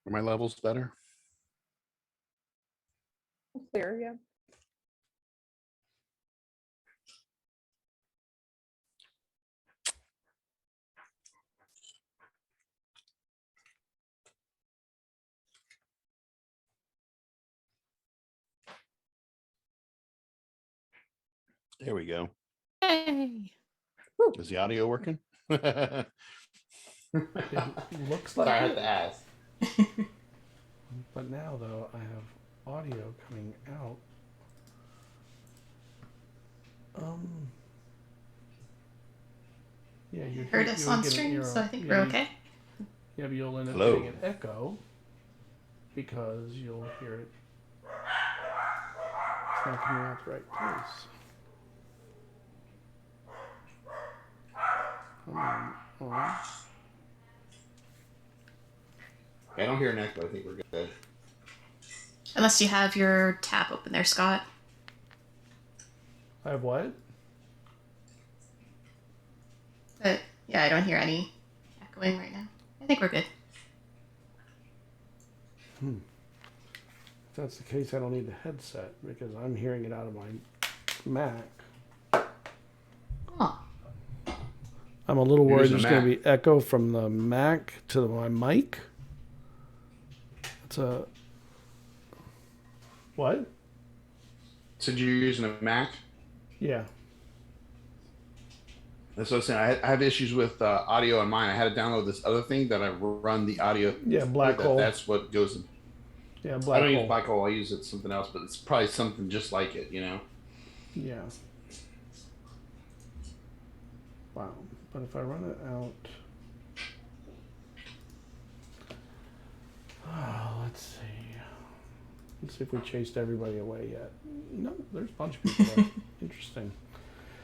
Are my levels better? Clear, yeah. There we go. Hey. Is the audio working? It looks like Sorry, I had it. to ask. But now, though, I have audio coming out. Yeah, you Heard us on stream, so I think we're okay. Yeah, but you'll end up Hello. getting an echo because you'll hear it. It's not coming out the right place. On. I don't hear an echo. I think we're good. Unless you have your tab open there, Scott. I have what? But yeah, I don't hear any echoing right now. I think we're good. If that's the case, I don't need the headset because I'm hearing it out of my Mac. Oh. I'm a little You're worried using there's a going to be echo from the Mac to my mic. It's a... What? So you're using a Mac? Yeah. That's what I was saying. I have issues with audio on mine. I had to download this other thing that I run the audio. Yeah, Black Hole. That's what goes in. Yeah, I Black don't Hole. use Black Hole. I use it something else, but it's probably something just like it, you know? Yeah. Wow. But if I run it out... Oh, let's see. Let's see if we chased everybody away yet. No, there's a bunch of people there. Interesting.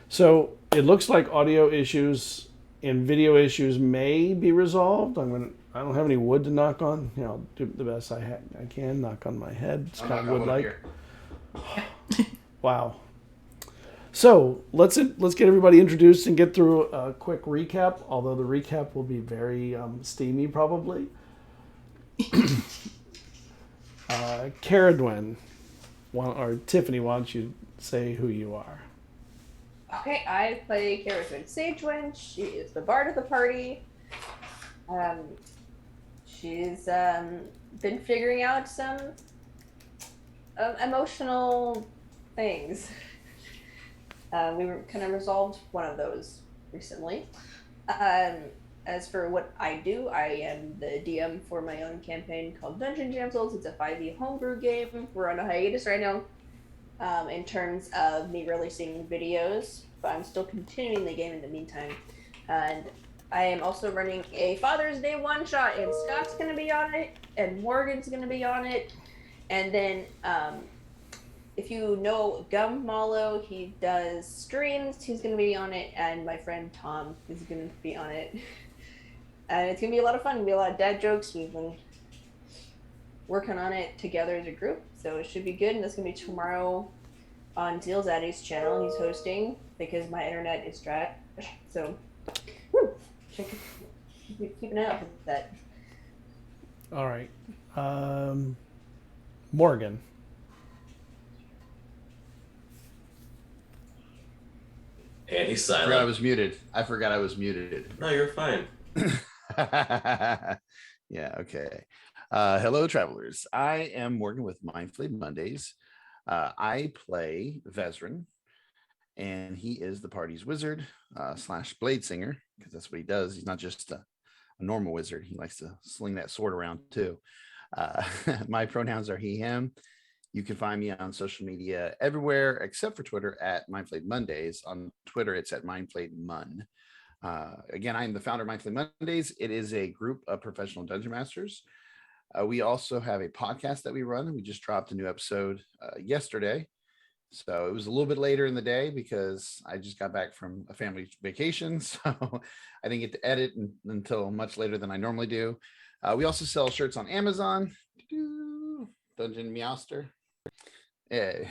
So it looks like audio issues and video issues may be resolved. I don't have any wood to knock on. You know, I'll do the best I can. Knock on my head. It's kind of wood-like. Wow. So let's get everybody introduced and get through a quick recap. Although the recap will be very steamy, probably. Cerridwen, or Tiffany, why don't you say who you are? Okay, I play Cerridwen Sagewynd. She is the bard of the party. She's been figuring out some emotional things. We were kind of resolved one of those recently. As for what I do, I am the DM for my own campaign called Dungeon Damsels. It's a 5e homebrew game. We're on a hiatus right now in terms of me releasing videos, but I'm still continuing the game in the meantime. And I am also running a Father's Day one-shot, and Scott's going to be on it, and Morgan's going to be on it. And then if you know Gum Mallow, he does streams. He's going to be on it, and my friend Tom is going to be on it. And it's going to be a lot of fun. It'll be a lot of dad jokes. We've been working on it together as a group, so it should be good. And that's going to be tomorrow on ZealZaddy's channel. He's hosting because my internet is trash. So, keep an eye out for that. All right. Morgan. And he's I silent. forgot I was muted. No, you're fine. Yeah, okay. Hello, travelers. I am Morgan with Mindflayed Mondays. I play Vesryn, and he is the party's wizard / blade singer, because that's what he does. He's not just a normal wizard. He likes to sling that sword around too. My pronouns are he, him. You can find me on social media everywhere except for Twitter at Mindflayed Mondays. On Twitter, it's at Mindflayed Mun. Again, I am the founder of Mindflayed Mondays. It is a group of professional dungeon masters. We also have a podcast that we run. We just dropped a new episode yesterday. So it was a little bit later in the day because I just got back from a family vacation. So I didn't get to edit until much later than I normally do. We also sell shirts on Amazon. Dungeon Meowster. Yeah.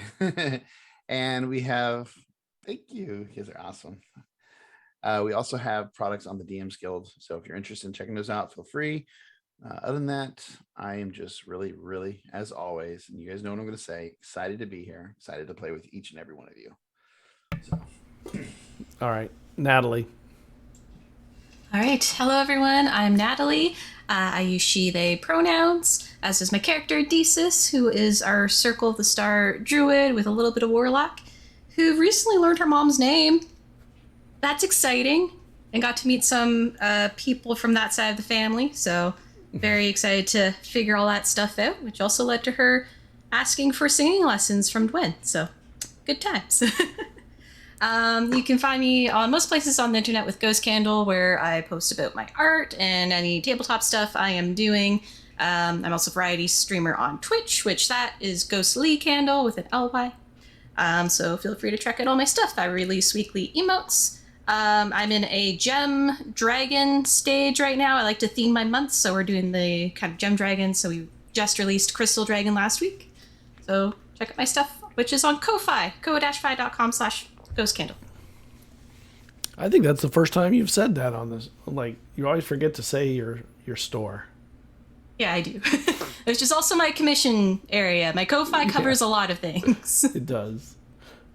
And we have, thank you. You guys are awesome. We also have products on the DMs Guild. So if you're interested in checking those out, feel free. Other than that, I am just really, really, as always, and you guys know what I'm going to say, excited to be here, excited to play with each and every one of you. So. All right, Natalie. All right. Hello, everyone. I'm Natalie. I use she, they pronouns, as does my character, Desis, who is our Circle of the Star druid with a little bit of warlock, who recently learned her mom's name. That's exciting. And got to meet some people from that side of the family. So very excited to figure all that stuff out, which also led to her asking for singing lessons from Dwyn. So good times. You can find me on most places on the internet with Ghost Candle, where I post about my art and any tabletop stuff I am doing. I'm also a variety streamer on Twitch, which that is Ghostly Candle with an LY. So feel free to check out all my stuff. I release weekly emotes. I'm in a gem dragon stage right now. I like to theme my months, so we're doing the kind of gem dragon. So we just released Crystal Dragon last week. So check out my stuff, which is on Ko-Fi, ko-fi.com/ghostcandle. I think that's the first time you've said that on this. Like, you always forget to say your store. Yeah, I do. Which is also my commission area. My Ko-Fi covers a lot of things. It does.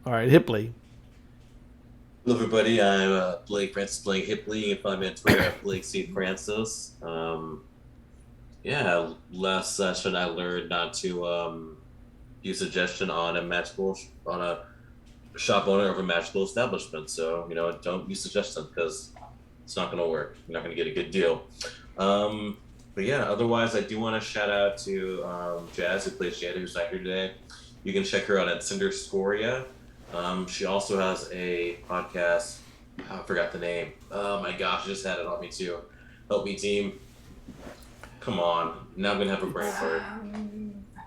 All right, Hipley. Hello, everybody. I'm Blake Francis playing Hipley. You can find me on Twitter at Blake C. Francis. Yeah, last session I learned not to use suggestion on a shop owner of a magical establishment. So, don't use suggestion because it's not going to work. You're not going to get a good deal. But yeah, otherwise, I do want to shout out to Jazz, who plays Jada, who's not here today. You can check her out at Cinderscoria. She also has a podcast. I forgot the name. Oh my gosh, I just had it on me too. Help me, team. Come on. Now I'm going to have a brain fart.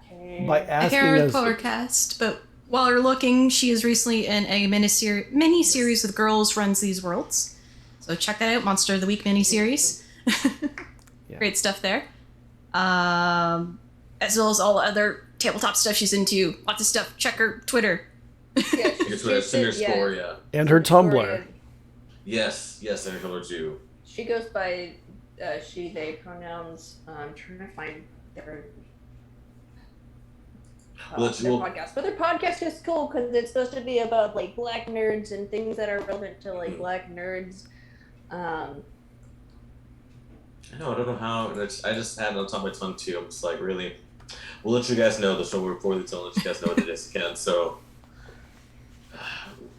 Okay. By I asking can't remember us... the forecast, but while you're looking, she is recently in a mini-series with Girls Runs These Worlds. So check that out, Monster of the Week mini-series. Yeah. Great stuff there. As well as all other tabletop stuff she's into. Lots of stuff. Check her Twitter. Yeah, Your Twitter, Cinderscoria. And her Tumblr. Yes, and her Tumblr too. She goes by she, they pronouns. I'm trying to find their podcast. But their podcast is cool because it's supposed to be about like black nerds and things that are relevant to like black nerds. I don't know how. I just had it on top of my tongue too. I'm just like, really? We'll let you guys know the show before the let you guys know what it is again. So,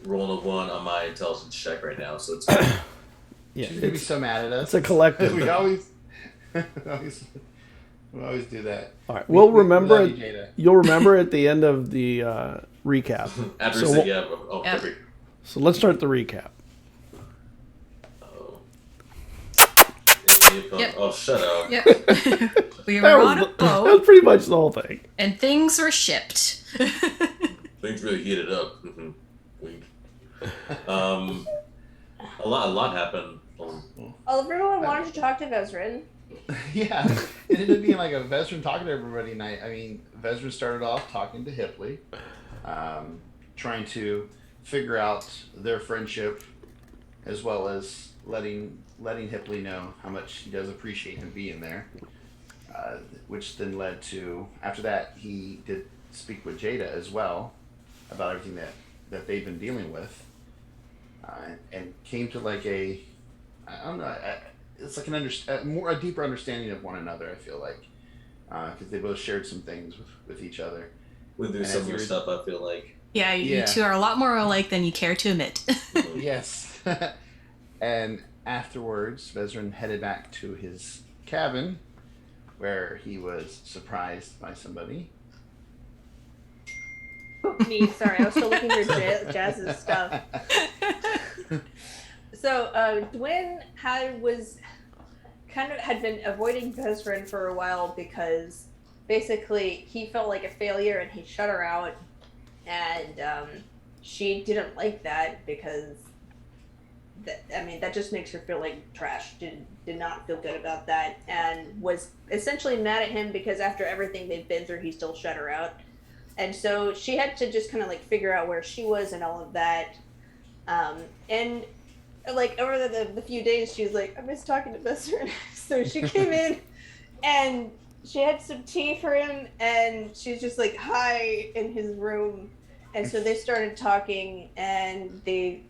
rolling a 1 on my intelligence check right now. So it's Yeah, she's gonna be so mad at us. It's a collective. we always do that. All right, we'll remember love it. you, Jada. You'll remember at the end of the recap. after So so, we'll- Yep. perfect. So let's start the recap. Oh. Yep. Oh, shut up. Yep. We were on a That boat, was pretty much the whole thing. and things were shipped. Things really heated up. Wink. A lot happened. Everyone wanted to talk to Vesryn. Yeah, it ended up being like a Vesryn talking to everybody night. I mean, Vesryn started off talking to Hipley, trying to figure out their friendship, as well as letting Hipley know how much he does appreciate him being there. Which then led to, after that, he did speak with Jada as well about everything that they've been dealing with, and came to like I don't know. It's like a deeper understanding of one another. I feel like because they both shared some things with each other. Went through similar stuff. I feel like. Yeah, you Yeah. two are a lot more alike than you care to admit. Yes. And afterwards, Vesryn headed back to his cabin, where he was surprised by somebody. Me, sorry, I was still looking for Jazz's stuff. So, Dwyn had been avoiding Vesryn for a while because basically he felt like a failure and he shut her out, and she didn't like that because that just makes her feel like trash. Did not feel good about that, and was essentially mad at him because after everything they've been through, he still shut her out. And so she had to just kind of like figure out where she was and all of that. And like over the few days, she was like, I miss talking to Vesryn. So she came in And she had some tea for him, and she's just like, hi, in his room. And so they started talking, and they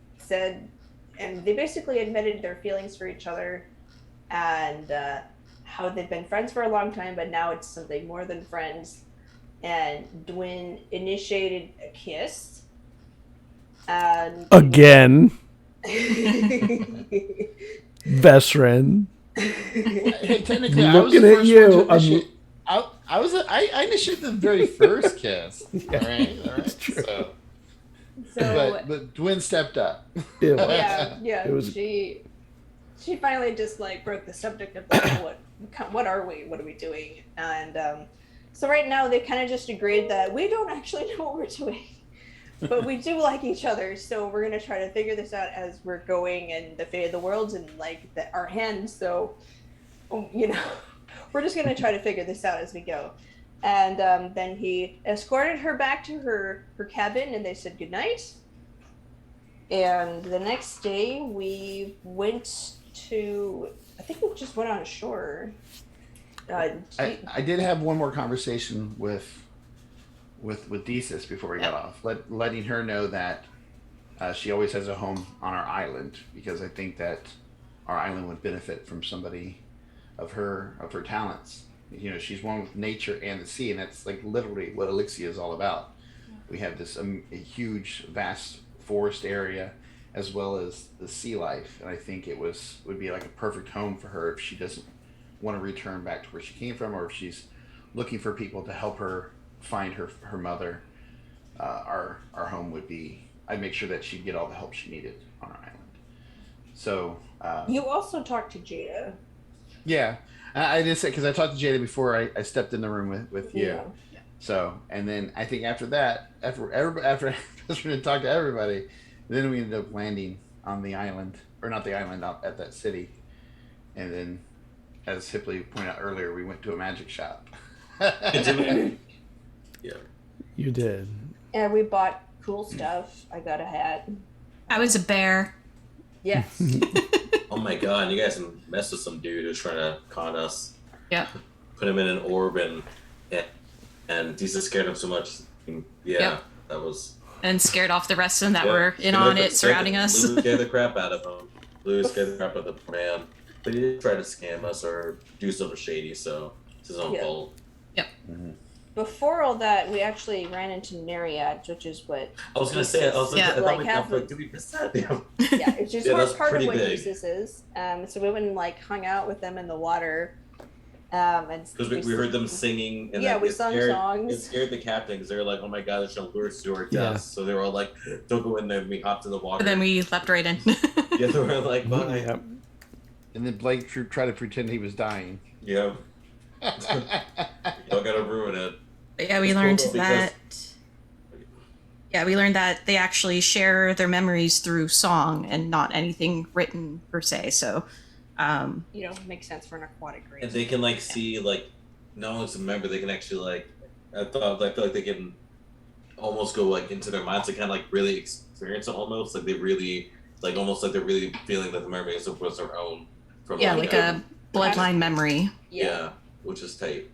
basically admitted their feelings for each other, and how they've been friends for a long time, but now it's something more than friends. And Dwin initiated a kiss. And Again. Vesryn. Hey, technically, Looking at you. I initiated the very first kiss. Yeah, all right. it's true. But Dwin stepped up. It was. Yeah. It was- She finally just like broke the subject of like, what are we? What are we doing? And so right now they kind of just agreed that we don't actually know what we're doing, but we do like each other. So we're gonna try to figure this out as we're going, and the fate of the world's in like our hands. So we're just gonna try to figure this out as we go. And then he escorted her back to her cabin, and they said goodnight. And the next day we went to, I think we just went on shore. I did have one more conversation with Desis before we got off, letting her know that she always has a home on our island, because I think that our island would benefit from somebody of her talents. She's one with nature and the sea, and that's like literally what Elixia is all about. We have this a huge, vast forest area, as well as the sea life, and I think it would be like a perfect home for her if she doesn't want to return back to where she came from, or if she's looking for people to help her find her mother. Our home would be. I'd make sure that she'd get all the help she needed on our island. So you also talked to Jada. Yeah, I did say, because I talked to Jada before I stepped in the room with you. Yeah. So, and then I think after that, after I talked to everybody, then we ended up landing on the island, or not the island, out at that city, and then, as Hipley pointed out earlier, we went to a magic shop. Yeah. You did. And we bought cool stuff. I got a hat. I was a bear. Yes. Oh my god, you guys messed with some dude who's trying to con us. Yep. Put him in an orb and Deesa scared him so much. Yeah, Yep. that was. And scared off the rest of them that were in on it, surrounding us. Lou scared the crap out of him. Lou scared the crap out of the man. But he didn't try to scam us or do something shady, so it's his own fault. Yep. Mm-hmm. Before all that, we actually ran into Nereid, which is what. I was gonna say, I thought did we miss that? Yeah, it's just that's part of what pretty big. Desis is. So we went and like hung out with them in the water. And because we heard them singing. And yeah, then we sung songs. It scared the captain because they were like, "Oh my god, they're gonna lure us to our Yeah. deaths." So they were all like, "Don't go in there." And we hopped in the water. And then we leapt right in. Yeah, they were like, "Bye." Yep. And then Blake tried to pretend he was dying. Yeah. Y'all gotta ruin it. But yeah, we It's learned cool, that. Yeah, we learned that they actually share their memories through song and not anything written per se. So, makes sense for an aquatic race. And they can like see like not only remember, they can actually like I feel like they can almost go like into their minds to kind of like really experience it almost like they really like almost like they're really feeling that the memories was their own from yeah, like a bloodline memory. Yeah, which is tight.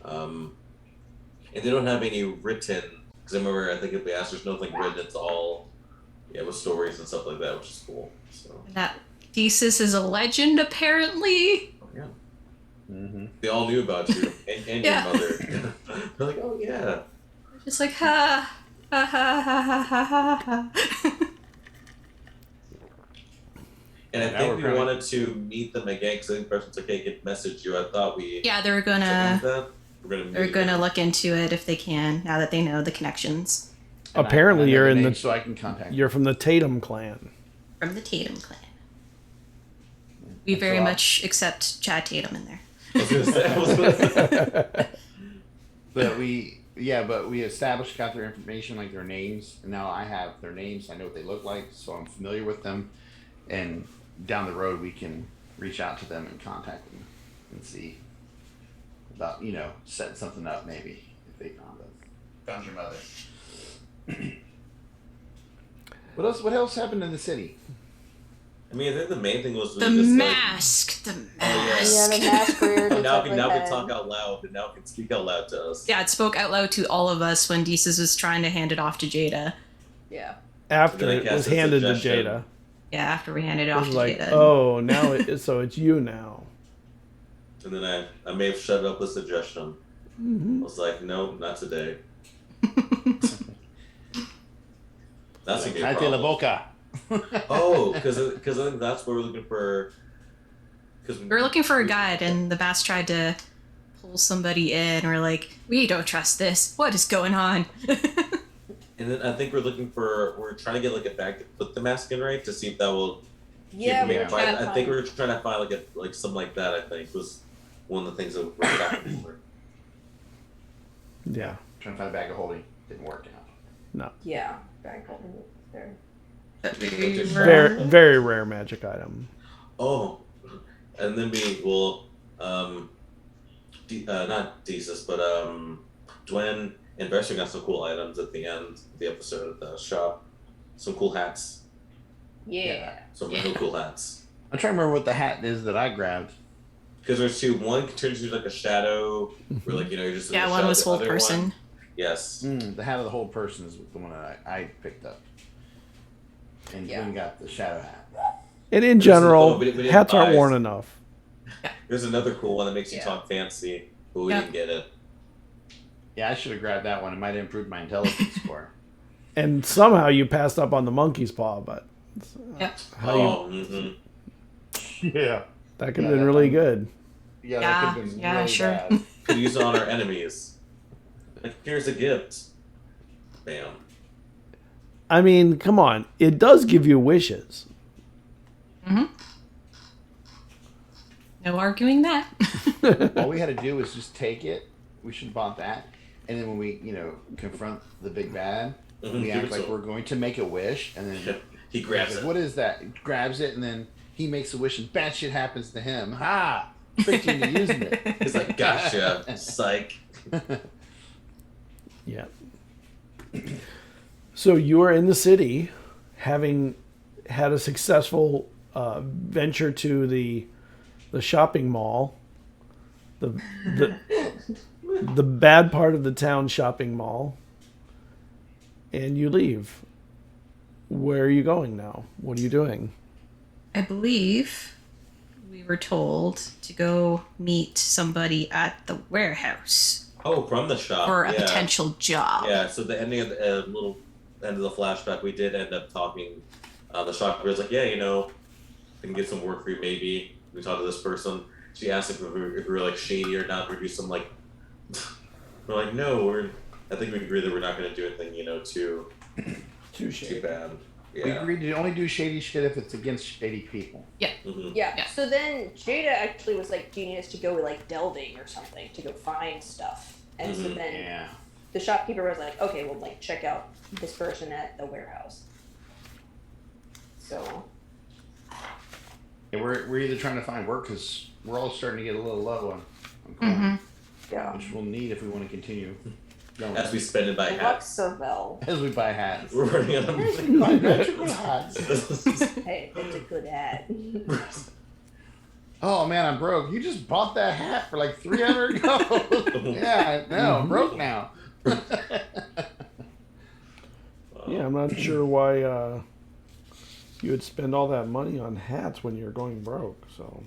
And they don't have any written, because I remember, I think if we asked, there's nothing written, it's all, with stories and stuff like that, which is cool. So That thesis is a legend, apparently. oh, yeah. Mm-hmm. They all knew about you and Yeah. your mother. They're like, oh yeah. Just like, ha, ha, ha, ha, ha, ha, ha. And I Now think we're we kinda- wanted to meet them again, because I think the person's like, hey, could message you. I thought we... Yeah, they're something like gonna that. We're gonna they're meet gonna again. look into it if they can, now that they know the connections Apparently, you're in the. so I can contact. You're from the Tatum clan. from the Tatum clan. We very So I'll- much accept Chad Tatum in there. I was gonna say. But we established, got their information, like their names, and now I have their names. I know what they look like, so I'm familiar with them. And down the road, we can reach out to them and contact them and see about setting something up maybe if they found your mother. What else happened in the city? I mean, I think the main thing was The just mask. The mask. Yeah, the mask reared Like, its now ugly we head. talk out loud, and now we can speak out loud to us. Yeah, it spoke out loud to all of us when Desus was trying to hand it off to Jada. Yeah. After Then I it was cast a handed to suggestion. Jada. Yeah, after we handed it It off was to like, Jada. oh, now so it's you now. And then I may have shut up the suggestion. Mm-hmm. I was like, no, not today. That's a good Cállate la problem. boca. Oh, because I think that's what we're looking for. Because We were looking for a guide, and the Bass tried to pull somebody in. We're like, we don't trust this. What is going on? And then I think we're trying to get like a bag to put the mask in, right, to see if that will. Yeah, keep we it were quiet. trying to I think we find- were trying to find like something like that. I think was one of the things that we're looking for. Yeah. Trying to find a bag of holding. Didn't work out. No. Yeah. Bag holding there. Very, very rare magic item. Oh, and then we will not Jesus, but Dwen and Vesryn got some cool items at the end of the episode at the shop. Some cool hats. Yeah. Some real cool hats. I'm trying to remember what the hat is that I grabbed. Because there's two. One turns into like a shadow, where like you're just in Yeah, the one shadow. was The whole other person. One, yes. The hat of the whole person is the one that I picked up. And Yeah. Gwen got the shadow hat. And in There's general, we didn't hats aren't buy- worn enough. There's another cool one that makes you Yeah. talk fancy, but we Yeah. didn't get it. Yeah, I should have grabbed that one. It might have improved my intelligence score. And somehow you passed up on the monkey's paw, but Yep. how you, Oh, mm-hmm. Yeah. that could Yeah, have been that really one. good. Yeah, Yeah, that could have been yeah, really sure. bad. Could use it on our enemies. Like, here's a gift. Bam. I mean, come on. It does give you wishes. No arguing that. All we had to do was just take it. We should have bought that. And then when we, confront the big bad, Mhm, we give act it like to him. we're going to make a wish. And then He grabs he's like, it. what is that? He grabs it, and then he makes a wish, and bad shit happens to him. Ha! Tricked you into using it. He's like, gotcha, psych. Yeah. So you are in the city, having had a successful venture to the shopping mall, the bad part of the town shopping mall, and you leave. Where are you going now? What are you doing? I believe we were told to go meet somebody at the warehouse Oh, from the shop. for a yeah. potential job. Yeah, so the ending of the little end of the flashback, we did end up talking. The shopkeeper was like, yeah, can get some work for you maybe. We talked to this person. She asked if we were like shady or not. We do some like, we're like, no, I think we agreed that we're not going to do anything, too bad. We Yeah. agreed to only do shady shit if it's against shady people. Mm-hmm. Yeah. Yeah. So then Jada actually was like genius to go like delving or something to go find stuff. And so Mhm. then Yeah. the shopkeeper was like, okay, well, like check out this person at the warehouse. So Yeah, we're either trying to find work because we're all starting to get a little low on coin, Mhm. yeah. which we'll need if we want to continue going. As we spend it by Good luck, hats. Sorvel. As we buy hats. We're running out of Buy magical hats. Hey, that's a good ad. Oh man, I'm broke. You just bought that hat for like 300 gold. Yeah, no, I'm broke now. Yeah, I'm not sure why you would spend all that money on hats when you're going broke. So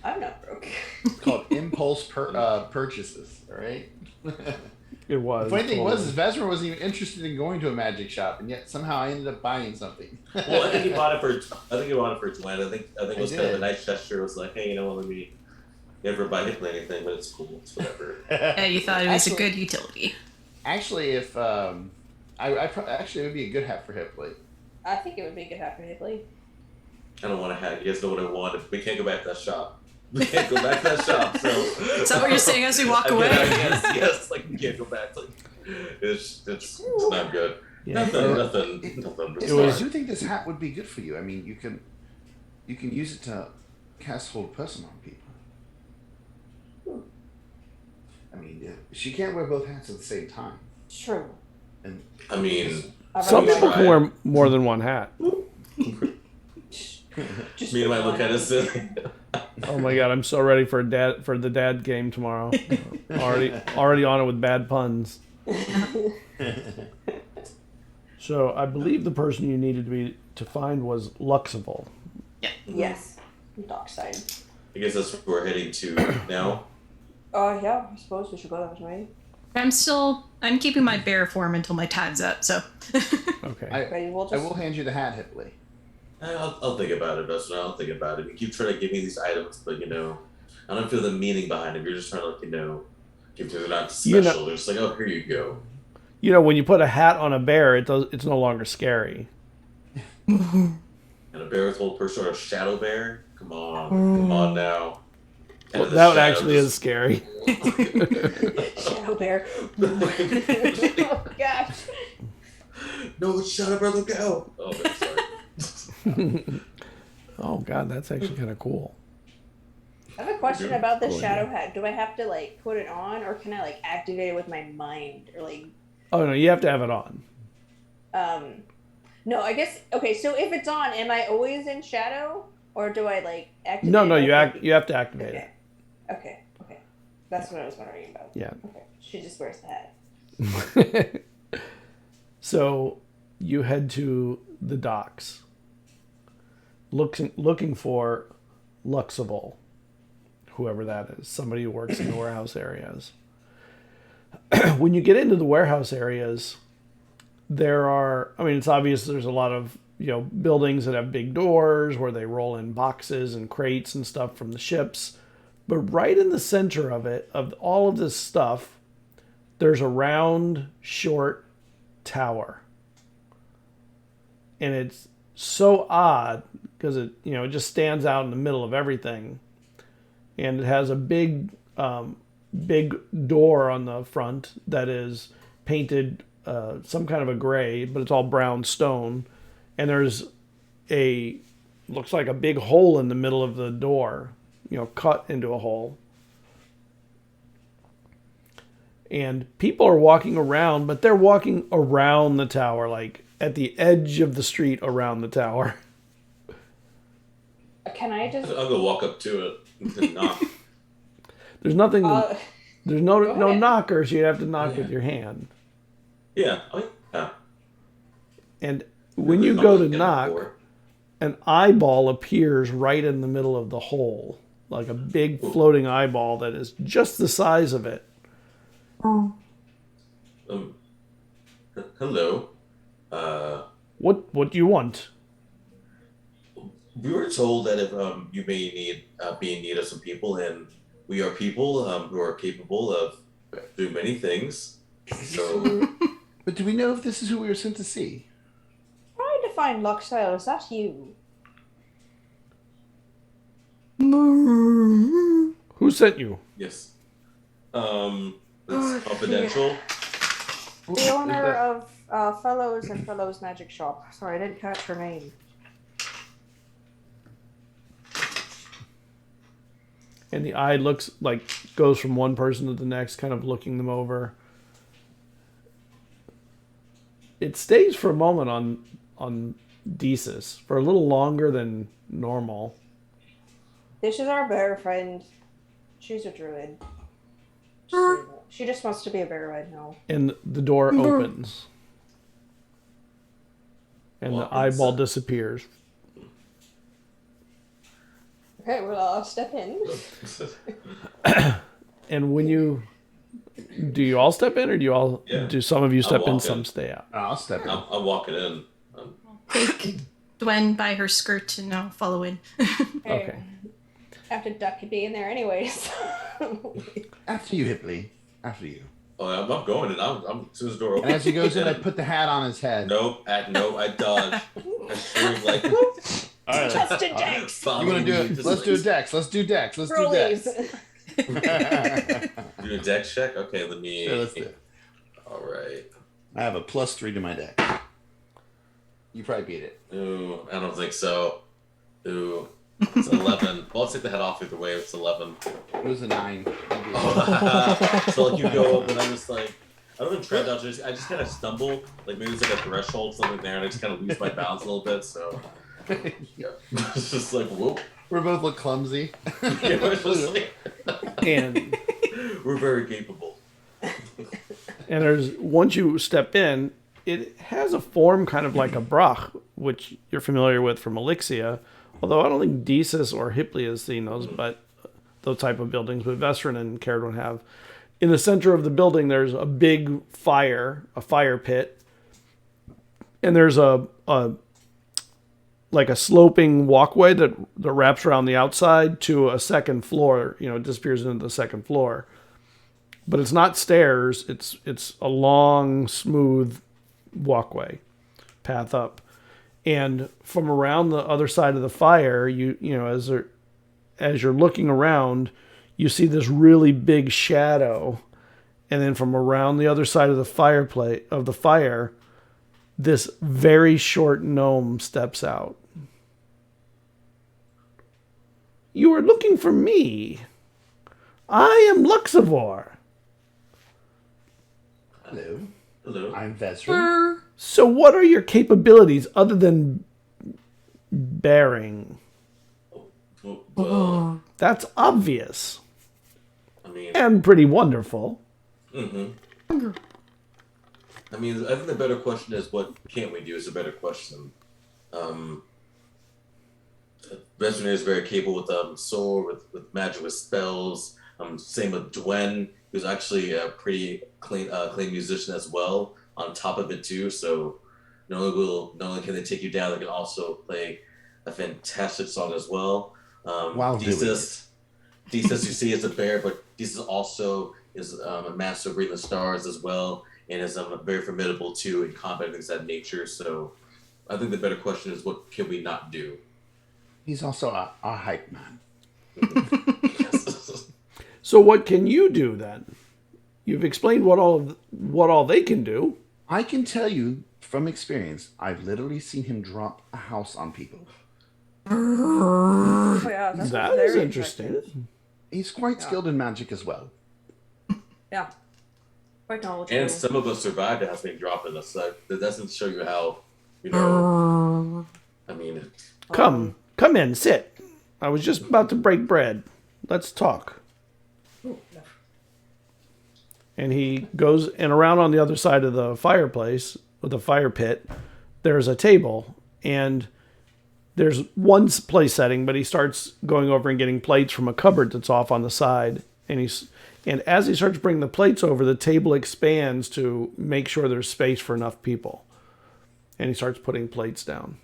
I'm not broke. It's called impulse purchases. All right. it was. The funny thing was, totally. Vesryn wasn't even interested in going to a magic shop, and yet somehow I ended up buying something. Well, I think he bought it for Dwayne. I think it was I kind of a did. nice gesture. It was like, hey, let me never buy Hitler anything, but it's cool. It's whatever. Yeah, you thought it was a Actually- good utility. Actually, if actually it would be a good hat for Hipley. I think it would be a good hat for Higley. I don't want a hat. You guys know what I want. We can't go back to that shop. We can't go back to that shop. So Is that what you're saying as we walk away? Yes. Like we can't go back. Like it's not good. Yeah. Nothing. It was- I do think this hat would be good for you. I mean, you can use it to cast hold person on people. I mean, she can't wear both hats at the same time. True. And I mean, I've Some already people read- can wear more than one hat. Just Me and my put look on kind of it. silly. Oh my god, I'm so ready for the dad game tomorrow. Already on it with bad puns. So I believe the person you needed to find was Luxable. Yes. Dockside. I guess that's where we're heading to now. Oh, yeah. I suppose we should go that way. I'm keeping my bear form until my time's up, so. Okay. Okay, we'll I just... will hand you the hat, Hipley. I'll think about it, Vesryn. I'll think about it. You keep trying to give me these items, but I don't feel the meaning behind them. You're just trying to, give they're not special. They're just like, oh, here you go. When you put a hat on a bear, it's no longer scary. And a bear with whole person or a shadow bear? Come on now. Well, that actually is scary. Shadow bear. Oh, gosh. No, it's shadow bear, look out! Oh, man, sorry. Oh god, that's actually kind of cool. I have a question about the Cool shadow idea. hat. Do I have to put it on, or can I activate it with my mind, or Oh no, you have to have it on. No, I guess okay. So if it's on, am I always in shadow, or do I activate? No, it? you have to activate Okay. Okay. That's what I was wondering about. it. Yeah. Okay. She just wears the hat. So you head to the docks, looking for Luxable, whoever that is, somebody who works in the warehouse areas. When you get into the warehouse areas, it's obvious there's a lot of buildings that have big doors where they roll in boxes and crates and stuff from the ships. But right in the center of it, of all of this stuff, there's a round, short tower. And it's so odd because it just stands out in the middle of everything. And it has a big door on the front that is painted some kind of a gray, but it's all brown stone. And there's looks like a big hole in the middle of the door, cut into a hole. And people are walking around, but they're walking around the tower, at the edge of the street around the tower. Can I just? I'll go walk up to it and knock. There's nothing. There's no ahead. knocker, so you have to knock with your hand. Yeah. Yeah. And when you go to knock, an eyeball appears right in the middle of the hole, like a big floating eyeball that is just the size of it. Hello. What do you want? We were told that if you may be in need of some people, and we are people who are capable of doing many things. So, But do we know if this is who we were sent to see? Trying to find Luxile. Is that you? Who sent you? yes. It's confidential. The owner of Fellows and Fellows Magic Shop. Sorry, I didn't catch her name. And the eye goes from one person to the next, kind of looking them over. It stays for a moment on Desus for a little longer than normal. This is our bear friend. She's a druid. She just wants to be a bear right now. And the door opens. And the eyeball disappears. Okay, well, I'll step in. And when do you all step in, or do some of you step in, some stay out? I'll step in. I'm walking in. Take Gwen by her skirt and I'll follow in. Okay. I have to duck being there anyways. After you, Hipley. After you. Oh, I'm going in. I'm as soon as the door opens. And as he goes in, I put the hat on his head. Nope. I dodge. I scream like. All right. Just a dex. You want to do it? Let's do a dex. Let's do dex. Let's do dex. Do a dex check? Okay, let me. Sure, let's do it. All right. I have a +3 to my dex. You probably beat it. Ooh, I don't think so. Ooh, it's 11. Well, let's take the head off either way. It's 11. It was a 9. So you go up, and I'm just like, I don't even try to dodge. I just kind of stumble. Maybe there's a threshold, something there, and I just kind of lose my balance a little bit. So It's just like, whoop. We both look clumsy. And we're very capable. and there's once you step in, it has a form kind of like a brach, which you're familiar with from Elixia. Although I don't think Desis or Hipley has seen those, but those type of buildings. But Vesryn and Cerridwen have. In the center of the building, there's a big fire pit, and there's a sloping walkway that wraps around the outside to a second floor. It disappears into the second floor. But it's not stairs. It's a long, smooth walkway path up. And from around the other side of the fire, as you're looking around, you see this really big shadow. And then from around the other side of the fire, this very short gnome steps out. You are looking for me. I am Luxivor. Hello. Hello. I'm Vesryn. So what are your capabilities other than bearing? Well, That's obvious. I mean, And pretty wonderful. mm-hmm. I mean, I think the better question is, what can't we do is a better question. Vesryn is very capable with sword, with magic, with spells. Same with Dwen, who's actually a pretty clean musician as well. On top of it too, so not only can they take you down, they can also play a fantastic song as well. Desis, you see, is a bear, but Desis also is a master of reading the stars as well, and is very formidable too in combat and things of that nature. So I think the better question is, what can we not do? He's also a hype man. Yes. So what can you do then? You've explained what all they can do. I can tell you from experience, I've literally seen him drop a house on people. Oh, yeah, that's That is very interesting. effective. He's quite skilled in magic as well. Yeah. Quite knowledgeable. And some of us survived it has been dropped in us. So that doesn't show you how, I mean, Come in, sit. I was just about to break bread. Let's talk. And he goes, and around on the other side of the fireplace, with the fire pit, there's a table, and there's one place setting, but he starts going over and getting plates from a cupboard that's off on the side, and as he starts bringing the plates over, the table expands to make sure there's space for enough people, and he starts putting plates down.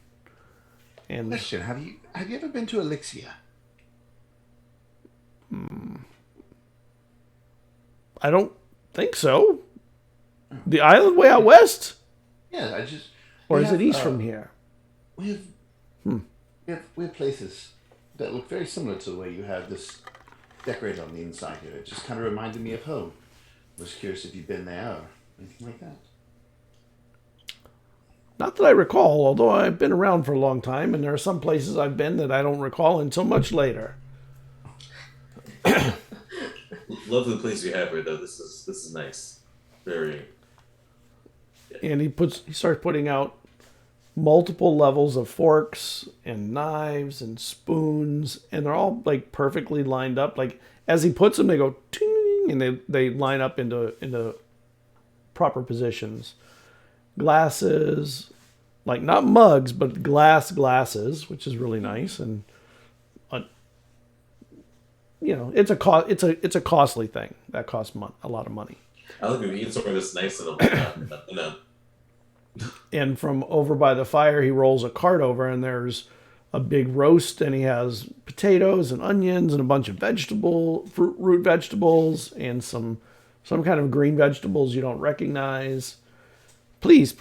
And Question: Have you ever been to Elixia? I don't think so. The island way out west, Yeah, or we is have, it east from here? We have places that look very similar to the way you have this decorated on the inside here. It just kind of reminded me of home. I was curious if you've been there or anything like that. Not that I recall, although I've been around for a long time, and there are some places I've been that I don't recall until much later. love the place you have here, though. This is nice. Very. And he starts putting out multiple levels of forks and knives and spoons, and they're all like perfectly lined up. Like as he puts them, they go ting, and they line up into proper positions. Glasses, like not mugs, but glasses, which is really nice, and it's a costly thing that costs a lot of money. I think we eat something that's nice and And from over by the fire, he rolls a cart over, and there's a big roast, and he has potatoes and onions and a bunch of root vegetables, and some kind of green vegetables you don't recognize. Please,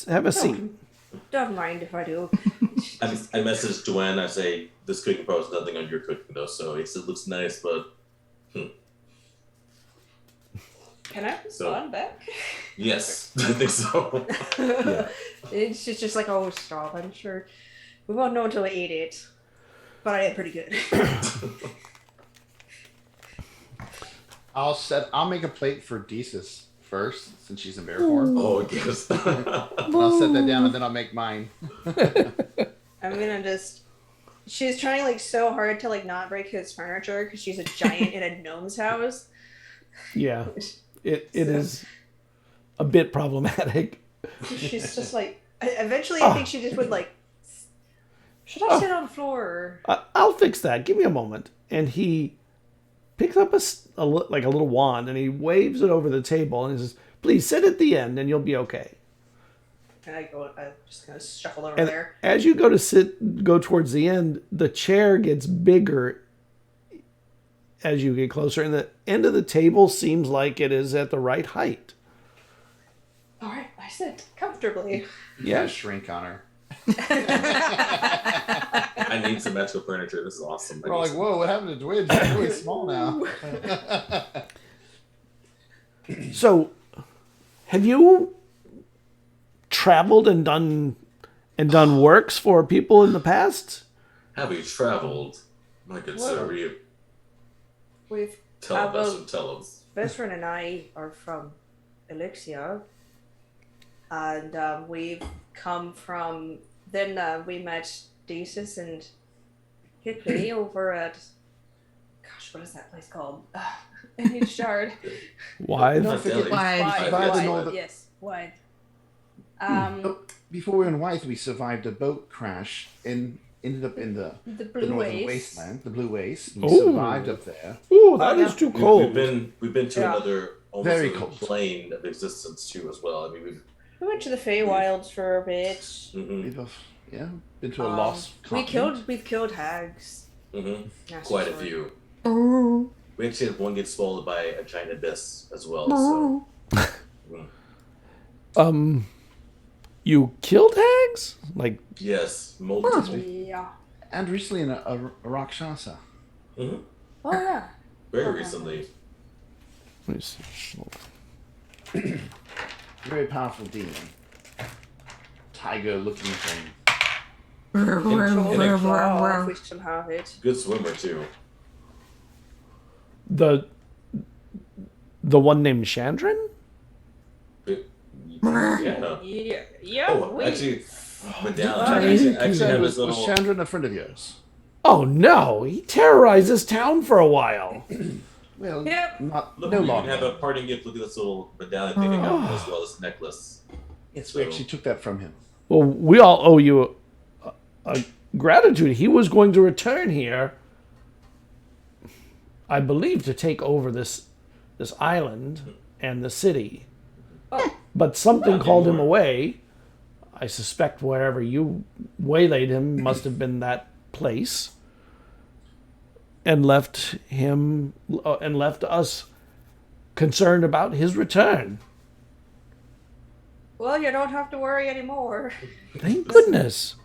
have a seat. Don't mind if I do. I messaged Dwayne. I say this cooking probably is nothing on your cooking though. So he said it looks nice, but Can I respond back? yes, I think so. Yeah. It's just like, oh, stop. I'm sure we won't know until I eat it. But I am pretty good. I'll make a plate for Desis first, since she's in bear form. Oh, yes. I'll set that down and then I'll make mine. I'm gonna just. She's trying like so hard to like not break his furniture because she's a giant in a gnome's house. Yeah, it is a bit problematic. She's just like. Eventually, I think she just would like. Should I sit on the floor? I'll fix that. Give me a moment. And he picks up a little wand and he waves it over the table and he says, "Please sit at the end and you'll be okay." And I just kind of shuffle over And there. as you go towards the end, the chair gets bigger as you get closer, and the end of the table seems like it is at the right height. All right, I sit comfortably. Yeah, shrink on her. I need some extra furniture. This is awesome. We're all like, whoa, what happened to Dwidge? It's really small now. So, have you traveled and done works for people in the past? Have you traveled? My good sir, you We've tell us. Vesryn and I are from Elixia, and we've come from. Then we met Desus and Tiffany over at. Gosh, what is that place called? In Shard. Why? Don't forget, Wide. Yes, wide. Before we were in Wythe, we survived a boat crash and ended up in the Blue northern Waste. wasteland, the Blue Waste. We Ooh. survived up there. Ooh, that is too cold. We've been to another almost Very other cold. plane of existence too as well. I mean, We went to the Feywilds for a bit. We've been to a lost continent. We've killed hags. Nasty quite a story. few. Oh. We actually had one get swallowed by a giant abyss as well. So You killed hags? Like, yes, multiple. Yeah. And recently in a Rakshasa. Oh yeah. Very recently. let me see. Very powerful demon. Tiger looking thing. If we somehow have it. Good swimmer too. The one named Chandran? Yeah. Yeah. Oh, actually, Medallion Actually, have was his little. Chandran a friend of yours? Oh no, he terrorized this town for a while. Well, Yep. not Look, no you longer. can have a parting gift. Look at this little medallion thing I got as well as necklace. Yes, we actually took that from him. Well, we all owe you a gratitude. He was going to return here, I believe, to take over this island and the city. Oh. But something Not called him anymore. away. I suspect wherever you waylaid him must have been that place. And left us concerned about his return. Well, you don't have to worry anymore. Thank goodness.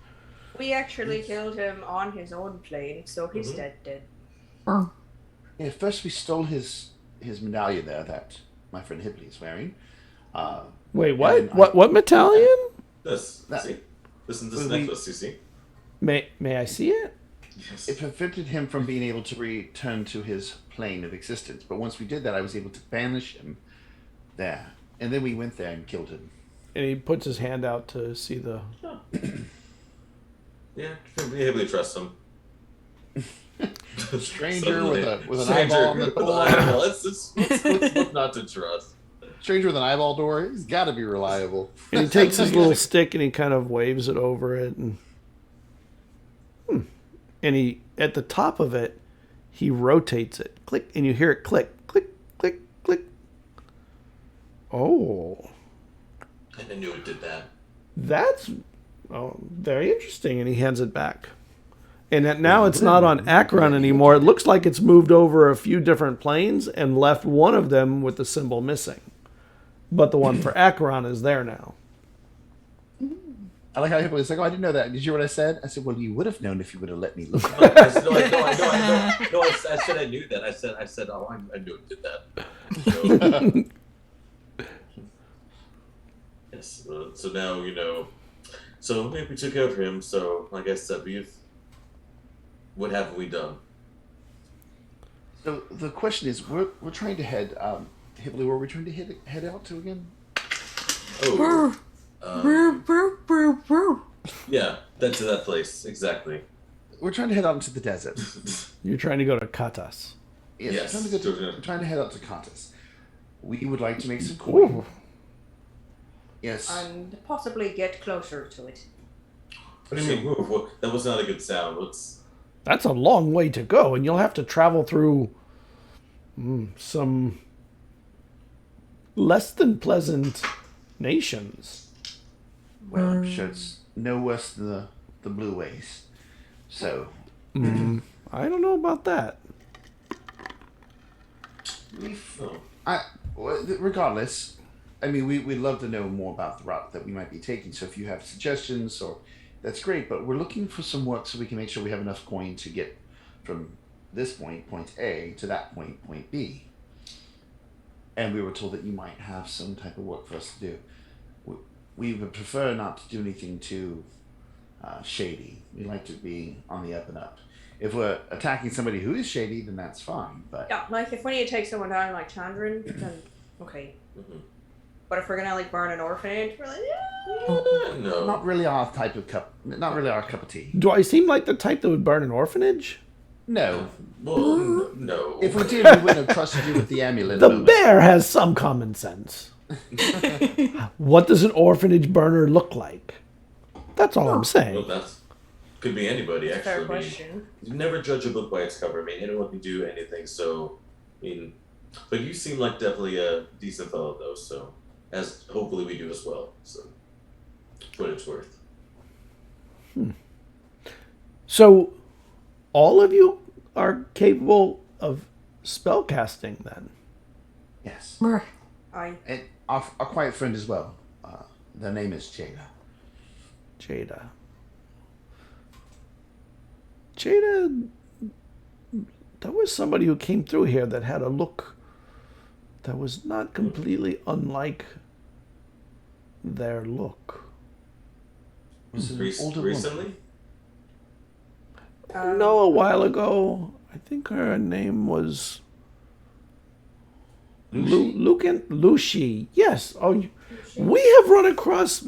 We actually killed him on his own plane, so he's dead. Yeah, first we stole his medallion there that my friend Hibley is wearing. Wait, And what? then What medallion? This, see? This is this Well, we- necklace, you see? May I see it? Yes. It prevented him from being able to return to his plane of existence. But once we did that, I was able to banish him there. And then we went there and killed him. And he puts his hand out to see the. Yeah, we heavily trust him. Stranger with an Stranger eyeball on the with an door. eyeball. Let's not to trust. Stranger with an eyeball door. He's got to be reliable. And he takes his little stick and he kind of waves it over it, and he at the top of it, he rotates it, click, and you hear it click, click, click, click. Oh, I knew it did that. that's very interesting. And he hands it back. And now it's not on Akron anymore. It looks like it's moved over a few different planes and left one of them with the symbol missing. But the one for Akron is there now. I like how Hibley's like, oh, I didn't know that. Did you hear what I said? I said, well, you would have known if you would have let me look. I said I knew that. I said, oh, I knew it did that. So, yes. So now So maybe we took over him. So like I said, what have we done? So the question is, we're trying to head Hippoly, where we're trying to head out to again? Oh. Yeah, that's that place exactly. We're trying to head out into the desert. You're trying to go to Katas. Yes. We're trying to head out to Kantas. We would like to make some coin. Ooh. Yes. And possibly get closer to it. What do you mean? Whoa, that was not a good sound. What's? That's a long way to go, and you'll have to travel through some less than pleasant nations. Well, I'm sure it's no worse than the Blue Ways. So. I don't know about that. Regardless, I mean, we'd love to know more about the route that we might be taking. So if you have suggestions, that's great. But we're looking for some work so we can make sure we have enough coin to get from this point A, to that point B. And we were told that you might have some type of work for us to do. We would prefer not to do anything too shady. We like to be on the up and up. If we're attacking somebody who is shady, then that's fine. But Yeah, like if we need to take someone down like Chandran, then okay. Mm-hmm. But if we're gonna like burn an orphanage, we're like, No. not really our type of not really our cup of tea. Do I seem like the type that would burn an orphanage? No. Well, no. If we did, we wouldn't have trusted you with the amulet. The bear has some common sense. What does an orphanage burner look like? That's all I'm saying. Well, that's could be anybody That's a fair actually. I mean, question. you never judge a book by its cover. I mean, anyone can do anything. So, I mean, but you seem like definitely a decent fellow, though. So, as hopefully we do as well. So, for what it's worth. So, all of you are capable of spell casting, then? Yes. I And our quiet friend as well. Their name is Jada. Jada, that was somebody who came through here that had a look that was not completely unlike their look. Was it an older Recently? No, a while ago. I think her name was Lucy. Yes. Oh, we have run across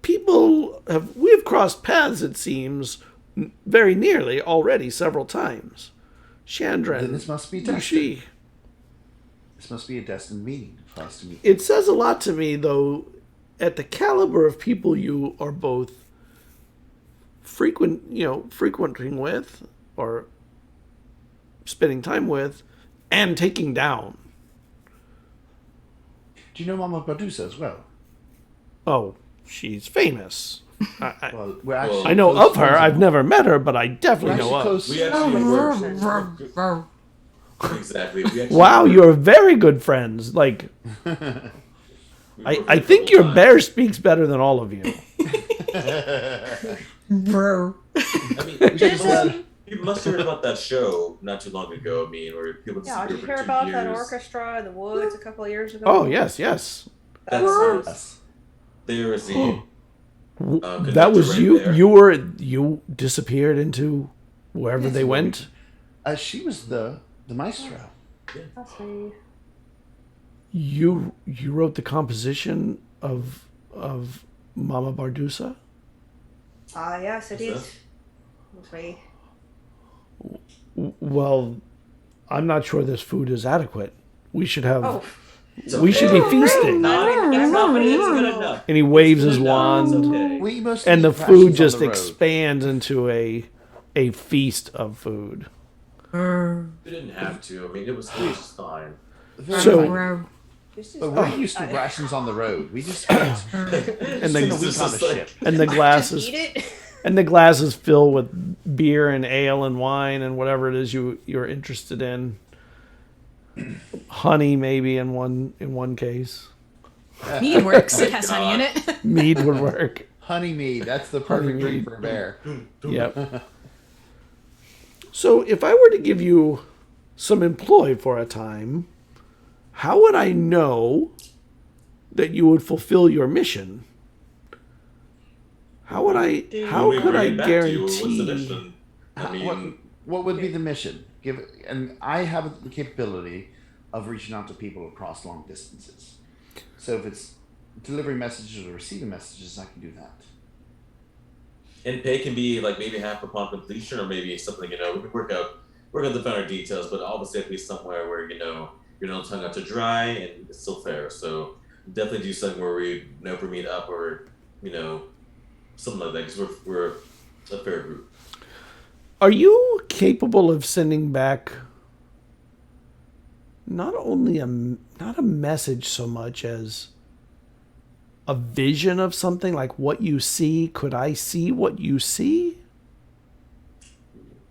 people. We have crossed paths, it seems, very nearly already several times. Chandran. Then this must be destined. Lucy. This must be a destined meeting for us to meet. It says a lot to me, though, at the caliber of people you are both frequenting with or spending time with and taking down. Do you know Mama Badusa as well? Oh, she's famous. Well, we're actually I know close of her. friends. I've never met her, but I We're definitely actually know of. close. We actually were. Exactly. We actually Wow, were- you're very good friends. Like, we were I friends think the your whole time. bear speaks better than all of you. Bro. I mean, you must have heard about that show not too long ago. I mean, where people yeah, did disappeared you for hear 2 about years. that orchestra in the woods a couple of years ago? Oh, yes, yes. That That's was there is the. That was right you. there. You disappeared into wherever Yes, they well, went. She was the maestro. that's me. You wrote the composition of Mama Bardusa? Ah, yes, it What's is. That's me. Well, I'm not sure this food is adequate. We should have. Oh, It's We should be okay. feasting. It's not, but it's good enough. And he waves It's his good enough. It's wand, okay. We mostly and the eat rations food on just the road. expands into a feast of food. We didn't have to. I mean, it was just fine. Very So- fine. this is But we're used to rations on the road. We just And spend the a week on the ship. and the just glasses eat it. and the glasses fill with beer and ale and wine and whatever it is you're interested in. Honey, maybe in one case. Mead works. It has honey in it. Mead would work. Honey mead. That's the perfect Honey drink mead. for a bear. Yep. So if I were to give you some employ for a time, how would I know that you would fulfill your mission? How would I? How We could I bring it back to you. What's the guarantee? mission? I mean, What would be the mission? And I have the capability of reaching out to people across long distances. So if it's delivering messages or receiving messages, I can do that. And pay can be like maybe half upon completion, or maybe something, we can work out the finer details, but obviously it'd be somewhere where, you're not tongue out to dry and it's still fair. So definitely do something where we never meet up, or, something like that, because we're a fair group. Are you capable of sending back not only not a message so much as a vision of something, like what you see? Could I see what you see?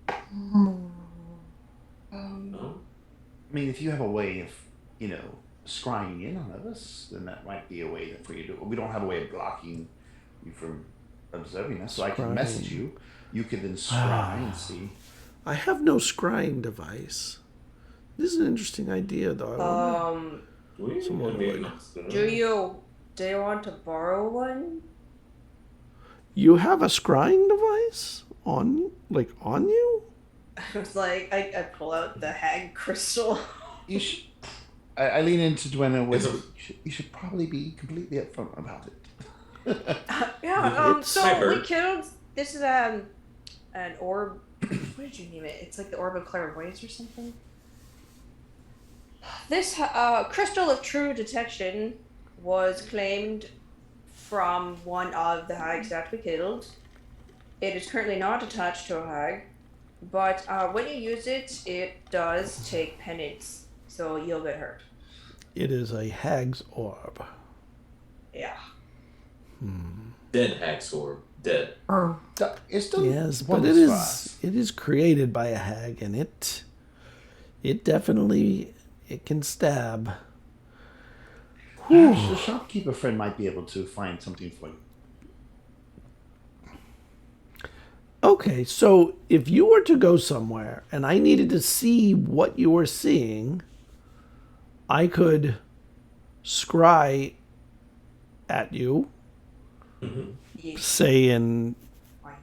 I mean, if you have a way of, scrying in on us, then that might be a way for you to. We don't have a way of blocking you from observing us, so I can message you. You can then scry and see. I have no scrying device. This is an interesting idea, though. Someone would. Do you want to borrow one? You have a scrying device on you? I was like, I pull out the hag crystal. You should. I lean into Dwena with. You should probably be completely upfront about it. Yeah. So we killed. This is an orb. What did you name it? It's like the orb of clairvoyance or something. This crystal of true detection was claimed from one of the hags that we killed. It is currently not attached to a hag, but when you use it, it does take penance, so you'll get hurt. It is a hag's orb. Yeah. Dead hag's orb. Dead. It's still yes, but it is created by a hag, and it definitely can stab. The shopkeeper friend might be able to find something for you. Okay, so if you were to go somewhere and I needed to see what you were seeing, I could scry at you. Say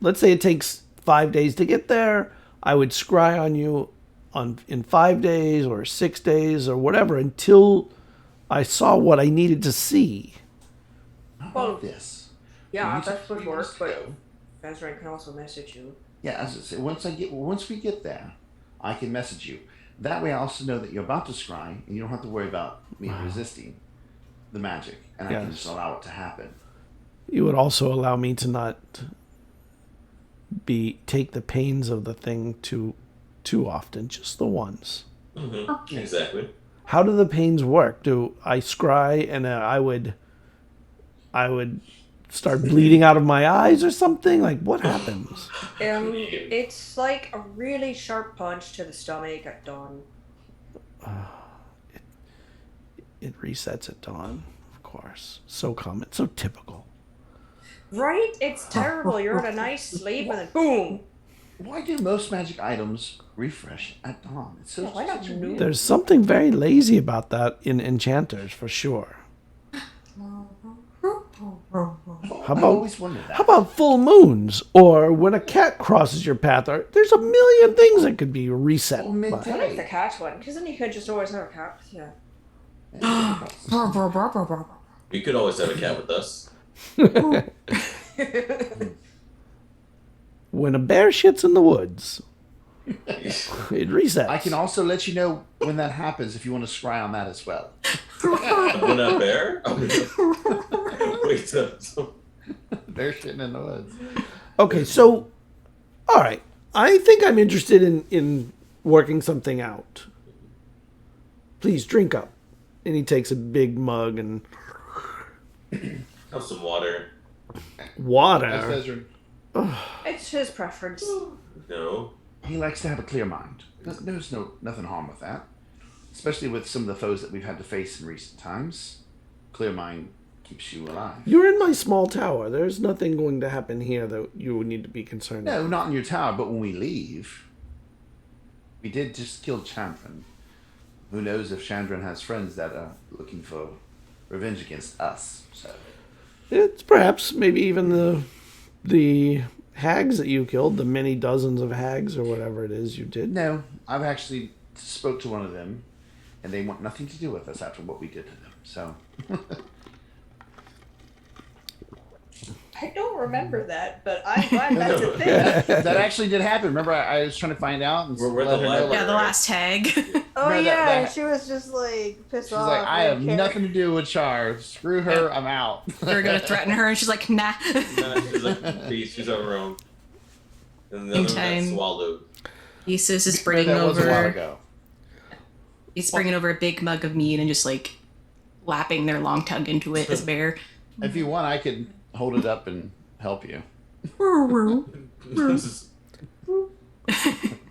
let's say it takes 5 days to get there. I would scry on you in 5 days or 6 days or whatever until I saw what I needed to see. How about this? Yeah, that would work, but Vesryn can also message you. Yeah, as I say, once we get there, I can message you. That way I also know that you're about to scry, and you don't have to worry about me resisting the magic, and I can just allow it to happen. You would also allow me to not take the pains of the thing too often, just the once. Mm-hmm. Exactly. How do the pains work? Do I scry and I would start bleeding out of my eyes or something? Like, what happens? It's like a really sharp punch to the stomach at dawn. It resets at dawn, of course. So common, so typical. Right? It's terrible. You're in a nice sleep and then boom. Why do most magic items refresh at dawn? It's so such a weird. There's something very lazy about that in enchanters, for sure. How about full moons, or when a cat crosses your path? There's a million things that could be reset. I like the cat one, because then you could just always have a cat with you. We could always have a cat with us. When a bear shits in the woods, it resets. I can also let you know when that happens if you want to scry on that as well. When a bear? Wait, bear shitting in the woods. Okay, so, all right. I think I'm interested in working something out. Please drink up. And he takes a big mug and have some water. Water? It's his preference. No. He likes to have a clear mind. There's nothing wrong with that. Especially with some of the foes that we've had to face in recent times. Clear mind keeps you alive. You're in my small tower. There's nothing going to happen here that you would need to be concerned about. No, not in your tower, but when we leave, we did just kill Chandran. Who knows if Chandran has friends that are looking for revenge against us. So it's perhaps maybe even the hags that you killed, the many dozens of hags or whatever it is you did. No, I've actually spoke to one of them, and they want nothing to do with us after what we did to them. So. I don't remember that, but I'm glad that's a thing. That actually did happen. Remember, I was trying to find out. And We're let the her know, library. Yeah, the last tag. Oh No, yeah, that- she was just like pissed She's off. like, I have nothing to do with Char. Screw her. I'm out. We're gonna threaten her, and she's like, nah. Nah, she's like, peace, she's on her own. And the other one got Meantime- swallowed. Isis is bringing That was a while over. ago. He's bringing over a big mug of mead and just like lapping their long tongue into it as a bear. If you want, I could hold it up and help you. This is-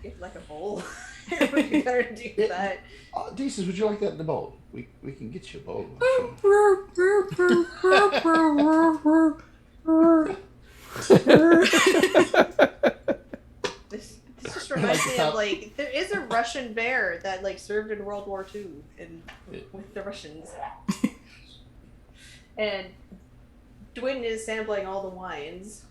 Get like a bowl. We gotta do that. Desus, would you like that in the bowl? We can get you a bowl. This just reminds me of like there is a Russian bear that like served in World War II and with the Russians. And Dwin is sampling all the wines.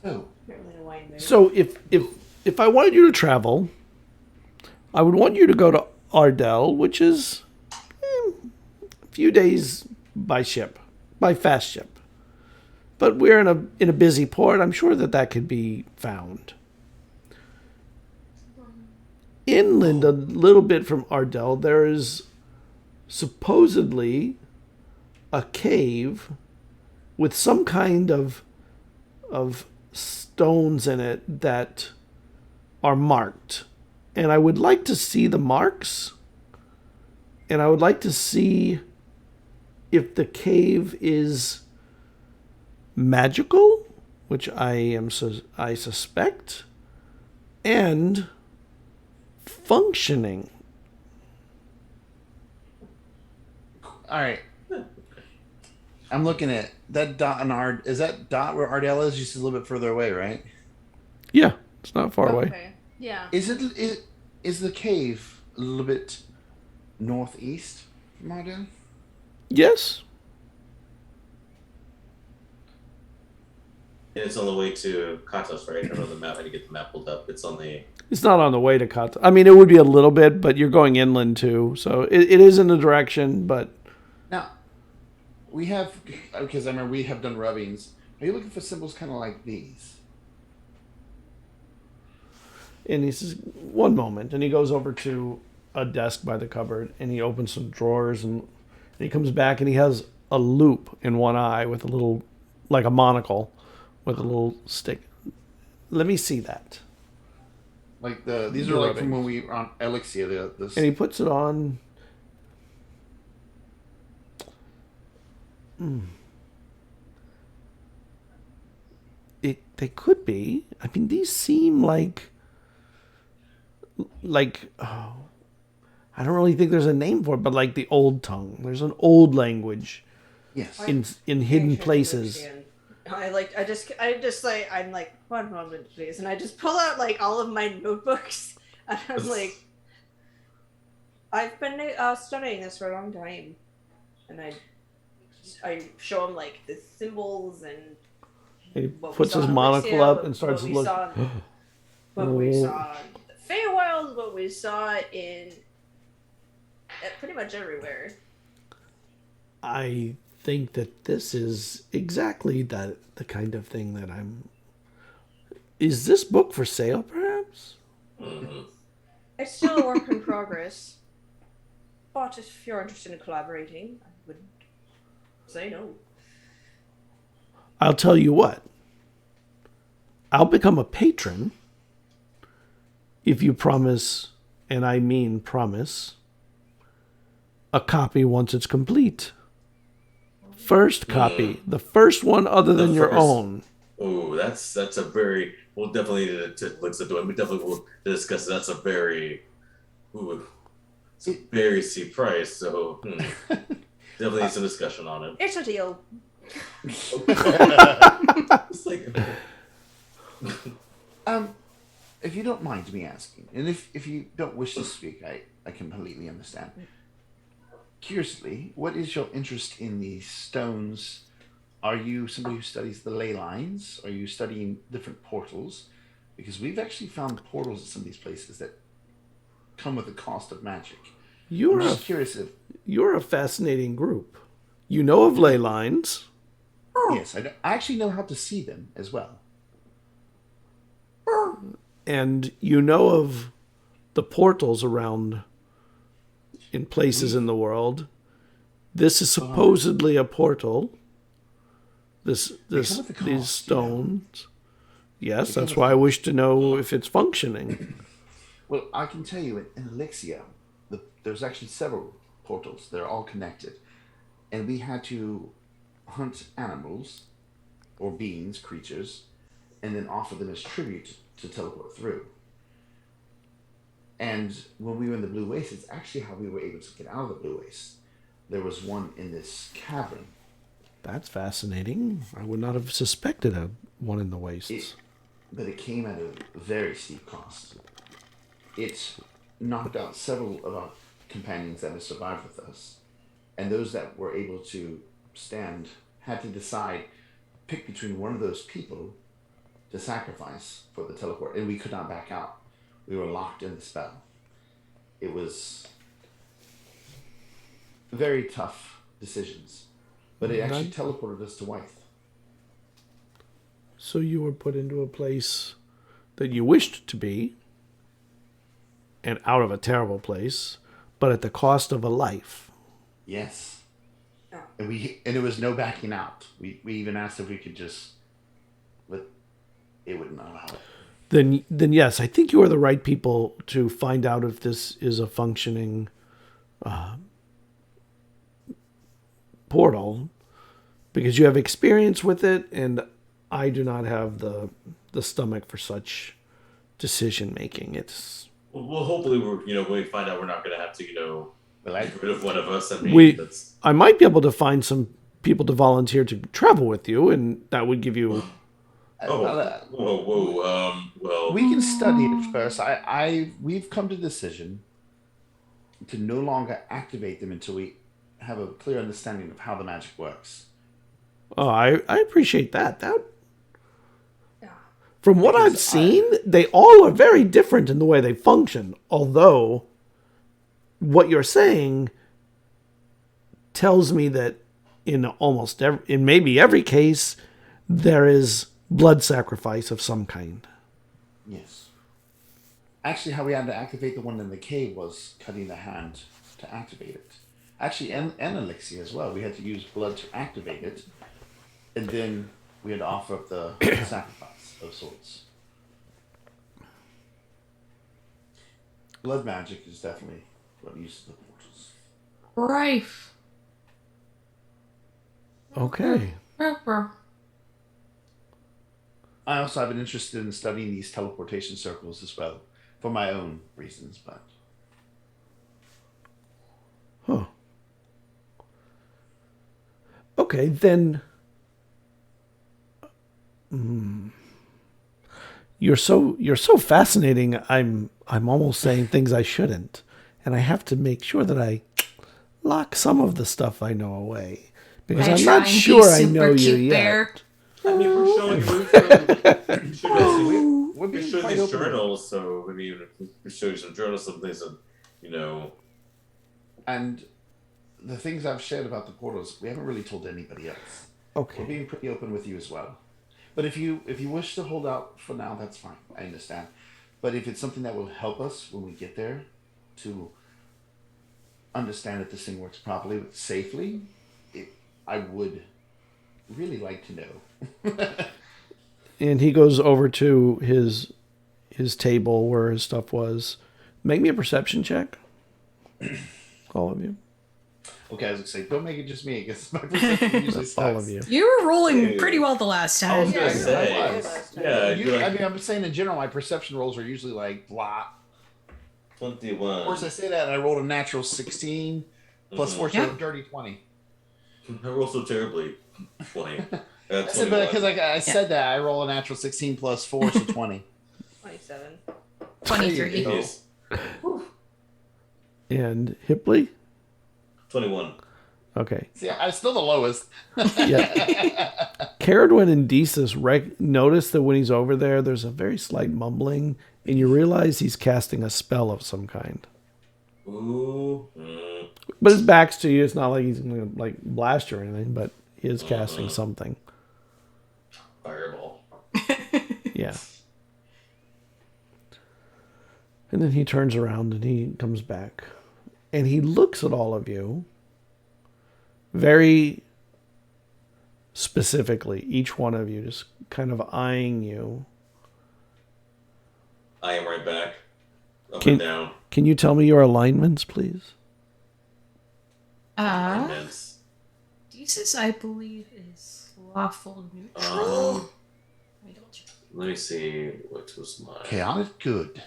Oh, Apparently a wine mood. So if I wanted you to travel, I would want you to go to Ardell, which is a few days by fast ship. But we're in a busy port. I'm sure that could be found. Inland, a little bit from Ardell, there is supposedly a cave with some kind of stones in it that are marked. And I would like to see the marks. And I would like to see if the cave is magical, which I suspect, and functioning. all right. I'm looking at that dot on Ard. Is that dot where Ardell is? Just a little bit further away, right? Yeah, it's not far away. Okay. Yeah. Is the cave a little bit northeast from Ardell? Yes. And it's on the way to Katos, right? I don't know the map. I had to get the map pulled up. It's on the. It's not on the way to Kata. I mean, it would be a little bit, but you're going inland too. So it is in the direction, but... Now, we have, because I remember we have done rubbings. Are you looking for symbols kind of like these? And he says, one moment. And he goes over to a desk by the cupboard, and he opens some drawers, and he comes back, and he has a loop in one eye with a little, like a monocle, with a little stick. Let me see that. Like these are like from when we were on Elixia. And he puts it on. They could be. I mean, these seem like oh, I don't really think there's a name for it, but like the old tongue. There's an old language Yes. in hidden places. I'm like, 1 moment, please. And I just pull out like all of my notebooks. And I'm like, I've been studying this for a long time. And I show him like the symbols and And he what we puts saw his in monocle Elixia, up and starts to what we look. saw- What we saw in the Feywild, what we saw in pretty much everywhere. I think that this is exactly the kind of thing that I'm... Is this book for sale, perhaps? It's still a work in progress. But if you're interested in collaborating, I would say no. I'll tell you what. I'll become a patron if you promise, and I mean promise, a copy once it's complete. First copy. The first one other than your first. own. Oh, that's a very. We'll definitely need to look into it. We definitely will discuss it. That's a very. Ooh, it's a very steep price. So definitely need some discussion on it. It's a deal. It's like, If you don't mind me asking, and if you don't wish to speak, I completely understand. Curiously, what is your interest in these stones? Are you somebody who studies the ley lines? Are you studying different portals? Because we've actually found portals at some of these places that come with the cost of magic. You're I'm a, just curious if you're a fascinating group. You know of ley lines. yes, I actually know how to see them as well. And you know of the portals around in places in the world. This is supposedly a portal. These stones. Yes, that's why I wish to know if it's functioning. Well, I can tell you in Elixia, there's actually several portals. They're all connected. And we had to hunt animals or beings, creatures, and then offer them as tribute to teleport through. And when we were in the Blue Waste, it's actually how we were able to get out of the Blue Waste. There was one in this cavern. That's fascinating. I would not have suspected one in the wastes. But it came at a very steep cost. It knocked out several of our companions that had survived with us. And those that were able to stand had to decide, pick between one of those people to sacrifice for the teleport. And we could not back out. We were locked in the spell. It was very tough decisions. But it actually teleported us to Wythe. So you were put into a place that you wished to be, and out of a terrible place, but at the cost of a life. Yes. And it was no backing out. We even asked if we could just, but it wouldn't allow it. Then yes, I think you are the right people to find out if this is a functioning portal, because you have experience with it, and I do not have the stomach for such decision making. It's Well, hopefully, when we find out we're not going to have to, get rid of one of us. I might be able to find some people to volunteer to travel with you, and that would give you. Well, we can study it first. We've come to the decision to no longer activate them until we have a clear understanding of how the magic works. Oh, I appreciate that. From what I've seen, they all are very different in the way they function. Although, what you're saying tells me that in maybe every case, there is blood sacrifice of some kind. Yes. Actually, how we had to activate the one in the cave was cutting the hand to activate it. Actually, and Elixia as well. We had to use blood to activate it, and then we had to offer up the sacrifice of sorts. Blood magic is definitely what uses the portals. Rife. Okay. I also have been interested in studying these teleportation circles as well, for my own reasons, but... Huh. Okay, then... You're so fascinating. I'm almost saying things I shouldn't, and I have to make sure that I lock some of the stuff I know away, because I'm not sure I know you yet. I mean, we're showing these journals, so maybe we show you some journals, some things that, And the things I've shared about the portals, we haven't really told anybody else. Okay. We're being pretty open with you as well. But if you wish to hold out for now, that's fine. I understand. But if it's something that will help us when we get there to understand that this thing works properly, safely, I would really like to know. And he goes over to his table where his stuff was. Make me a perception check. All of you. Okay, I was going to say, don't make it just me, because my perception usually sucks. All of you. You were rolling pretty well the last I was time. going to say, I'm saying in general, my perception rolls are usually like blah. 21. Of course, I say that, and I rolled a natural 16 plus 4, so a dirty 20. I roll so terribly. 20. Because I said that, I roll a natural 16 plus 4, so 20. 27. 23. And Hipley? 21. Okay. See, I'm still the lowest. Yeah. Cerridwen and Desus notice that when he's over there, there's a very slight mumbling, and you realize he's casting a spell of some kind. Ooh. But his back's to you. It's not like he's going to like blast you or anything, but he is casting something. Fireball. Yeah. And then he turns around and he comes back. And he looks at all of you very specifically. Each one of you just kind of eyeing you. I am right back. Up and down. Can you tell me your alignments, please? Alignments. Desus, I believe, is lawful neutral. Let me see. What was mine? Chaotic good.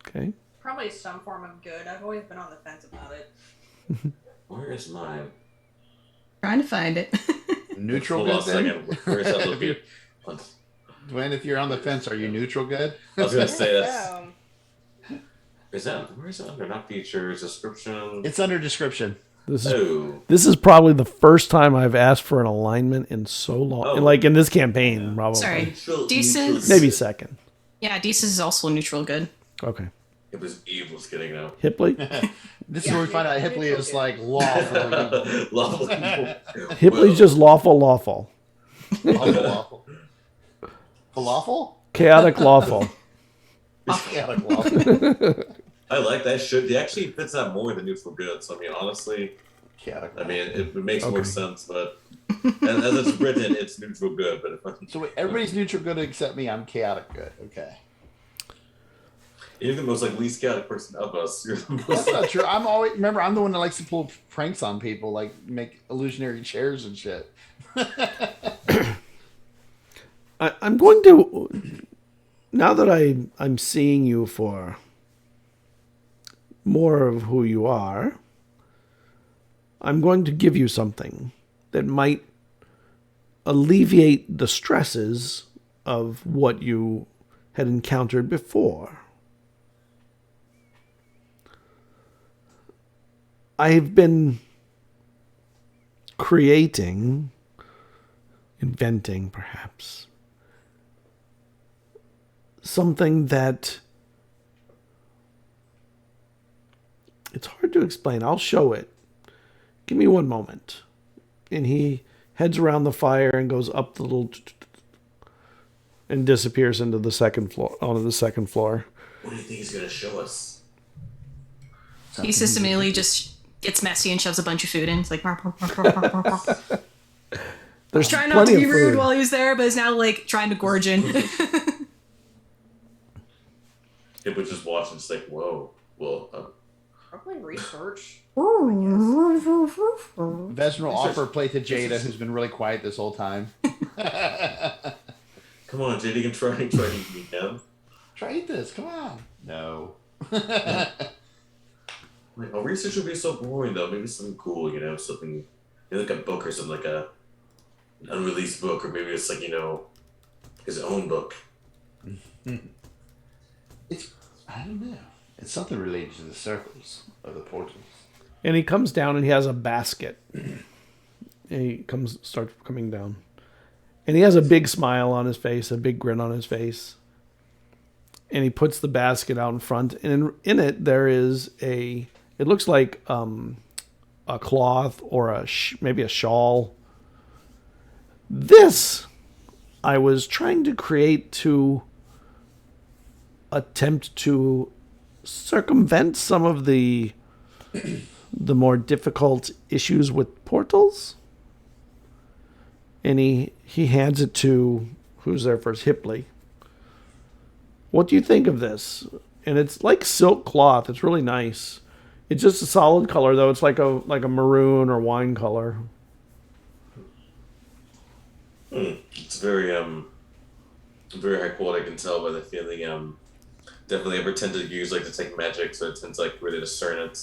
Okay. Probably some form of good. I've always been on the fence about it. Where is mine? Trying to find it. Neutral Hold on good a then? second. Where is that located? Dwayne, if you're on the fence, are you neutral good? I was gonna say that's. Um, Where is it under? Not features, description. It's under description. This is probably the first time I've asked for an alignment in so long. Oh. Like in this campaign, probably. Sorry. Neutral- Desus. Maybe second. Yeah, Desus is also neutral good. Okay. It was evil's getting out. Hipley? This is where we find out Hipley is like lawful. Lawful. Hipley's just lawful. Lawful. Falafel? Chaotic lawful. Chaotic lawful. I like that. It actually fits that more than neutral good. So I mean, honestly, Chaotic. I mean, it makes more sense. But as it's written, it's neutral good. But So wait, everybody's neutral good except me. I'm chaotic good. Okay. you're the most like least chaotic person of us. You're the most, That's not true. I'm the one that likes to pull pranks on people, like make illusionary chairs and shit. I'm going to, now that I'm seeing you for more of who you are, I'm going to give you something that might alleviate the stresses of what you had encountered before. I've been inventing perhaps, something that it's hard to explain. I'll show it. Give me one moment. And he heads around the fire and goes up the little and disappears into the second floor. Onto the second floor. what do you think he's gonna show us? Desus immediately just gets messy and shoves a bunch of food in. It's like There's trying not plenty to be of rude food. while he's there, but is now like trying to gorge in. It was just watching, just like, whoa. Well, probably research. Vesryn will offer a plate to Jada, who's been really quiet this whole time. come on, JD, can try to eat me again. Try eat this. Come on. No. Like, oh, research would be so boring though. Maybe something cool, something like a book or something, like an unreleased book, or maybe it's like his own book. I don't know. It's something related to the circles of the portals. And he comes down and he has a basket. And he starts coming down. And he has a big smile on his face, a big grin on his face. And he puts the basket out in front. And in it, there is it looks like a cloth or maybe a shawl. This, I was trying to create to attempt to circumvent some of the more difficult issues with portals. And he hands it to, who's there first? Hipley. What do you think of this? And it's like silk cloth. It's really nice. It's just a solid color though. It's like a maroon or wine color. It's very very high quality. I can tell by the feeling. Definitely ever tend to use like detect magic, so it tends to like really discern it.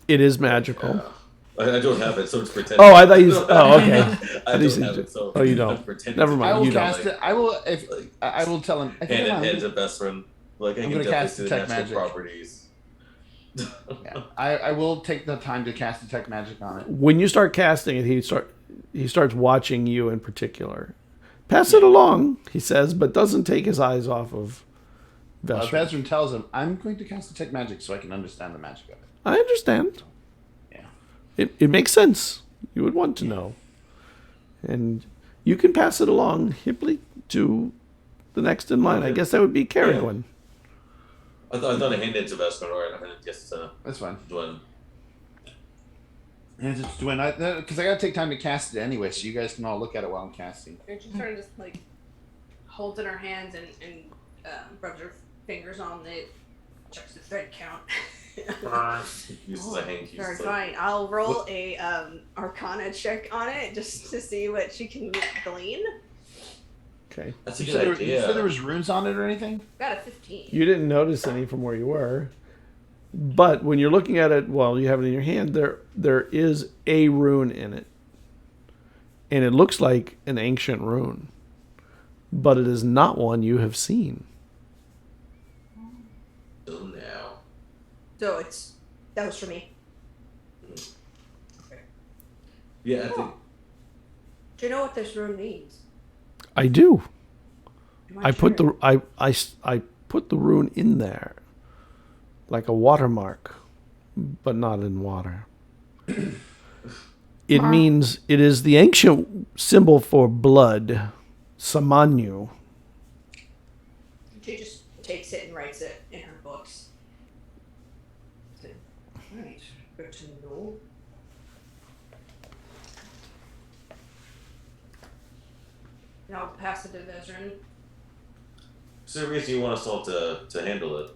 It is magical. I don't have it, so it's pretend. Oh, I thought you. Oh, okay. I don't have it, so Oh, you don't. pretend Never to mind. I will You don't. cast it. I will tell him. I think Hand in I'm hand to Vesryn. Like I I'm can gonna definitely cast see the detect natural magic. properties. Yeah, I will take the time to cast detect magic on it. When you start casting it, he starts watching you in particular. Pass it along, he says, but doesn't take his eyes off of Vesryn. Vesryn tells him, I'm going to cast detect magic so I can understand the magic of it. I understand. Yeah. It makes sense. You would want to know. And you can pass it along hippily to the next in line. I guess that would be Cerridwen. I thought I handed it to Vesryn, or I handed it to That's fine. Dwayne. And it's Dwayne, because I got to take time to cast it anyway, so you guys can all look at it while I'm casting. And she sort of just like holds in her hands and rubs her fingers on it, checks the thread count. Uses a hanky. Very fine. I'll roll a Arcana check on it just to see what she can glean. Okay. That's a You good idea. said there was runes on it or anything? Got a 15. You didn't notice any from where you were. But when you're looking at it while you have it in your hand, there is a rune in it. And it looks like an ancient rune. But it is not one you have seen. Till now. So that was for me. Okay. Yeah, I think. Do you know what this rune means? I do. Am I put sure? I put the rune in there. Like a watermark, but not in water. It means it is the ancient symbol for blood, Samanyu. She just takes it and writes it in her books. Right. Good to know. Now I'll pass it to Vesryn. Is there a reason you want us all to handle it?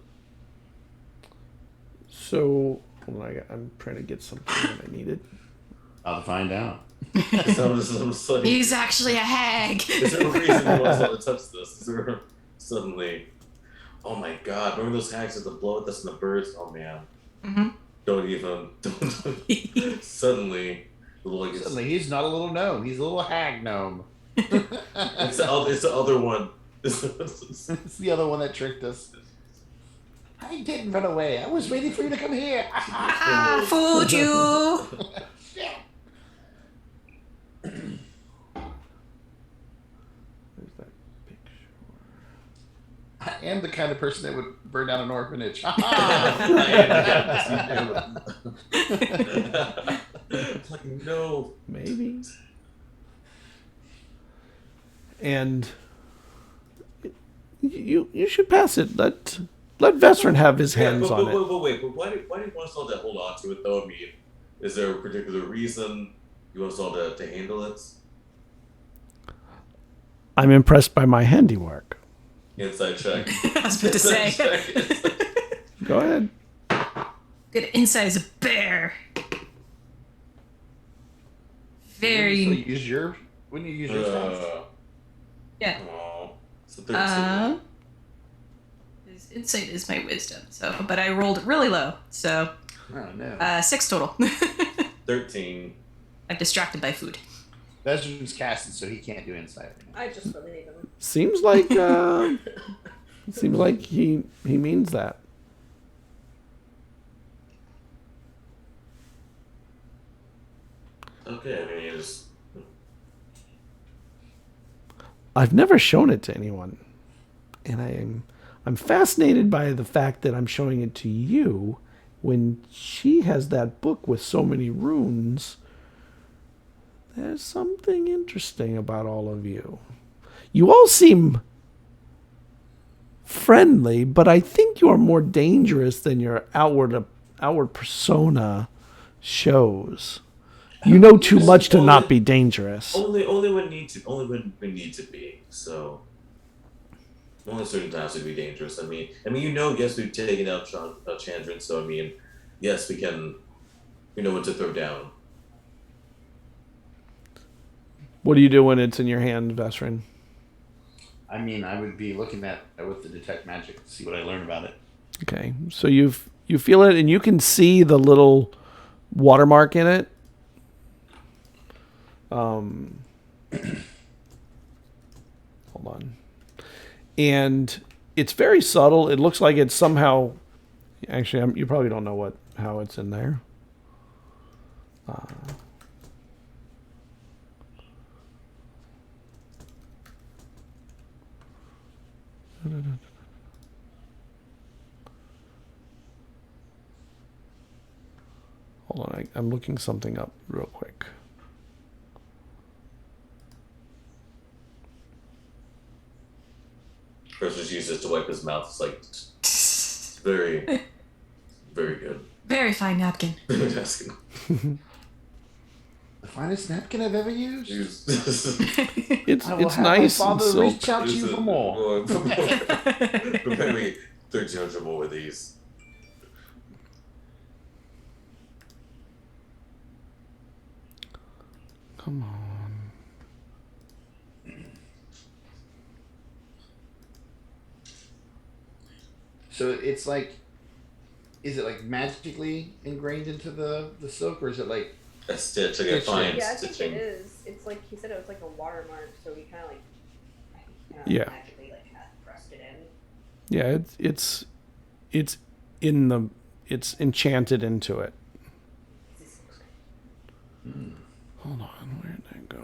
So, hold on, I'm trying to get something that I needed. I'll find out. He's actually a hag. Is there a reason you want us all to touch this? Is there suddenly, oh my god, remember those hags with the blow at us and the birds? Oh man. Mm-hmm. Don't. Suddenly, He's not a little gnome. He's a little hag gnome. it's the other one. It's the other one that tricked us. I didn't run away. I was waiting for you to come here. Ah, fooled you. There's that picture. I am the kind of person that would burn down an orphanage. Like, no. Maybe. And you should pass it. Let Vesryn have his hands on it. Wait. But why do you want us all to hold on to it, though? I mean, is there a particular reason you want us all to handle it? I'm impressed by my handiwork. Inside check. I was about to say. Go ahead. Good insight as a bear. Very. So when you use your stats. Yeah. Oh, it's a 13. His insight is my wisdom. So, but I rolled really low. So, Oh no. 6 total. 13. I'm distracted by food. Vesryn's casted, so he can't do insight. I just believe him. Seems like he means that. Okay, I mean, you just. I've never shown it to anyone, and I'm fascinated by the fact that I'm showing it to you when she has that book with so many runes. There's something interesting about all of you. You all seem friendly, but I think you are more dangerous than your outward persona shows. You know too much to not be dangerous. Only when we need to be. So only certain times would be dangerous. I mean, yes, we've taken out Chandran, so I mean, yes, we know what to throw down. What do you do when it's in your hand, Vesryn? I mean, I would be looking at it with the detect magic to see what I learn about it. Okay, so you feel it, and you can see the little watermark in it. Hold on. And it's very subtle. It looks like it's somehow. Actually, you probably don't know how it's in there. Hold on, I'm looking something up real quick. Chris just uses it to wipe his mouth. It's like very, very good. Very fine napkin. Asking. The finest napkin I've ever used. It's I will it's have nice my and father silk. reach out to you for more. Maybe 1,300 more with these. Come on. So it's like, is it like magically ingrained into the silk, or is it like A stitch, like a fine Yeah, I think stitching. it is. It's like he said, it was like a watermark, so he kind of like, I think he kind of Yeah. magically like had pressed it in. Yeah, it's in the it's enchanted into it. Hold on, where did that go?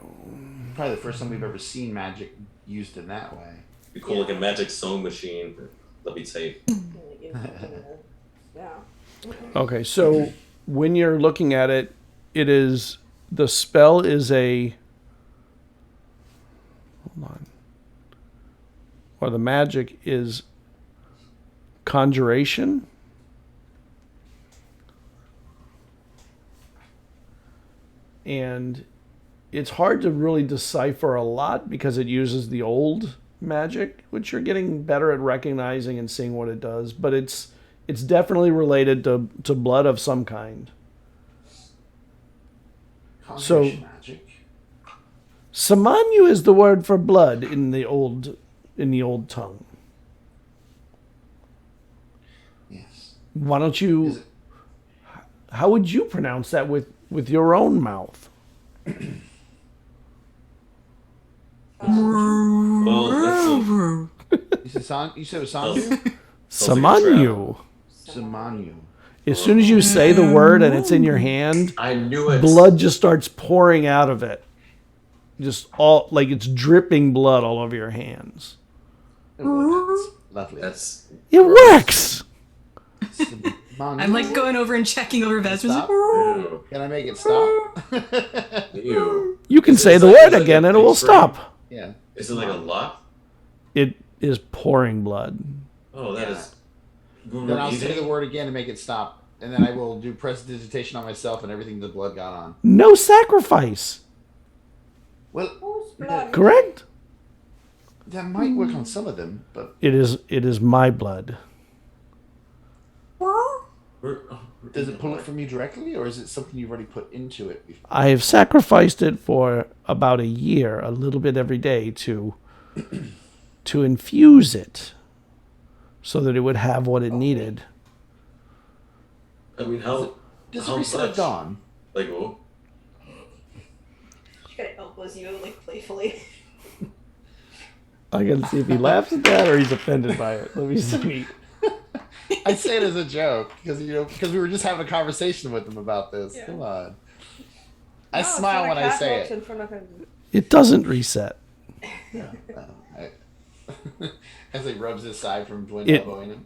probably the first time we've ever seen magic used in that way? Be cool, like a magic sewing machine. That'd be tight. Yeah. Okay, so when you're looking at it, it is the spell is a hold on. Or the magic is conjuration. And it's hard to really decipher a lot because it uses the old magic, which you're getting better at recognizing and seeing what it does. But it's definitely related to blood of some kind. Conjuration magic. Samanyu is the word for blood in the old tongue. Yes. Why don't Is you? it- How would you pronounce that with your own mouth? Well, that's You said it was Sanju? Samanyu. Samanyu. As soon as you say the word and it's in your hand, I knew it. blood just starts pouring out of it. Just all like it's dripping blood all over your hands. Oh, that's lovely. That's It works. Samanyu. I'm like going over and checking over Vesryn's like, Stop. ew. Can I make it stop? Ew. You can say Is the it word like again a and it big will stop. Yeah. Is it like a lock? It is pouring blood. Oh, that Yeah. is. Then I'll say the word again and make it stop. And then I will do prestidigitation on myself and everything the blood got on. No sacrifice. Well, Whose blood? Correct? that might work on some of them, but It is my blood. does it pull it from you directly, or is it something you've already put into it before? I have sacrificed it for about a year, a little bit every day to infuse it so that it would have what it needed. I mean, how? Does How it reset at much? dawn? Like, oh, She kind of elbows you like playfully. I gotta see if he laughs at that or he's offended by it. Let me see. I say it as a joke because we were just having a conversation with them about this. Yeah. Come on. I No, smile so when my I cat say walks it. in front of him. It doesn't reset. As he rubs his side from Dwin It- elbowing him.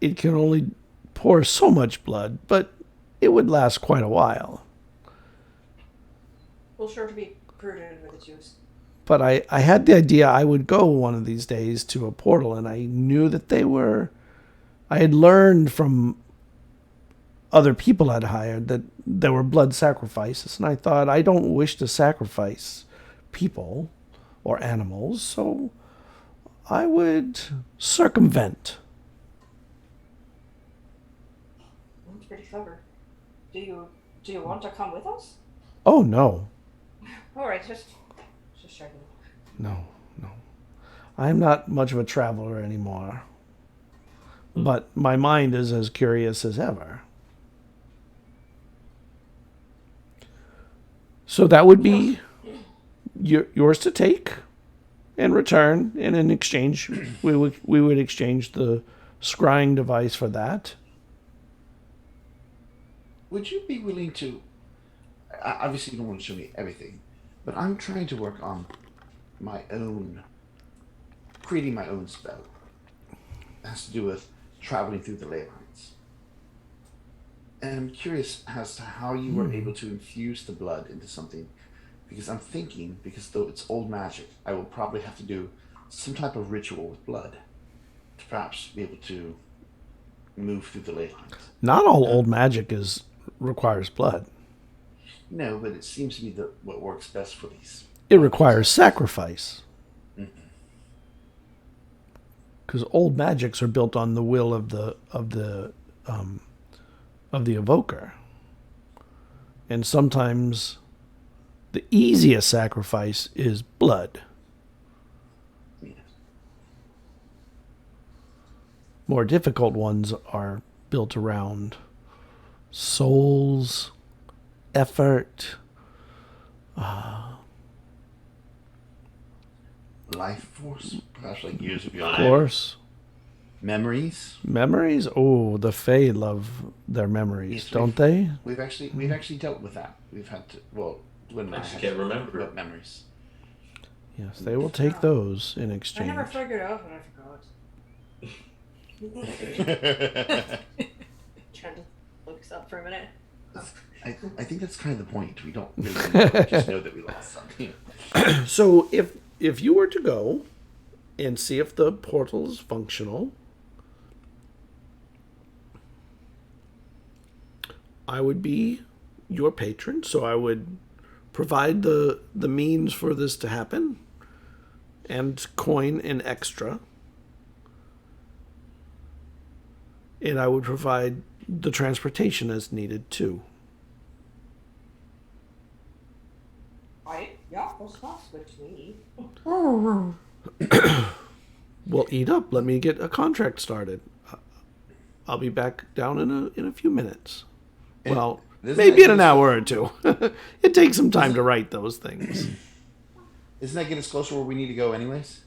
It can only pour so much blood, but it would last quite a while. We'll sure to be prudent with the juice. But I had the idea I would go one of these days to a portal, and I knew that I had learned from other people I'd hired that there were blood sacrifices, and I thought, I don't wish to sacrifice people or animals, so I would circumvent. That's pretty clever. Do you want to come with us? Oh, no. All right, just checking. No. I'm not much of a traveler anymore. But my mind is as curious as ever. So that would be yours to take and return, and in exchange, we would exchange the scrying device for that. Would you be willing to? Obviously, you don't want to show me everything, but I'm trying to work on creating my own spell. It has to do with traveling through the ley lines. And I'm curious as to how you were able to infuse the blood into something. Because I'm thinking, because though it's old magic, I will probably have to do some type of ritual with blood to perhaps be able to move through the ley lines. Not all old magic requires blood. No, but it seems to be what works best for these. It requires sacrifice. Because old magics are built on the will of the evoker, and sometimes the easiest sacrifice is blood. Yes. More difficult ones are built around souls, effort, Life force, perhaps like years of your of life. course. Memories. Memories? Oh, the Fae love their memories, Yes, don't they? We've actually dealt with that. We've had to. Well, when I I just had can't to remember. develop memories. Yes, they will take those in I exchange. never figured out what I forgot. Trying to look this up for a minute. I think that's kind of the point. We don't really know, we just know that we lost something. So if you were to go and see if the portal is functional, I would be your patron, so I would provide the means for this to happen and coin an extra. And I would provide the transportation as needed too. Right? Yeah, well, sounds good to me. Well, eat up. Let me get a contract started. I'll be back down in a few minutes. And Well, isn't maybe that in an get us- hour or two. It takes some time to write those things. Isn't that get us closer where we need to go, anyways?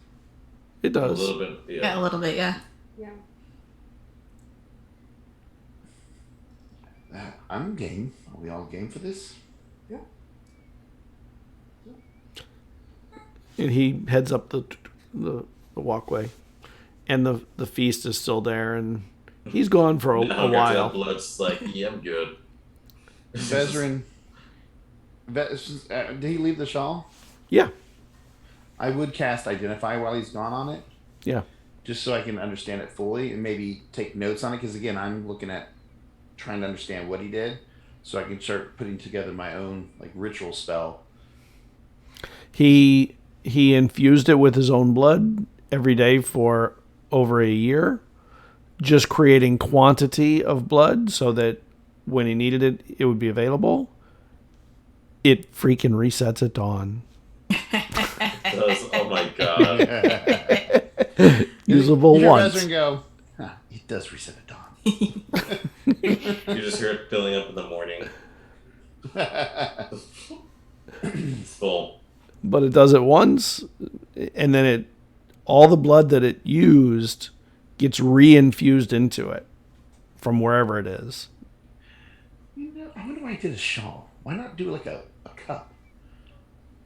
It A does. little bit, yeah. Yeah, a little bit, yeah. Yeah. I'm game. Are we all game for this? Yeah. And he heads up the walkway, and the feast is still there, and he's gone for a Now while. Blood's like, yeah, I'm good. Vesryn. Did he leave the shawl? Yeah, I would cast Identify while he's gone on it, yeah. just so I can understand it fully and maybe take notes on it. Because again, I'm looking at trying to understand what he did, so I can start putting together my own like ritual spell. He infused it with his own blood every day for over a year, just creating quantity of blood so that when he needed it, it would be available. It freaking resets at dawn. Oh my god. Usable you hear once. Vesryn go, it does reset at dawn. You just hear it filling up in the morning. It's full. But it does it once, and then all the blood that it used gets reinfused into it from wherever it is. I wonder why I did a shawl. Why not do like a cup?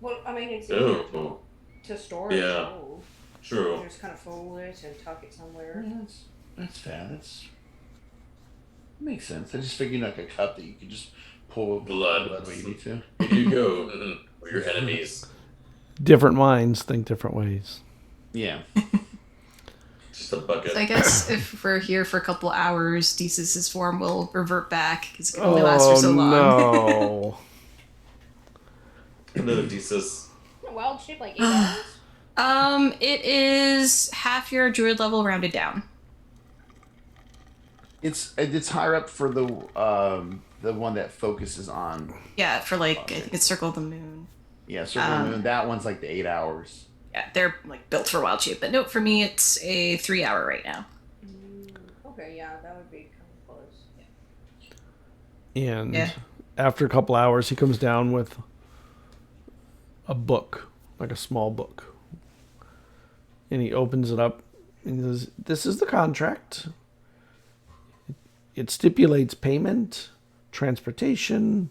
Well, I mean, it's Ooh. easier to store Yeah. it. So True. you just kind of fold it and tuck it somewhere. That's fair. That makes sense. I just figured like a cup that you could just pull Blood. where you need to. Here you go. Or your enemies. Different minds think different ways. Yeah. Just a bucket. So I guess if we're here for a couple hours, Decis's form will revert back because it can only last for so long. No. No, Jesus. Wild shape like 8 hours? It is half your druid level rounded down. It's higher up for the one that focuses on Yeah, for like I think it's Circle of the Moon. Circle of the Moon. That one's like the 8 hours. Yeah, they're like built for wild shape. But note for me, it's a 3 hour right now. Okay, yeah, that would be kind of close. And Yeah. after a couple hours, he comes down with a book, like a small book. And he opens it up and he says, "This is the contract. It stipulates payment, transportation,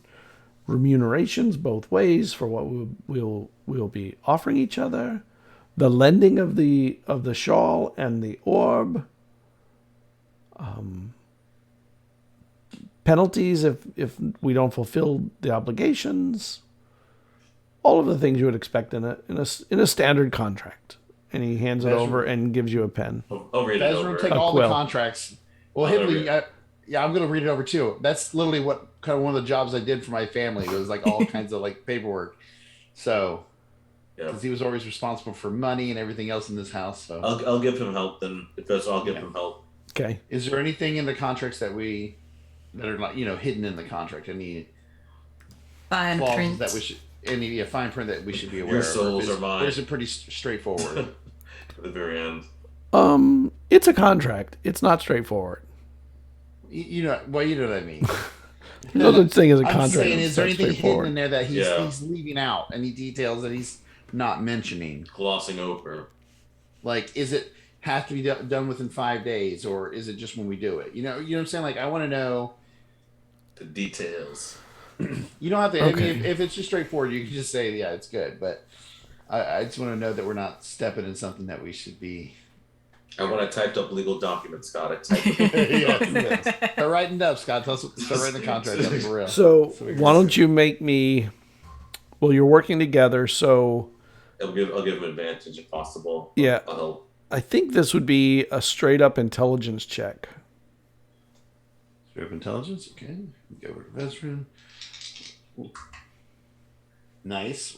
remunerations both ways for what we'll be offering each other, the lending of the shawl and the orb, penalties if we don't fulfill the obligations. All of the things you would expect in a standard contract. And he hands it over and gives you a pen. I'll read it over. Will take all the contracts. Well, Hibley, I'm going to read it over too. That's literally what kind of one of the jobs I did for my family. It was like all kinds of like paperwork. So, because he was always responsible for money and everything else in this house. So I'll give him help then. If that's, I'll give him help. Okay. Is there anything in the contracts that are not hidden in the contract? Any Fine print that we should fine print that we should be aware Your of? souls are mine. Or is it pretty straightforward? At the very end. It's a contract. It's not straightforward. You know what I mean. No such thing as a contract. I'm saying, is there anything hidden in there that he's leaving out? Any details that he's not mentioning? Glossing over. Like, is it have to be done within 5 days, or is it just when we do it? You know what I'm saying? Like, I want to know the details. You don't have to. Okay. I mean, if it's just straightforward, you can just say, "Yeah, it's good." But I just want to know that we're not stepping in something that we should be. And when I typed up legal documents, Scott, I typed up. Start writing up, Scott. Start writing the contract up for real. So why don't you make me? Well, you're working together, so I'll give him advantage if possible. Yeah, I'll help. I think this would be a straight up intelligence check. Straight up intelligence. Okay, go over to Vesryn. Nice.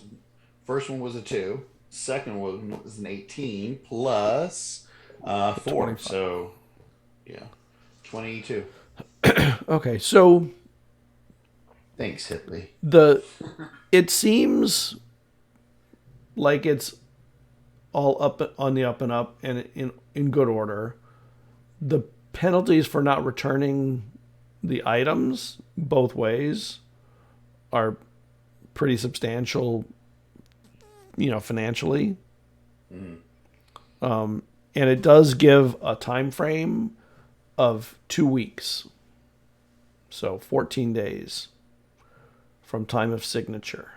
First one was a 2. Second one was an 18 plus 4. 25. So, yeah, 22. Okay, so thanks, Hipley. It seems like it's all up on the up and up and in good order. The penalties for not returning the items both ways are pretty substantial, financially. And it does give a time frame of 2 weeks. So 14 days from time of signature.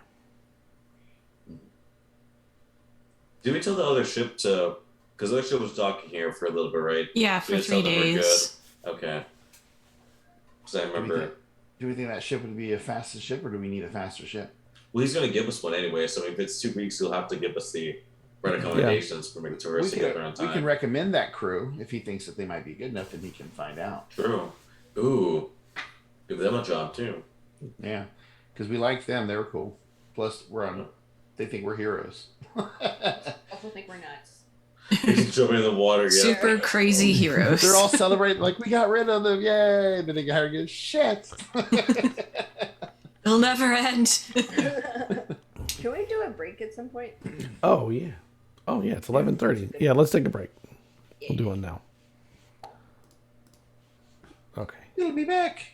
Did we tell the other ship to... Because the other ship was docking here for a little bit, right? Yeah, for 3 days. Okay. Because I remember... Do we think that ship would be a fastest ship, or do we need a faster ship? Well, he's going to give us one anyway, so if it's 2 weeks, he'll have to give us the right accommodations for making tourists to get there on time. We can recommend that crew if he thinks that they might be good enough, then he can find out. True. Ooh. Give them a job, too. Yeah. Because we like them. They were cool. Plus, they think we're heroes. Also think we're nuts. He's jumping in the water. Yeah. Super crazy heroes. They're all celebrating like we got rid of them, yay! But they got good shit. It'll never end. Can we do a break at some point? Oh yeah, it's 11:30. Yeah, let's take a break. We'll do one now. Okay. It'll be back.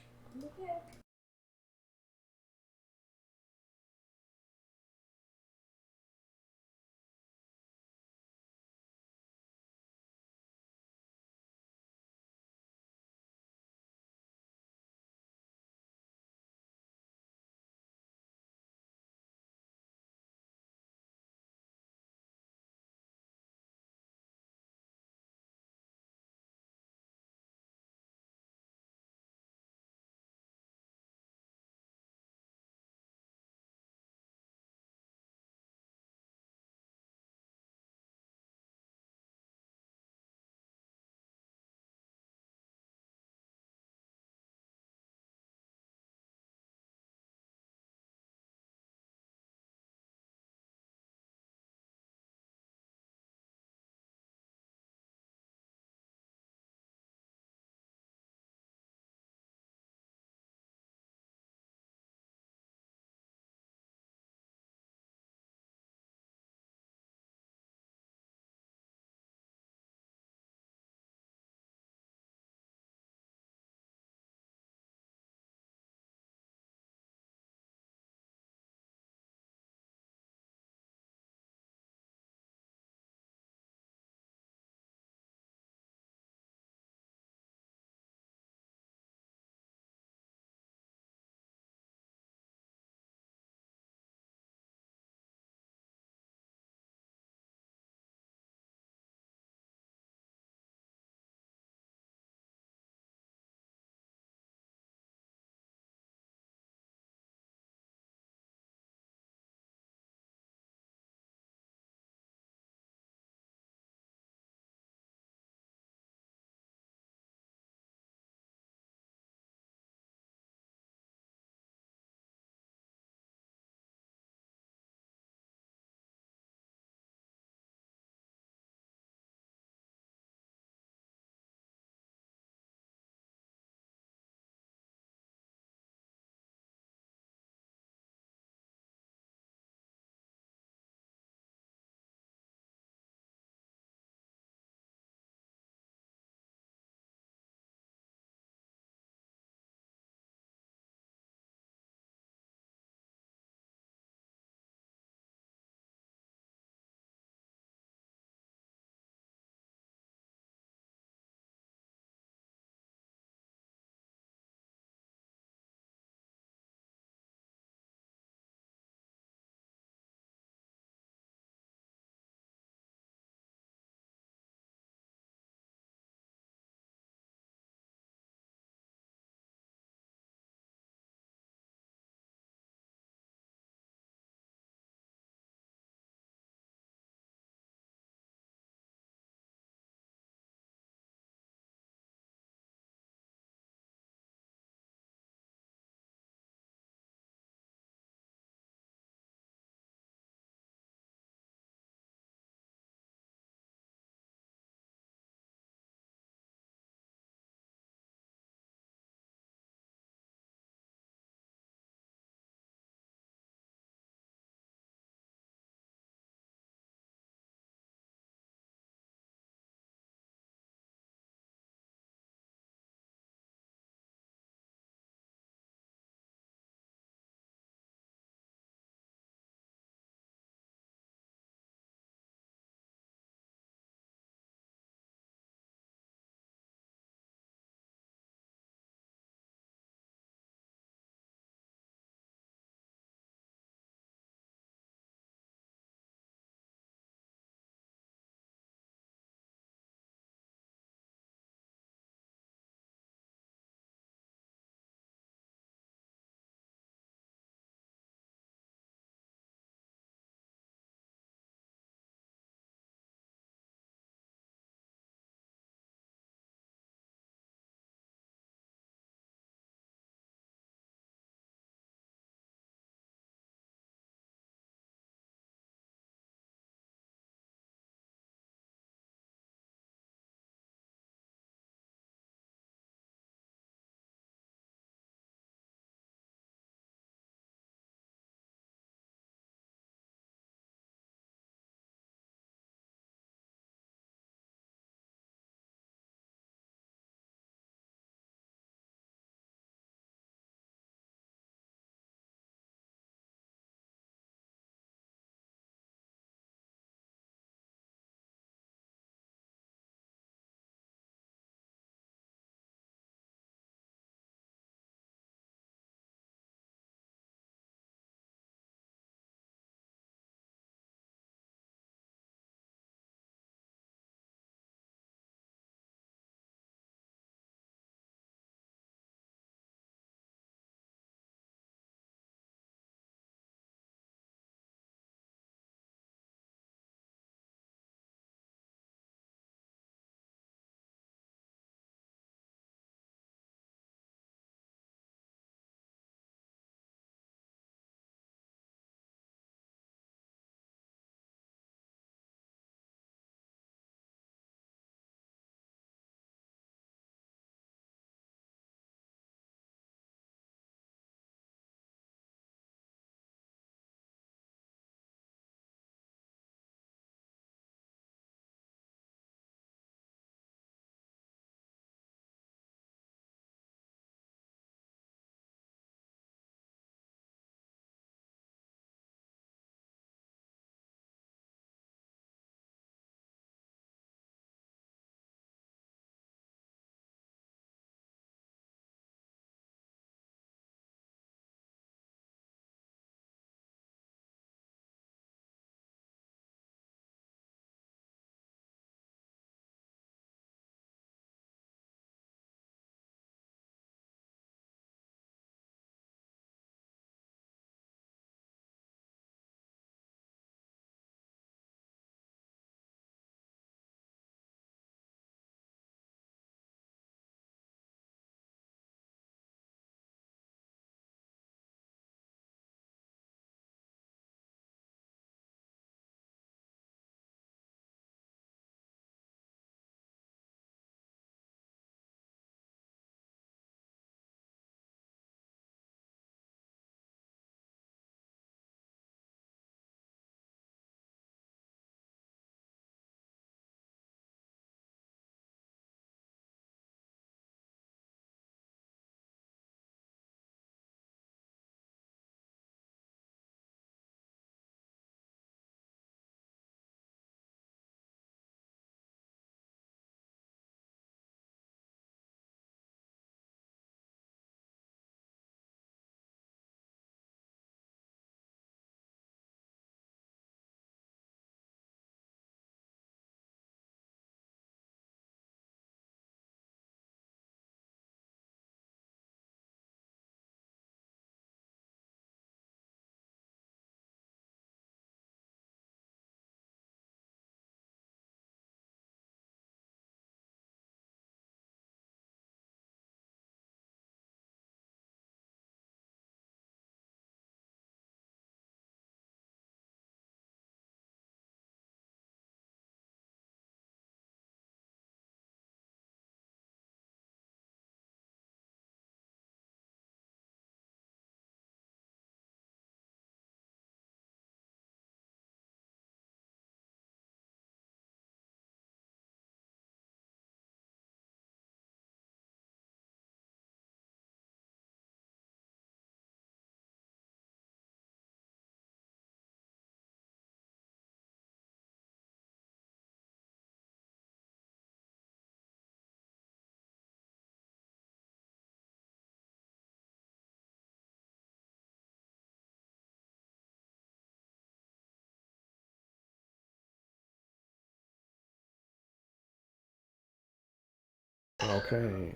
Okay.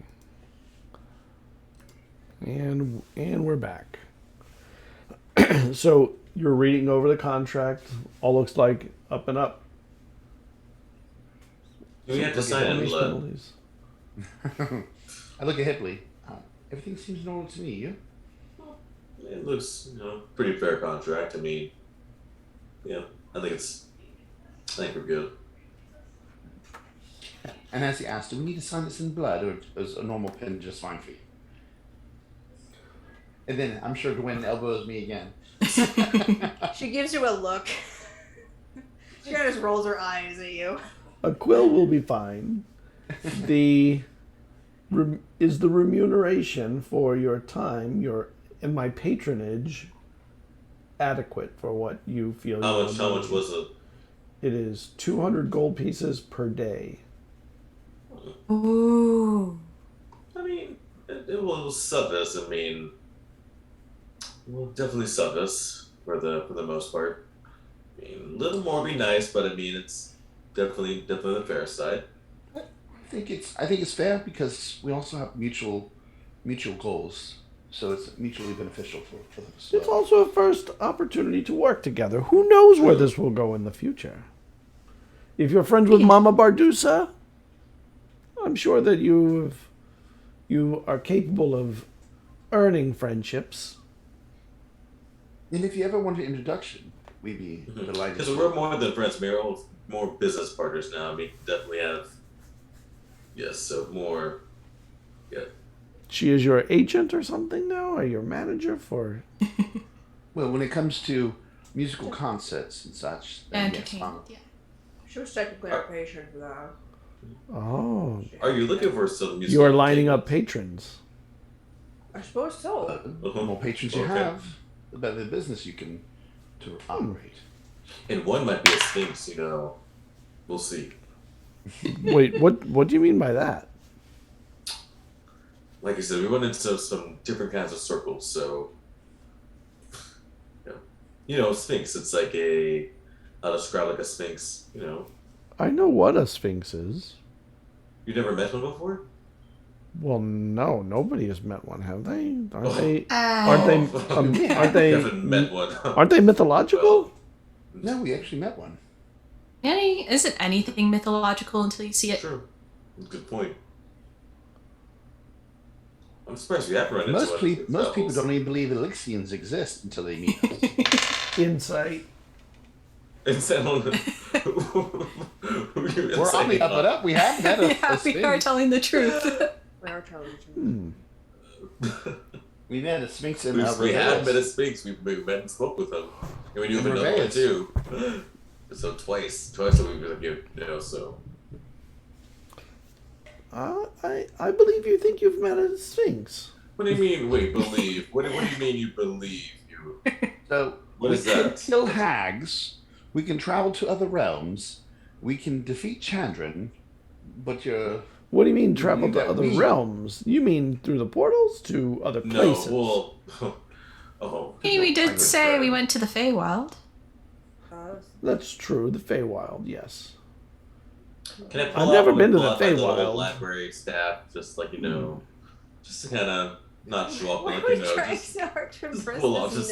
And we're back. So you're reading over the contract. All looks like up and up. Do we have to sign any blood? Penalties. I look at Hipley. Everything seems normal to me. You? It looks, pretty fair contract. I mean, yeah, I think we're good. And as he asked, do we need to sign this in blood, or is a normal pen just fine for you? And then I'm sure Gwen elbows me again. She gives you a look. She kind of just rolls her eyes at you. A quill will be fine. Is the remuneration for your time, and my patronage, adequate for what you feel? How much was it? It is 200 gold pieces per day. Ooh. I mean, it will sub us. I mean, we'll definitely sub us for the most part. I mean, a little more would be nice, but I mean, it's definitely the fair side. I think it's fair because we also have mutual goals, so it's mutually beneficial for us. It's also a first opportunity to work together. Who knows where this will go in the future? If you're friends with Mama Bardusa, I'm sure that you are capable of earning friendships. And if you ever want an introduction, we'd be delighted. Because we're more than friends. We're all more business partners now. I mean, definitely have. Yes, so more. Yeah. She is your agent or something now, or your manager for. Well, when it comes to musical concerts and such, then yes, Entertainment, yeah. She was technically our patron for that. Oh. Are you looking for some musical? You are lining up patrons. I suppose so. The more patrons you have, the better the business you can to operate. And one might be a sphinx, We'll see. Wait, what do you mean by that? Like I said, we went into some different kinds of circles, so sphinx. It's like I'll describe like a sphinx. I know what a sphinx is. You never met one before? Well, no, nobody has met one, have they? Aren't they? Aren't they? Haven't met one. Aren't they mythological? No, we actually met one. Isn't anything mythological until you see it? True. Good point. I'm surprised we haven't run into one. Most people don't even believe Elixians exist until they meet us. Insight. We're on the up and up. We have met a sphinx. We are telling the truth. We are telling the truth. We met a sphinx in we have met a sphinx. We met and spoke with them. And we knew another one too. So twice that we've been so. I believe you think you've met a sphinx. What do you mean? Wait, believe? What do you mean you believe? So what is that? Kill hags. We can travel to other realms. We can defeat Chandran, but you're. What do you mean travel to other realms? You mean through the portals to other places? No, well, Hey, we did say we went to the Feywild. That's true. The Feywild, yes. Can I pull I've never out been to the like the little Feywild. library staff, just like just to kind of not show up, Why like are we trying so hard to just impress pull out, this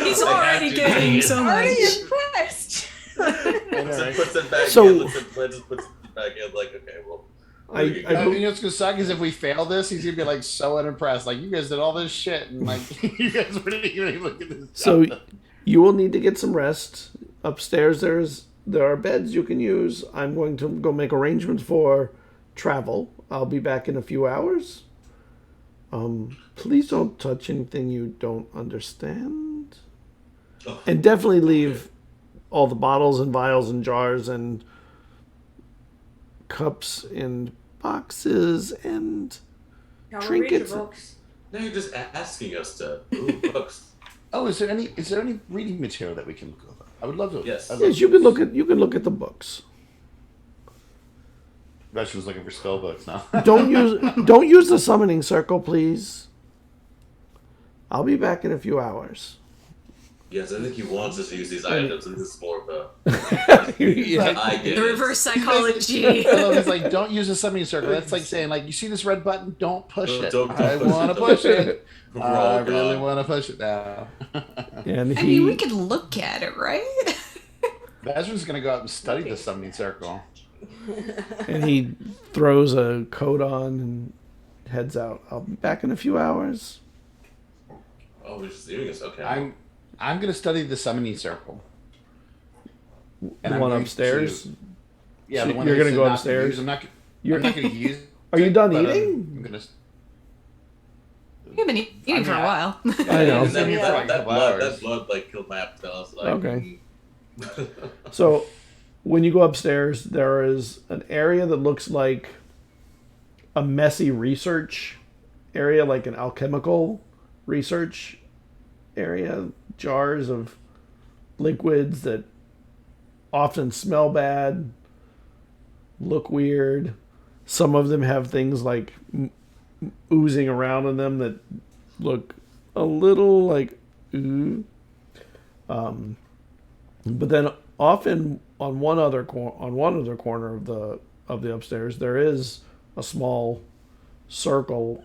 He's already getting so much. already impressed. Puts it back So- in, just puts it back in, like, okay, well. You know what's gonna suck is if we fail this, he's gonna be like so unimpressed. Like, you guys did all this shit, and like you guys wouldn't even look at this. So you will need to get some rest. Upstairs there are beds you can use. I'm going to go make arrangements for travel. I'll be back in a few hours. Please don't touch anything you don't understand. Oh. And definitely leave all the bottles and vials and jars and cups and boxes and trinkets. Now you're just asking us to move books. Oh, is there any reading material that we can look over? I would love to. Yes. Yes, you can look at the books. Vesryn's looking for spell books now. Don't use the summoning circle, please. I'll be back in a few hours. Yes, I think he wants us to use these items, and this is more of a. Yeah. I get The it. reverse psychology. It's like, don't use a summoning circle. That's like saying, like, you see this red button, don't push it. Don't I push want it, to don't push push it. We're I all really gone. want to push it now. And I mean, we could look at it, right? Vesryn's going to go out and study the summoning circle. and he throws a coat on and heads out. I'll be back in a few hours. Oh, we're just doing this. Okay. I'm going to study the summoning circle. The I'm one going upstairs. Yeah, So the one you're that gonna said go not to upstairs? use. I'm not You're- going to use. Are you done but, eating? I'm going to. You've been eating for a while. I know. And Yeah. that blood like killed my appetite. I was like, Okay. So, when you go upstairs, there is an area that looks like a messy research area, like an alchemical research area. Jars of liquids that often smell bad, look weird. Some of them have things like oozing around in them that look a little like ooh. But then often on one other corner of the upstairs there is a small circle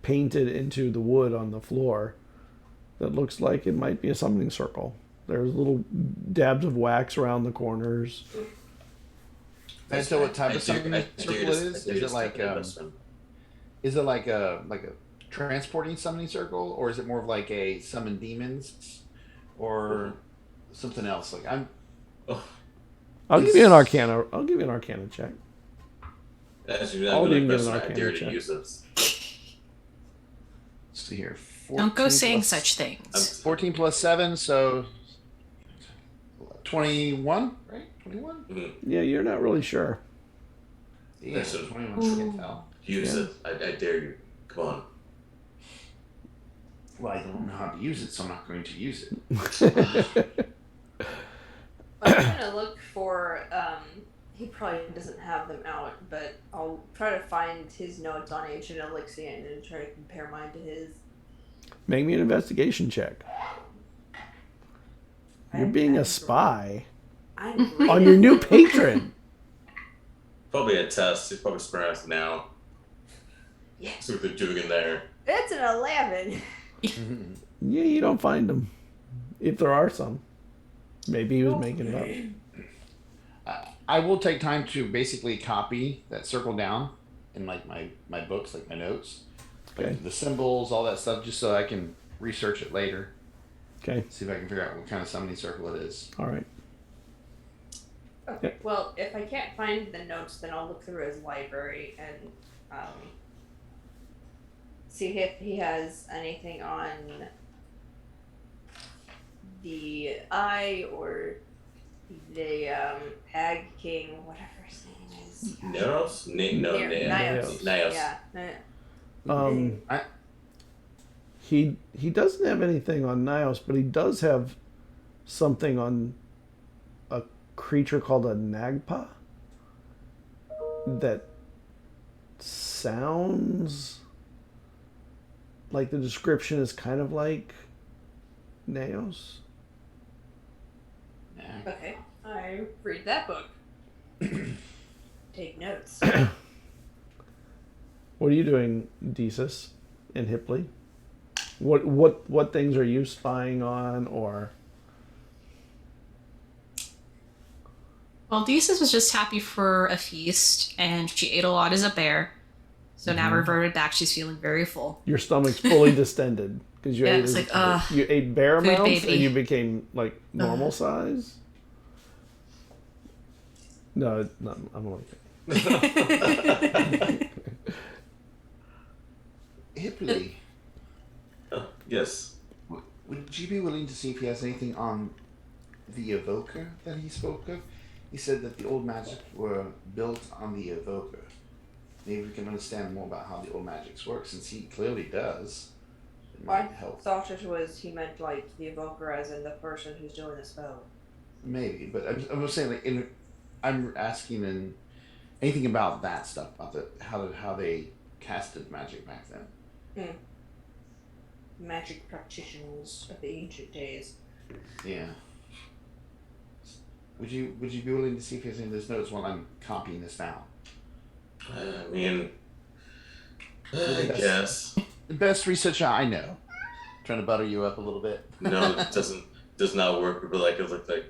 painted into the wood on the floor that looks like it might be a summoning circle. There's little dabs of wax around the corners. And so, what type of I summoning do circle it just- is? I do Is it just like think of this one. is it like a transporting summoning circle, or is it more of like a summon demons, or something else? Like Oh, I'll give you an arcana. I'll give you an arcana check. as you All know, you can like, get an I arcana dare to check. use this. let's see here. Don't go 14 saying plus- such things. 14 plus 7, so 21, right? 21? Mhm. Yeah, you're not really sure. Yeah, so- 21. I can't tell. Use Yeah. it. I dare you. Come on. Well, I don't know how to use it, so I'm not going to use it. I'm gonna look for. He probably doesn't have them out, but I'll try to find his notes on ancient Elixia and try to compare mine to his. Make me an investigation check. You're being a spy I'm on your new patron. Probably a test. He's probably spraying us now. Yeah. See what they're doing in there. It's an 11. Yeah, you don't find them. If there are some. Maybe he was making it up. I will take time to basically copy that circle down in like my books, like my notes, Okay. like the symbols, all that stuff, just so I can research it later. Okay. See if I can figure out what kind of summoning circle it is. All right. Okay. Well, if I can't find the notes, then I'll look through his library and see if he has anything on the eye or the Hag King, whatever his name is. Neros? Nios. Nios. Yeah. He doesn't have anything on Nios, but he does have something on a creature called a Nagpa that sounds like the description is kind of like Naos. Yeah. Okay. I read that book. Take notes. What are you doing, Desus and Hipley? What things are you spying on, or? Well, Desus was just happy for a feast, and she ate a lot as a bear. So now reverted back, she's feeling very full. Your stomach's fully distended because you Yeah, ate it's like, you ate bear food amounts baby. and you became like normal size. No, I'm only kidding. Hipley, Yes. would you be willing to see if he has anything on the evoker that he spoke of? He said that the old magic were built on the evoker. Maybe we can understand more about how the old magics work, since he clearly does. It I might help. thought it was he meant like the evoker as in the person who's doing the spell. Maybe, but I'm just saying, like, I'm asking in anything about that stuff, about how they casted magic back then. magic practitioners of the ancient days. Yeah. Would you be willing to see if there's any of those notes while I'm copying this down? I mean, I guess. The best researcher I know. Trying to butter you up a little bit. No, it does not work. People like it look like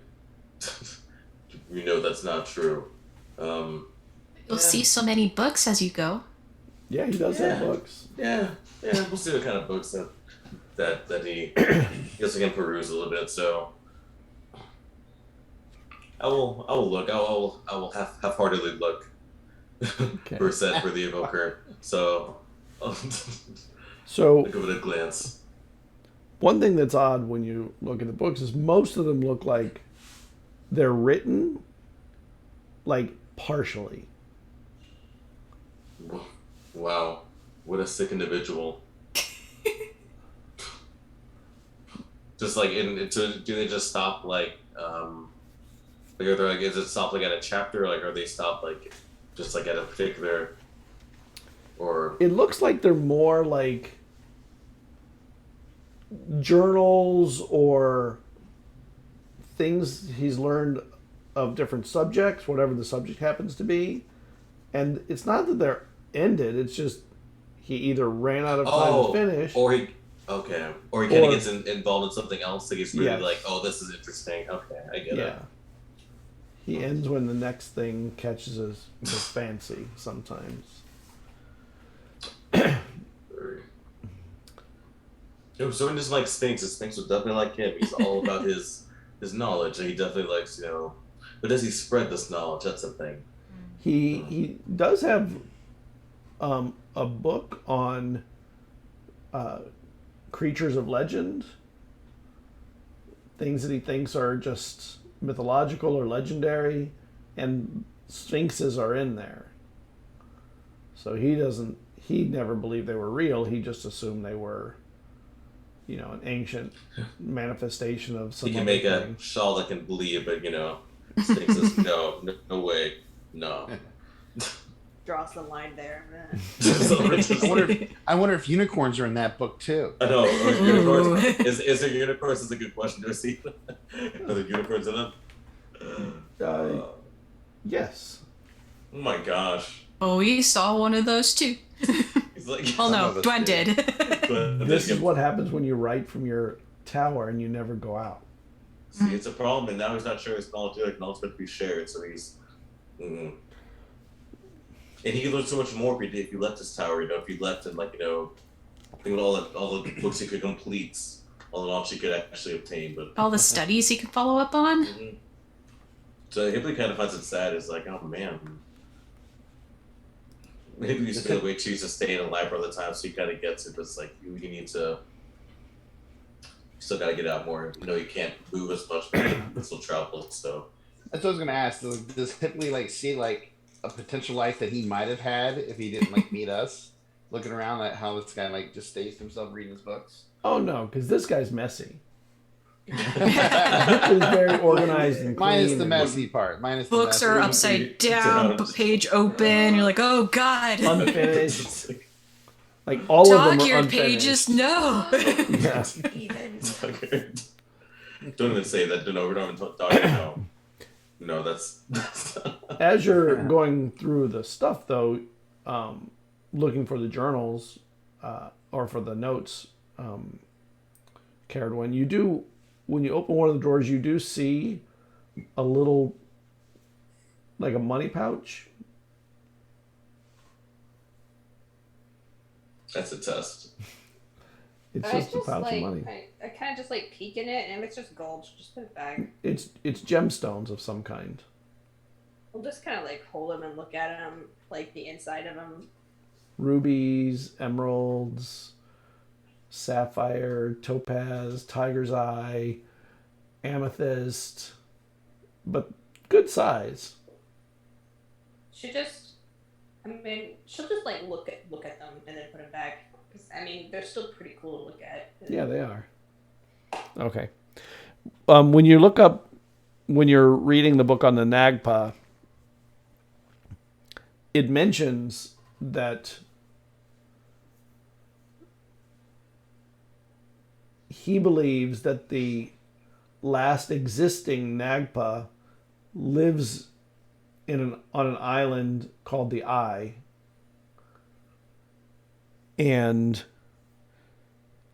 we know that's not true. You'll see so many books as you go. Yeah, he does have books. Yeah. We'll see what kind of books that he guess I can peruse a little bit. So I will look. I will half-heartedly look for a set for the evoker. So I'll give it a glance. One thing that's odd when you look at the books is most of them look like they're written like partially. Wow, what a sick individual. Just like, do they just stop like are they like, is it stop like at a chapter, like are they stop like just like at a particular, or It looks like they're more like journals or things he's learned of different subjects, whatever the subject happens to be. And it's not that they're ended, it's just he either ran out of time to finish. Or he kind of gets involved in something else that he's really like, oh, this is interesting. Okay, I get it. He ends when the next thing catches his fancy sometimes. So he just like Sphinx. Sphinx was definitely like him. He's all about his knowledge, and he definitely likes, but does he spread this knowledge? That's the thing. He does have a book on creatures of legend, things that he thinks are just mythological or legendary, and sphinxes are in there. So he never believed they were real. He just assumed they were, an ancient manifestation of some. He can make a shawl that can bleed, but sphinxes, no way, no. Draws the line there. I wonder if unicorns are in that book too. I know. Unicorns. Is there unicorns? Is a good question to see. Are there unicorns in it? Yes. Oh my gosh. Oh, we saw one of those too. He's like, oh no, Dwen did. This is what happens when you write from your tower and you never go out. See, it's a problem, and now he's not sure his knowledge. Knowledge meant to be shared, so he's. And he could learn so much more if he left his tower. If he left and think of all the books he could complete, all the knowledge he could actually obtain, but all the studies he could follow up on. So he kind of finds it sad. It's like, oh man, maybe he's gonna wait till he's to stay in a lab all the time, so he kind of gets it. But it's like you need to. You still gotta get out more. You can't move as much, but you can still travel. So that's what I was gonna ask. Does Tiffany see a potential life that he might have had if he didn't meet us, looking around at how this guy just stays to himself reading his books? Oh no, because this guy's messy. He's very organized and clean. Minus the messy part. Books are upside down, page open. You're like, oh god, unfinished. All of them are dog-eared unfinished. pages. No. Don't even say that. No, we don't even talk. No. No, that's As you're going through the stuff, though, looking for the journals or for the notes, Cerridwen, when you open one of the drawers, you do see a little, like a money pouch. That's a test. It's just a pouch of money. I kind of just peek in it, and if it's just gold, just put it back. It's gemstones of some kind. We'll just kind of hold them and look at them, the inside of them. Rubies, emeralds, sapphire, topaz, tiger's eye, amethyst, but good size. She'll just look at them and then put them back. Because, they're still pretty cool to look at. Yeah, they are. Okay. When you're reading the book on the Nagpa, it mentions that he believes that the last existing Nagpa lives on an island called the Eye, and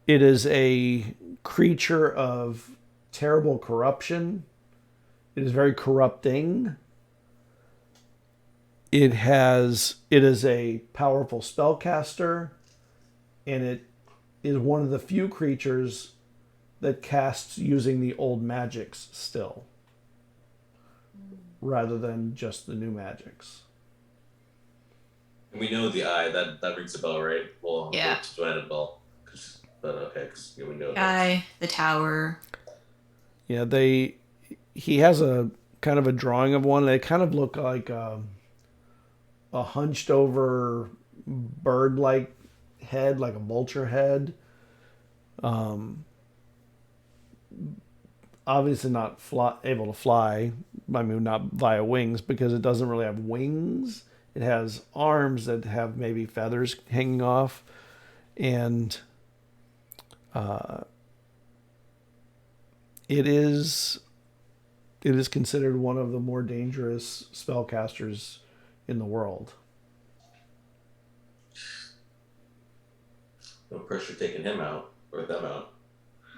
it is a creature of terrible corruption. It is very corrupting. It is a powerful spellcaster, and it is one of the few creatures that casts using the old magics still, rather than just the new magics. And we know the eye, that rings a bell, right? Well, Yeah. to Joanna Bell. But okay, because we know Guy, the tower. Yeah, he has a kind of a drawing of one. They kind of look like a hunched over bird-like head, like a vulture head. Obviously not able to fly. I mean, not via wings, because it doesn't really have wings. It has arms that have maybe feathers hanging off, and it is considered one of the more dangerous spellcasters in the world. no pressure taking him out or them out.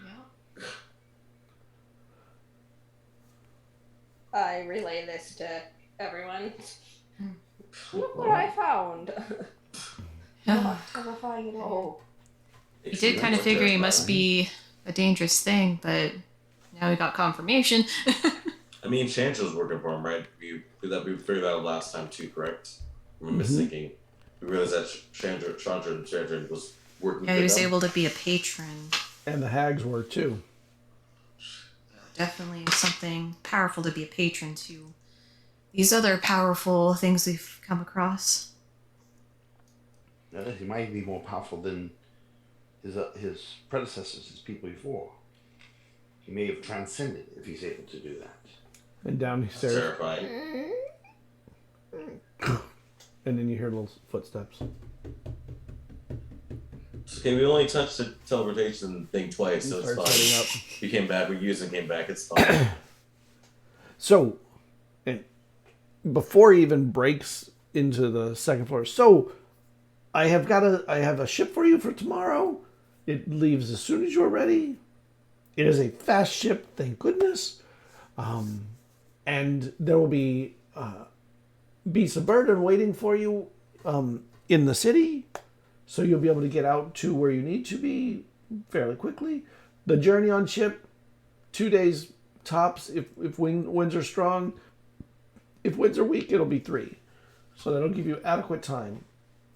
Yeah. I relay this to everyone. Look what I found. Not terrifying at all. You did kind of figure he must be a dangerous thing, but now we got confirmation. I mean, Chandra's working for him, right? We figured that out last time too, correct? I remember thinking. We realized that Chandra was working Yeah, for he was them. able to be a patron. And the hags were too. Definitely something powerful to be a patron to these other powerful things we've come across. He might be more powerful than his predecessors, his people before. He may have transcended if he's able to do that. And down the That's stairs. terrifying. And then you hear little footsteps. It's okay, we only touched the teleportation thing twice, so it's Start setting fine. up. We came back, we used and came back, it's fine. So, and before he even breaks into the second floor, so I have a ship for you for tomorrow. It leaves as soon as you're ready. It is a fast ship, thank goodness. And there will be beasts of burden waiting for you in the city, so you'll be able to get out to where you need to be fairly quickly. The journey on ship, 2 days tops if winds are strong. If winds are weak, it'll be 3. So that'll give you adequate time.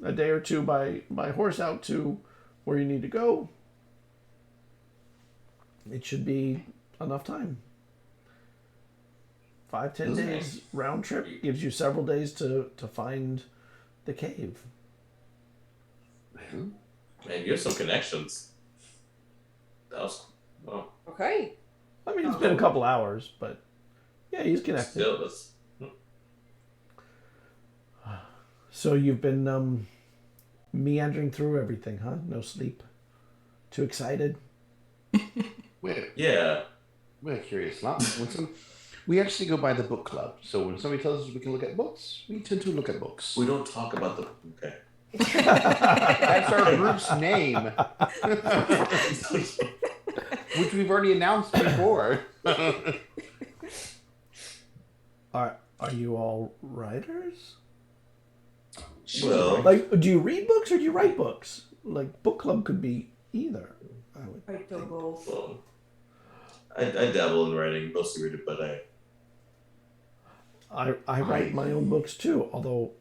A day or two by horse out to where you need to go. It should be enough time. 5-10 days round trip gives you several days to find the cave. Man, you have some connections. That was Okay. I mean, it's been a couple hours, but yeah, he's connected. still that's So you've been meandering through everything, huh? No sleep? Too excited? yeah. We're curious. We actually go by the book club. So when somebody tells us we can look at books, we tend to look at books. We don't talk about the okay. That's our group's name, which we've already announced before. Are you all writers? Well, Like, do you read books or do you write books? Like, book club could be either. I would. I do both. well, I dabble in writing, mostly read it, but I write my own books too, although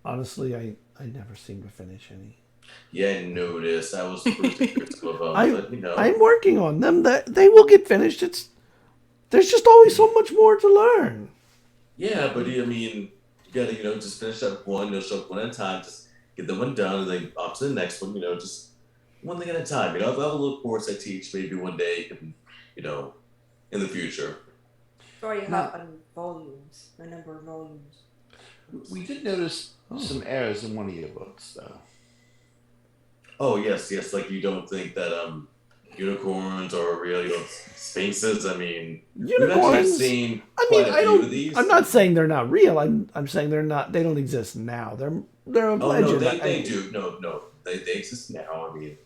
honestly I never seem to finish any. yeah, I noticed. I was pretty critical about but you know. I'm working on them. That they will get finished. There's just always so much more to learn. Yeah, but I mean, you gotta, just finish up one, show up one at a time, just get the one done, and then on to the next one, just one thing at a time. I'll have a little course I teach, maybe one day, in the future. Story hop on volumes, a number of volumes. We did notice some errors in one of your books, though. Oh, yes, like you don't think that, unicorns or real, sphinxes. I mean, we've actually Unicorns. seen I quite mean, a I few of don't. these. I'm not saying they're not real. I'm saying they're not. They don't exist now. They're a Oh legend. no, they do. No, they exist now. I mean,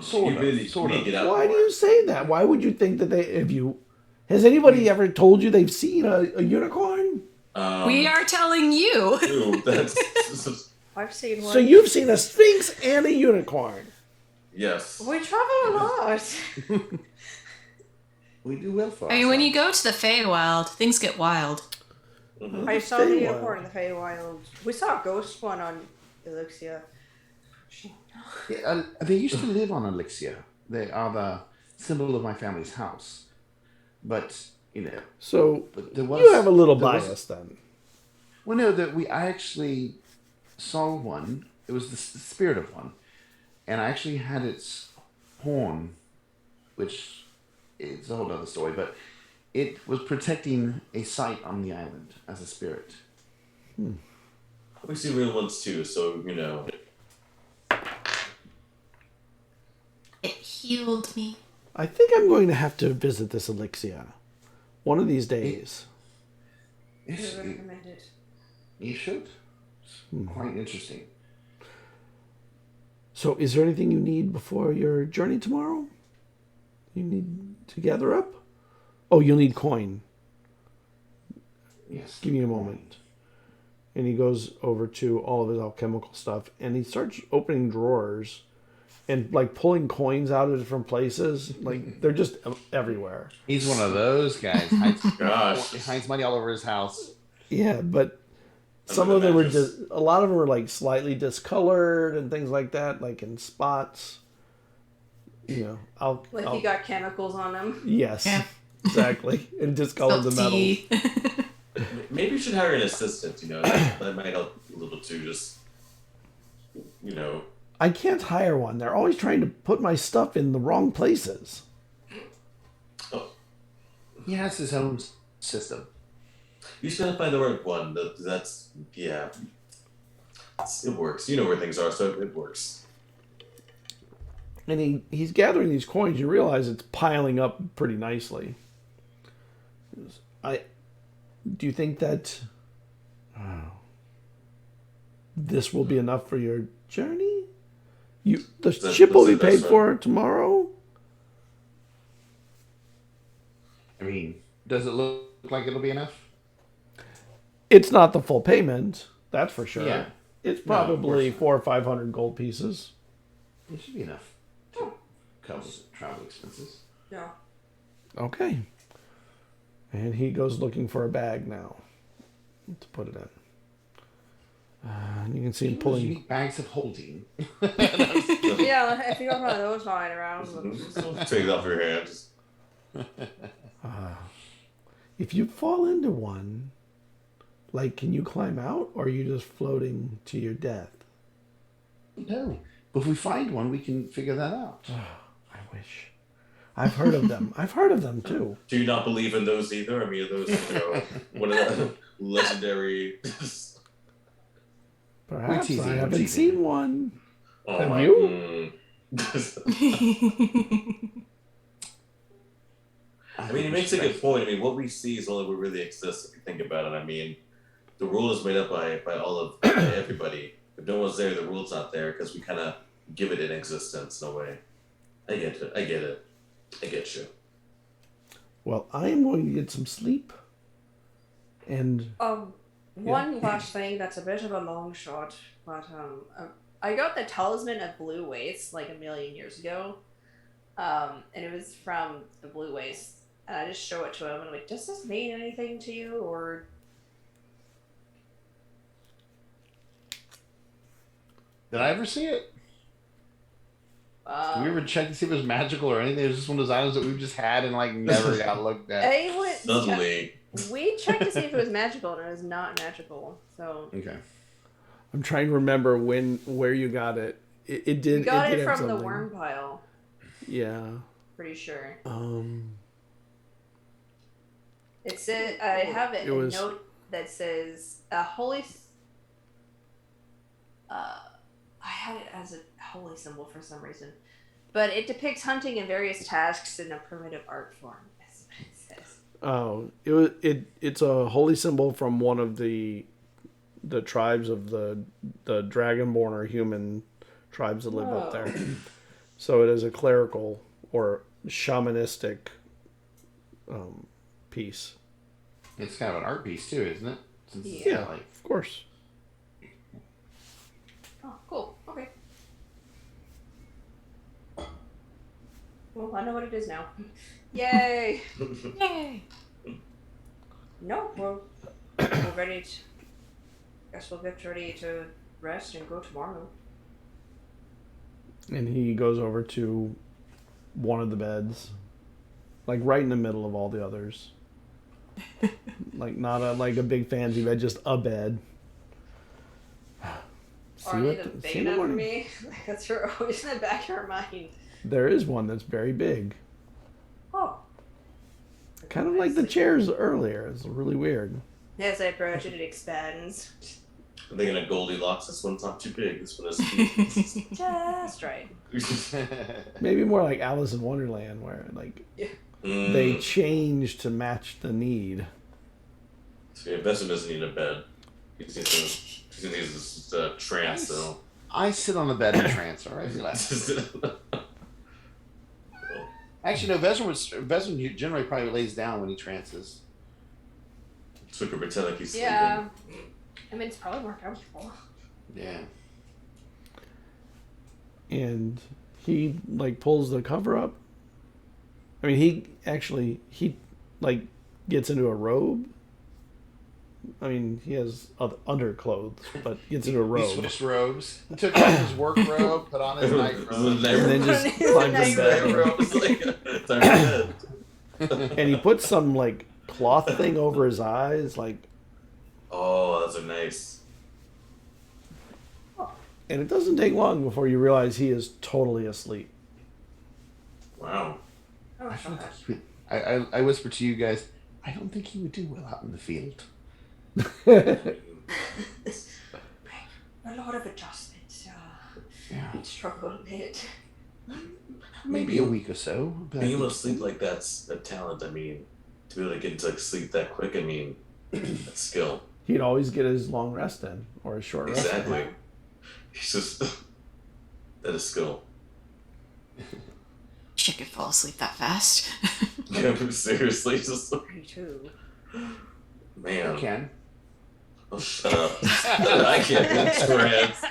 Sort you of, really sort need of. to get out Why do more. you say that? Why would you think that they? If you, has anybody ever told you they've seen a unicorn? We are telling you. Ew, that's I've seen one. So you've seen a sphinx and a unicorn. yes. We travel a lot. We do well for I mean, when you ourselves. go to the Feywild, things get wild. Mhm. I saw the Feywild. unicorn in the Feywild. We saw a ghost one on Elixia. Yeah, they used to live on Elixia. They are the symbol of my family's house. But So but there was you have a little there was- bias then. Well, no, I actually saw one. It was the spirit of one, and I actually had its horn, which it's a whole other story. But it was protecting a site on the island as a spirit. We see real ones too, so It healed me. I think I'm going to have to visit this Elixia one of these days. Yes, I recommend it. you should. It's quite interesting. So, is there anything you need before your journey tomorrow? You need to gather up? Oh, you'll need coin. Yes. Give me a moment. And he goes over to all of his alchemical stuff and he starts opening drawers and like pulling coins out of different places. Like they're just everywhere. He's one of those guys. Gosh. Hides money all over his house. Yeah, but some Under of the them were mattress. just, a lot of them were like slightly discolored and things like that, like in spots. Like you got chemicals on them. Yes, Yeah. exactly. And discolored the Spilled metals. tea. maybe you should hire an assistant. That might help a little too. Just I can't hire one. They're always trying to put my stuff in the wrong places. He has his own system. you should find the right one. That's it works. You know where things are, so it works. And he's gathering these coins. You realize it's piling up pretty nicely. Do you think that this will be enough for your journey? The ship will be paid for tomorrow? I mean, does it look like it'll be enough? It's not the full payment, that's for sure. Yeah. It's No, of probably course 400 or 500 gold pieces. It should be enough to cover travel expenses. Yeah. Okay. And he goes looking for a bag now to put it in. And you can see him Those pulling. unique bags of holding. Yeah, if you got one of those lying around. Take it off your hands. If you fall into one, like, can you climb out, or are you just floating to your death? No, but if we find one, we can figure that out. I wish. I've heard of them. I've heard of them too. Do you not believe in those either? I mean, are those one of the legendary? Perhaps teasing, I we're haven't teasing. seen one. Oh Have my! you? I mean, it makes a good point. I mean, what we see is only what really exists if you think about it. I mean, the world is made up by all of everybody. If no one's there, the world's not there because we kind of give it an existence in a way. I get it. I get you. Well, I am going to get some sleep. And One last thing that's a bit of a long shot, but I got the Talisman of Blue Waste like a million years ago, and it was from the Blue Waste, and I just show it to him, and I'm like, does this mean anything to you, or? Did I ever see it? Did we ever check to see if it was magical or anything? It was just one of those items that we've just had and like never got looked at. Suddenly, we checked to see if it was magical, and it was not magical. So Okay. I'm trying to remember where you got it. It did. we got did it have from the something. worm pile. Yeah. Pretty sure. It said I have It a was- note that says a holy. I had it as a holy symbol for some reason, but it depicts hunting and various tasks in a primitive art form. That's what it says. Oh, it's a holy symbol from one of the tribes of the dragonborn or human tribes that live up there. So it is a clerical or shamanistic piece. It's kind of an art piece too, isn't it? Since it's Yeah, got, like, of course. Oh, cool. Okay. Well, I know what it is now. Yay! Yay! No, we're ready to... Guess we'll get ready to rest and go tomorrow. And he goes over to one of the beds, like right in the middle of all the others. Like not a big fancy bed, just a bed. Are they big enough for me? That's always in the back of your mind. There is one that's very big. Oh. Kind of like the chairs earlier. It's really weird. As I approach it, it expands. I'm thinking of Goldilocks. This one's not too big. This one is Just right. Maybe more like Alice in Wonderland, where like they change to match the need. So yeah, Vesryn doesn't need a bed. He needs this trance, though. I sit on the bed in trance, all right? Relax. Actually, no, Vesryn generally probably lays down when he trances. So we can pretend like he's sleeping. Yeah. I mean, it's probably more comfortable. Yeah. And he like pulls the cover up. I mean, he like gets into a robe. I mean, he has underclothes, but gets into a robe. He switched robes. He took off his work robe, put on his night robe. And then just climbs in bed. Time for bed. And he puts some like cloth thing over his eyes, like. Oh, those are nice. And it doesn't take long before you realize he is totally asleep. Wow. Oh, I whisper to you guys, I don't think he would do well out in the field. a lot of adjustments. Yeah. I'd struggle a bit. Maybe a week or so. But Being able to sleep like that's a talent. I mean, to be able to get into like, sleep that quick, I mean, that's skill. He'd always get his long rest in, or his short rest Exactly. He's just that is skill. She could fall asleep that fast. Yeah, seriously, just Me too. man. I can. Oh, shut up! I can't get trance.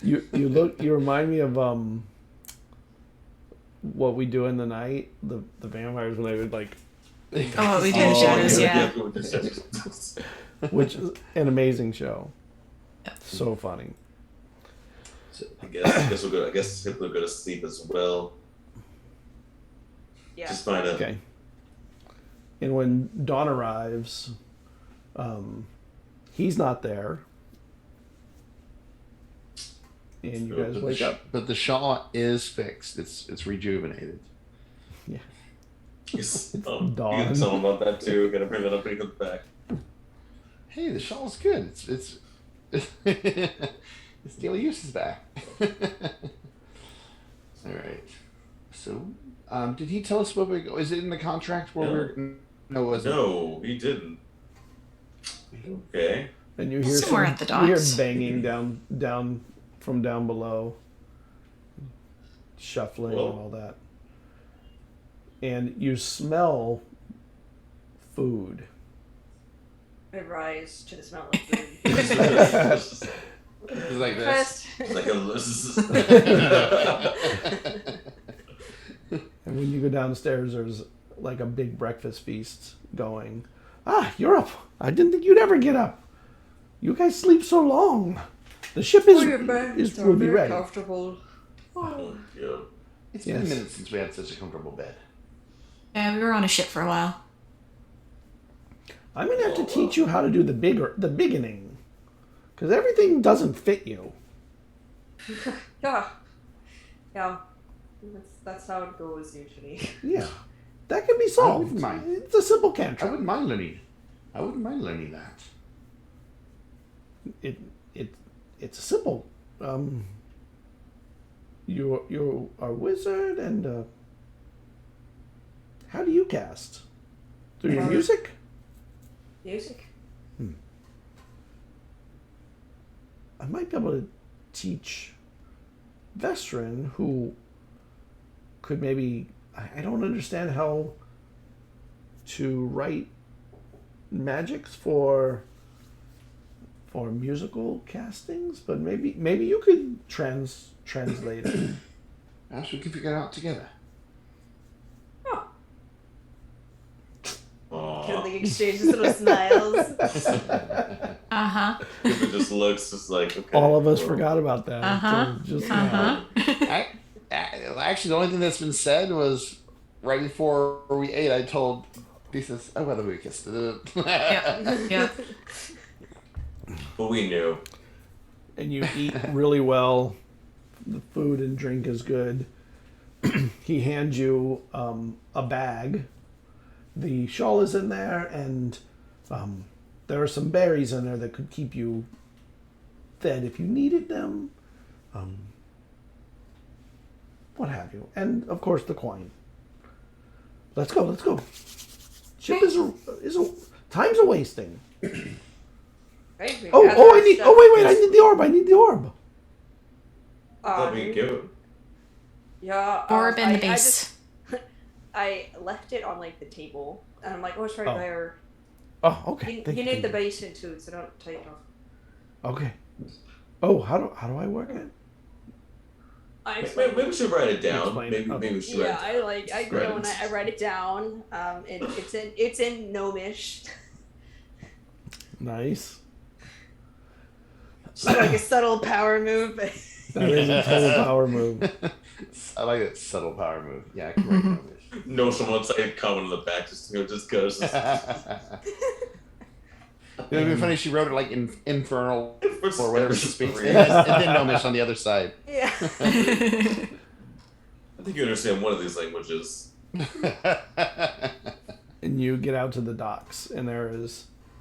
You remind me of what we do in the night, the vampires when they would like. Oh, what we do in shadows, yeah. Which is an amazing show. So funny. I guess we'll go. I guess we'll go to sleep as well. Yeah. Just find a. Okay. And when Dawn arrives, he's not there. And you guys wake up. But the shawl is fixed. It's rejuvenated. Yeah. Yes. You Dawn. can tell him about that too. Gotta bring that up when he comes back. Hey, the shawl's good. It's its daily use is back. All right. So, did he tell us what we go? Is it in the contract where we're? No, it wasn't. No, he didn't. Okay. And you hear Somewhere at the you hear docks. banging down from down below, shuffling Whoa. and all that. And you smell food. I rise to the smell of food. It's like this. First. Like And when you go downstairs, there's like a big breakfast feast going. Ah, you're up. I didn't think you'd ever get up. You guys sleep so long. The ship will be ready. Comfortable. Oh, yeah. It's been a minute since we had such a comfortable bed. Yeah, we were on a ship for a while. I'm gonna have to teach you how to do the beginning, because everything doesn't fit you. Yeah. Yeah. That's how it goes usually. Yeah, that can be solved. wouldn't mind. It's a simple I cantrip. wouldn't mind learning. I wouldn't mind learning that. It's a simple. you are a wizard, and how do you cast? Through your music? Music. I might be able to teach Vesryn, who could maybe... I don't understand how to write magics for musical castings, but maybe you could translate it. Perhaps we can figure it out together. Can they exchange little smiles? It just looks just like okay. All of us forgot about that. Just Actually, the only thing that's been said was right before we ate, I told Thesis, oh, whether we kissed it. Yeah. But we knew. and you eat really well. The food and drink is good. He hands you a bag. The shawl is in there, and there are some berries in there that could keep you fed if you needed them. What have you. And, of course, the coin. Let's go. Ship is time's a wasting. Right, Wait, I need the orb. That'd be good. Yeah. Orb and the base. I left it on like the table, and I'm like, oh, it's right there. Oh, okay. You need the base too, so don't take it off. Okay. Oh, how do I work it? Maybe we should write it down. Explain it. Maybe we should write it. I go and I write it down. It's in Gnomish. Nice. So like a subtle power move. That is a total power move. I like that subtle power move. Yeah, I can write Gnomish. No, someone's like comment on the back just because. It would be funny if she wrote it like in Infernal or whatever she speaks, and then Gnomish on the other side. Yeah. I think you understand one of these languages. And you get out to the docks, and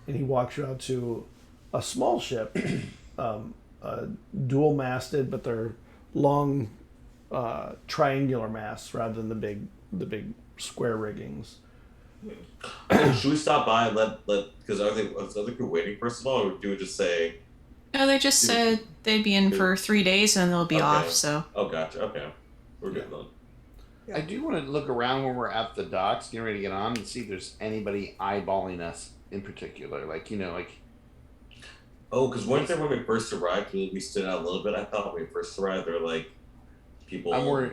he walks you out to a small ship, dual-masted, but they're long, triangular masts rather than the big square riggings. Should we stop by and let because are the other crew waiting first of all, or do we just say? No, they just said they'd be in for 3 days and they'll be off. So. Oh, gotcha. Okay, we're good then. I do want to look around when we're at the docks, getting ready to get on, and see if there's anybody eyeballing us in particular. Oh, because weren't there when we first arrived? We stood out a little bit. I thought when we first arrived, there were like people. I'm worried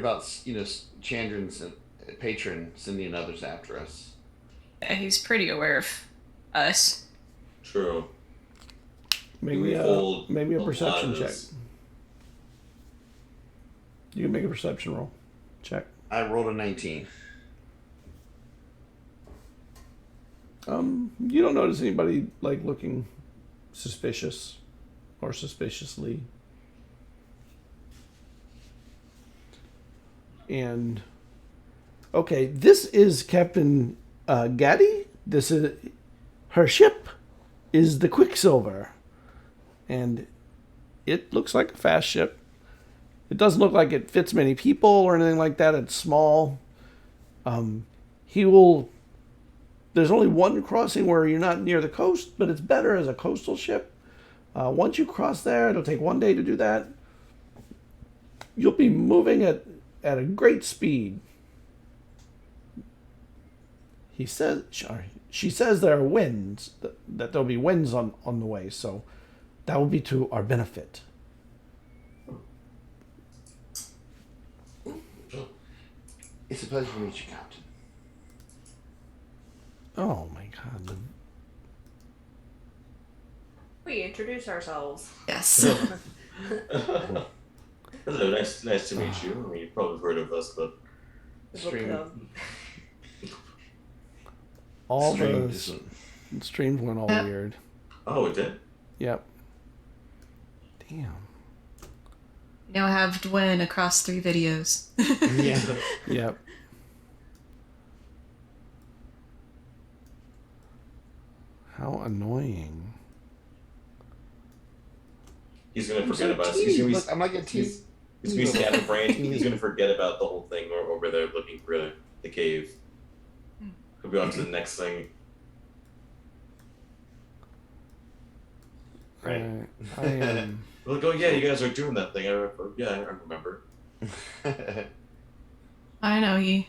about Chandran's patron sending others after us. Yeah, he's pretty aware of us. True. Maybe a perception check. You can make a perception roll. Check. I rolled a 19. You don't notice anybody like looking suspicious or suspiciously. And okay, this is Captain Gaddy. This is her ship is the Quicksilver, and it looks like a fast ship. It doesn't look like it fits many people or anything like that. It's small. There's only one crossing where you're not near the coast, but it's better as a coastal ship. Once you cross there, it'll take 1 day to do that. You'll be moving at a great speed. She says there are winds, that there'll be winds on the way, so that will be to our benefit. It's a pleasure to meet you, Captain. Oh my God. We introduce ourselves. Yes. Hello, nice to meet you. I mean, you've probably heard of us, but All the streams went all weird. Oh, it did? Yep. Damn. Now have Dwayne across 3 videos. Yeah. Yep. How annoying. He's gonna I'm forget so about it. teased. He's gonna be, Look, I'm like a tease. he's gonna be scatterbrained. He's gonna forget about the whole thing over there looking for the cave. He'll be on to the next thing. Right. I am. Like, oh yeah, you guys are doing that thing. I remember. I know, he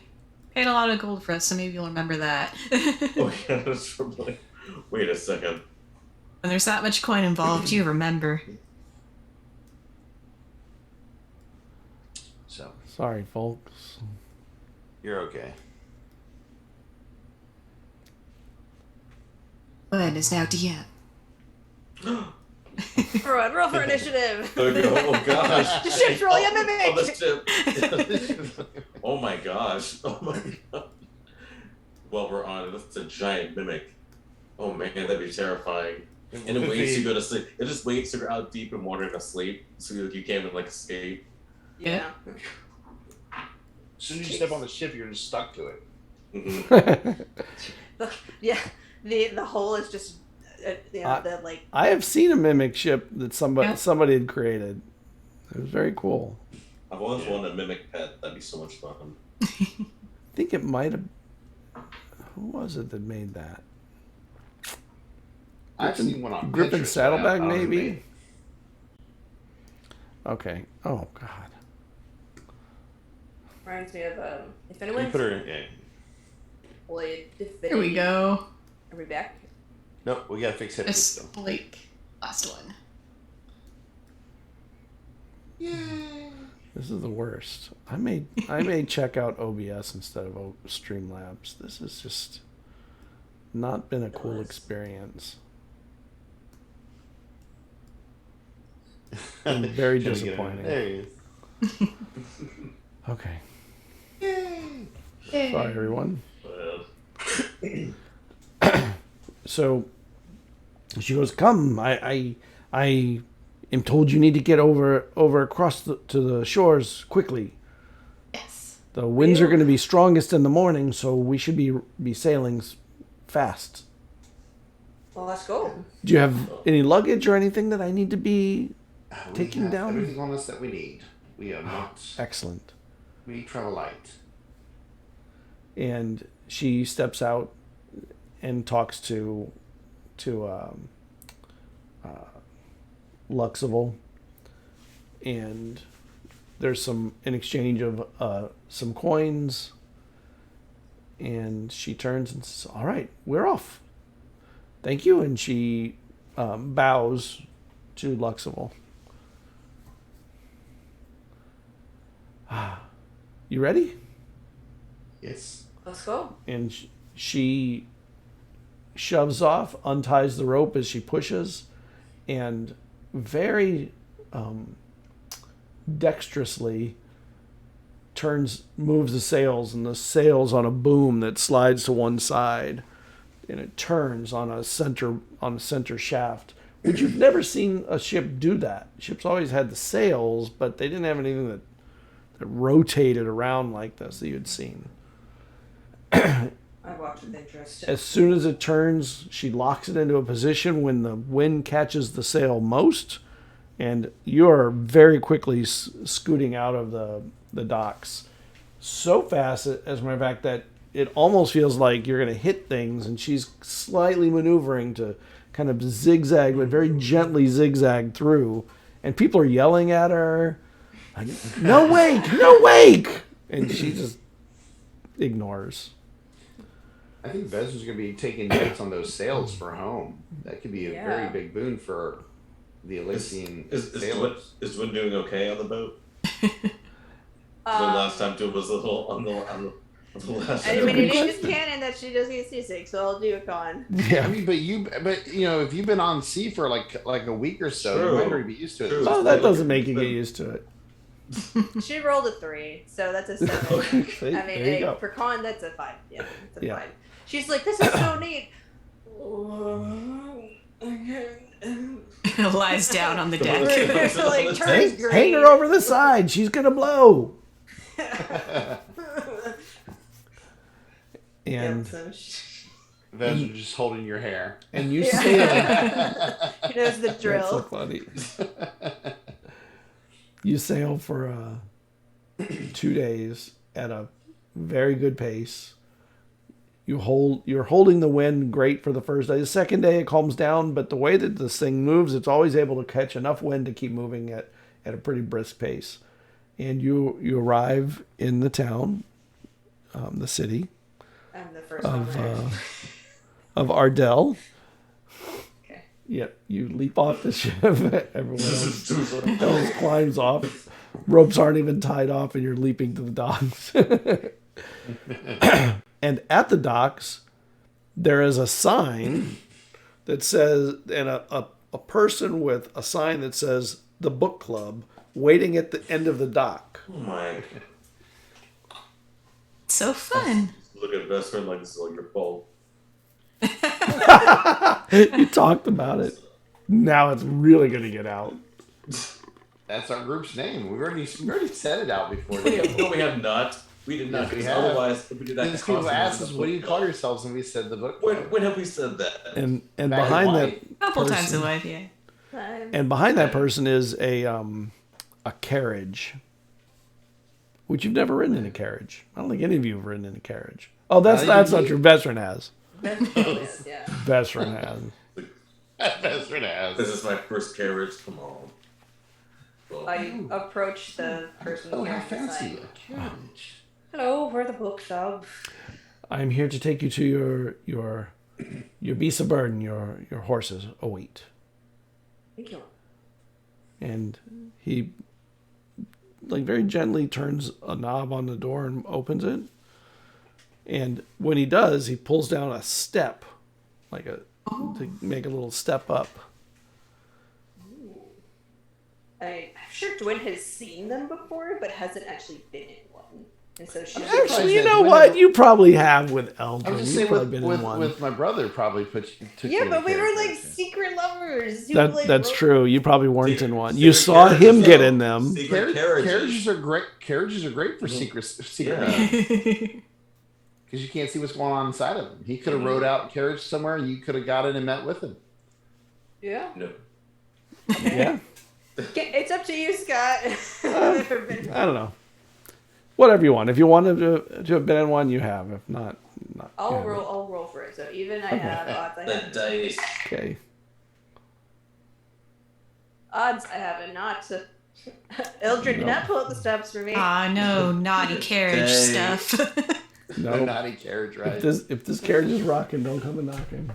paid a lot of gold for us, so maybe you'll remember that. Oh yeah, that's like, wait a second. When there's that much coin involved, you remember. So Sorry, folks. you're okay. Gwen is now DM. Everyone, roll for initiative. Oh gosh. The ship's rolling a mimic. Oh, the ship. Oh my gosh. Oh my god. Well, we're on it. That's a giant mimic. Oh man, that'd be terrifying. And it waits to go to sleep. It just waits to go out deep and wandering asleep, so you can't even like escape. Yeah. As soon as you step on the ship, you're just stuck to it. Mm-hmm. Yeah. The hole is just the like. I have seen a mimic ship that Yeah. somebody had created. It was very cool. I've always wanted a mimic pet. That'd be so much fun. I think it might have. Who was it that made that? I've seen one on Griffin Pinterest, Saddlebag, but I don't know maybe. Okay. Oh God. Reminds me of if Can you anyone's put her in? Yeah. played Tiffany. Here we go. Are we back? No, we gotta fix it This still. Blake. Last one. Yay! This is the worst. I may check out OBS instead of Streamlabs. This has just not been a cool experience. I'm very Trying to get it. disappointing. There he is. Okay. Yay! Sorry, everyone. Uh, So she goes, "Come, I am told you need to get over across to the shores quickly. Yes. The winds are going to be strongest in the morning, so we should be sailing fast. Well, let's go. Do you have any luggage or anything that I need to be We taking have down? everything on us that we need. We are not. Excellent." We travel light. And she steps out and talks to Luxable, and there's an exchange of some coins, and she turns and says, "All right, we're off. Thank you," and she bows to Luxable. You ready? Yes. Let's go. And she shoves off, unties the rope as she pushes, and very dexterously moves the sails, and the sails on a boom that slides to one side, and it turns on a center shaft. Which you've never seen a ship do that. Ships always had the sails, but they didn't have anything that rotated around like this that you had seen. I watched with interest. As soon as it turns, she locks it into a position when the wind catches the sail most, and you're very quickly scooting out of the docks. So fast, as a matter of fact, that it almost feels like you're going to hit things, and she's slightly maneuvering to kind of zigzag, but very gently zigzag through, and people are yelling at her, like, "No wake! No wake!" And she just ignores. I think Vesryn's going to be taking notes on those sails for home. That could be a very big boon for the Elixian sailors. Is Dwin doing okay on the boat? The last time Dwin was a little on the last. I mean, Good it is question. canon that she does get seasick, so I'll do a con. Yeah. I mean, but you know, if you've been on sea for like a week or so, True. you might already be used to it. True. Well, that doesn't make you get used to it. She rolled a 3, so that's a 7. See? I mean, There you go. for con, that's a 5. Yeah, it's a Yeah. 5. She's like, this is so neat. Lies down on the deck. Like, turns green. Hang her over the side. She's gonna blow. And Vesryn just holding your hair. and you Yeah. sail. He knows the That's so drill. funny. You sail for 2 days at a very good pace. You're holding the wind great for the first day. The second day it calms down, but the way that this thing moves, it's always able to catch enough wind to keep moving at a pretty brisk pace. And you arrive in the town, the city I'm the first one there. of Ardell. Okay. Yep, you leap off the ship. Everyone else climbs off. Ropes aren't even tied off, and you're leaping to the docks. And at the docks, there is a sign that says, and a person with a sign that says the book club waiting at the end of the dock. Oh my. So fun. Look at Vesryn like this is all your fault. You talked about it. Now it's really going to get out. That's our group's name. We already said it out before. No, we have not. We did not. Yes, we Because have. otherwise, if we did that. These people asked us, "What do you call yourselves?" And we said the book. When have we said that? And Back behind why? that A couple person, times a life, yeah. and behind that person is a carriage, which you've never ridden in a carriage. I don't think any of you have ridden in a carriage. Oh, that's not true. Vesryn has. Yeah. Vesryn has. Vesryn has. This is my first carriage. Come on. Well, I approach the person Oh, how carrying the fancy! sign. A carriage. Hello, we're the book club. I'm here to take you to your beasts of burden. Your horses await. Thank you. And he very gently turns a knob on the door and opens it. And when he does, he pulls down a step, to make a little step up. I'm sure Dwin has seen them before, but hasn't actually been in one. And so she's Actually, you know what? You probably have with I Eldrin. was just You've saying probably been in one. with my brother probably took yeah, you in but a we were carriage, like I think. secret lovers. That's true. You probably weren't in one. secret You saw carriages, him get though. in them. Secret Carriages are great. Carriages are great for secret Yeah. because you can't see what's going on inside of them. He could have rode out carriage somewhere, and you could have got in and met with him. Yeah. No. Yeah. It's up to you, Scott. I don't know. Whatever you want. If you wanted to have been in one, you have. If not, I'll you haven't. roll for it. So even I have odds. I The have dice. Okay. odds. I have it not. Eldrin did not pull up the steps for me. Ah, no, naughty carriage Dang. stuff. No No. naughty carriage ride. If this carriage is rocking, don't come and knocking.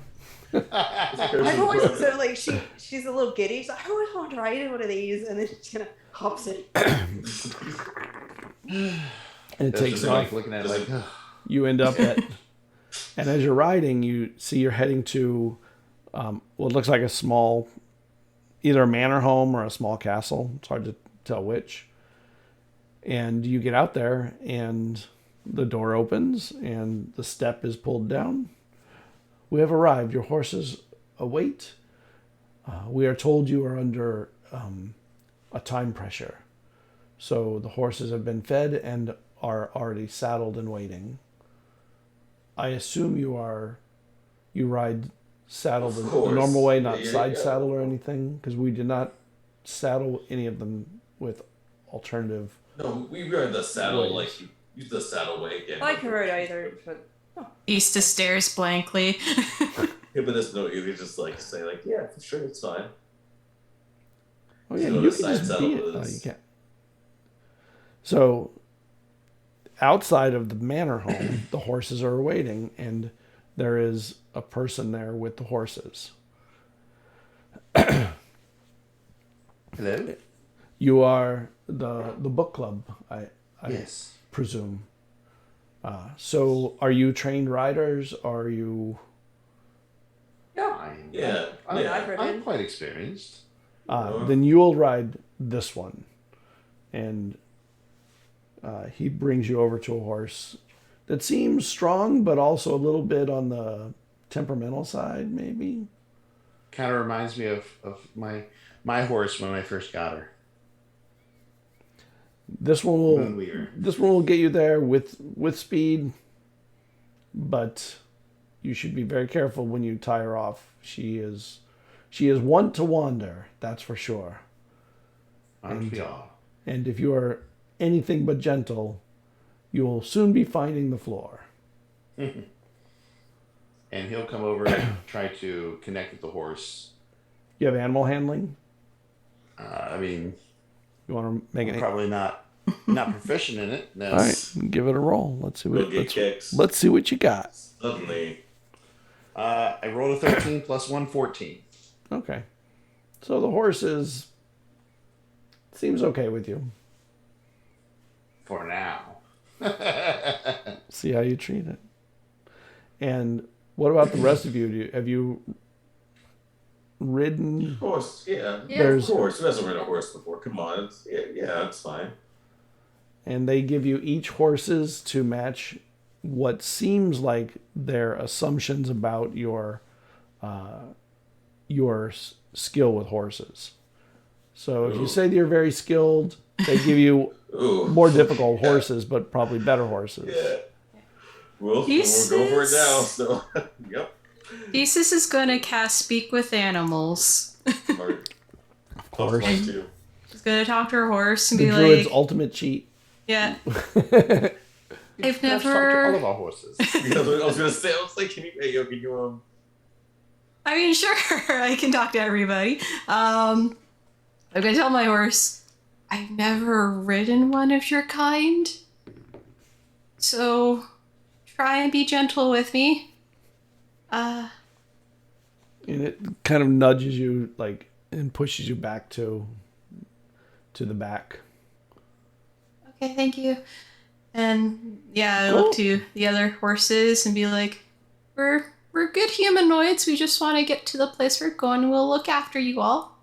I've always so like she's a little giddy. She's like, I always want to ride in one of these, and then she kind of hops in. And it takes Just like off. looking at it like, "Ugh." You end up at, and as you're riding, you see you're heading to, what looks like a small, either a manor home or a small castle. It's hard to tell which. And you get out there, and the door opens, and the step is pulled down. We have arrived. Your horses await. We are told you are under a time pressure. So the horses have been fed and are already saddled and waiting. I assume you ride saddled Of the course. normal way, not Yeah, side yeah. saddle or anything, because we did not saddle any of them with alternative. No, we ride the saddle. Ways. Like you use the saddle way again. I can ride either, but Easta stares blankly. Yeah, but there's no. You can just like say like, yeah, for sure, it's fine. Oh yeah, So you the can side just saddle be it. Oh, is- you can't. So outside of the manor home, the horses are waiting, and there is a person there with the horses. Hello. You are the book club, I Yes. presume. So are you trained riders? Are you? yeah. Yeah, I'm, yeah. I've ridden. I'm quite experienced. Then you will ride this one, and he brings you over to a horse that seems strong, but also a little bit on the temperamental side, maybe. Kind of reminds me of my horse when I first got her. This one will Moonweaver. this one will get you there with speed, but you should be very careful when you tie her off. She is one to wander, that's for sure. Aren't we all? And if you are anything but gentle, you will soon be finding the floor. And he'll come over and try to connect with the horse. You have animal handling? I mean, You want to make I'm it? probably not proficient in it. No. All right, give it a roll. Let's see Go get kicks. let's see what you got. Suddenly. I rolled a 13 plus 1, 14. Okay. So the horse seems okay with you. For now. See how you treat it. And what about the rest of you? Have you ridden? Of course, yeah. There's- Of course. Who hasn't ridden a horse before? Come on. Yeah, it's fine. And they give you each horses to match what seems like their assumptions about your skill with horses. So if you say that you're very skilled, they give you Ooh. more difficult horses, but probably better horses. Yeah. We'll go for it now. So, yep. Thesis is going to cast Speak with Animals. Of course. She's going to talk to her horse and The be druid's like, ultimate cheat. yeah. I've Let's talk to all never... of our horses. I was gonna say, I was like, can you I mean, sure, I can talk to everybody. I'm going to tell my horse, I've never ridden one of your kind. So try and be gentle with me. And it kind of nudges you and pushes you back to the back. Okay, thank you. And yeah, I look to the other horses and be like, we're good humanoids. We just want to get to the place we're going. We'll look after you all.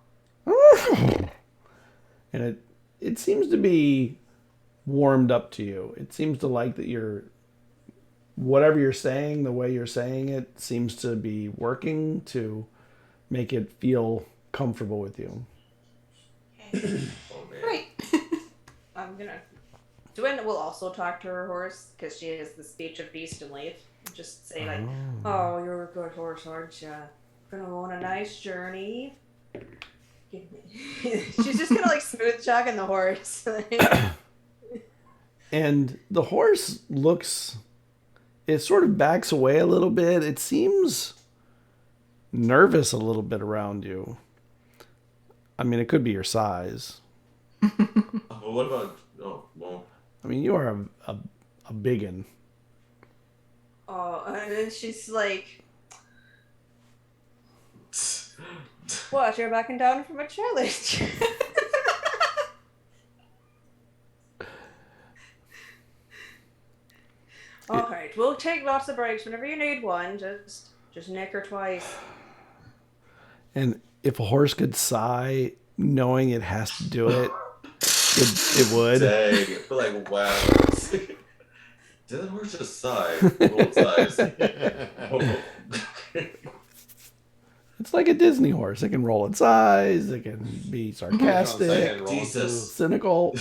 And it seems to be warmed up to you. It seems to like that whatever you're saying, the way you're saying it seems to be working to make it feel comfortable with you. Okay. Oh man. Right. I'm gonna. Dwin will also talk to her horse because she has the speech of beast and leaf. Just say like, "Oh, you're a good horse, aren't you? Gonna go on a nice journey." She's just gonna like smooth jogging the horse. And the horse it sort of backs away a little bit. It seems nervous a little bit around you. I mean, it could be your size. But what about? Oh well. I mean, you are a biggin. Oh, and then she's like, "What? You're backing down from a challenge?" Alright, we'll take lots of breaks whenever you need one. Just nick her twice. And if a horse could sigh, knowing it has to do it, it would. Dang. But like, wow. Did that horse just sigh? Roll its eyes. It's like a Disney horse. It can roll its eyes. It can be sarcastic, Jesus. cynical.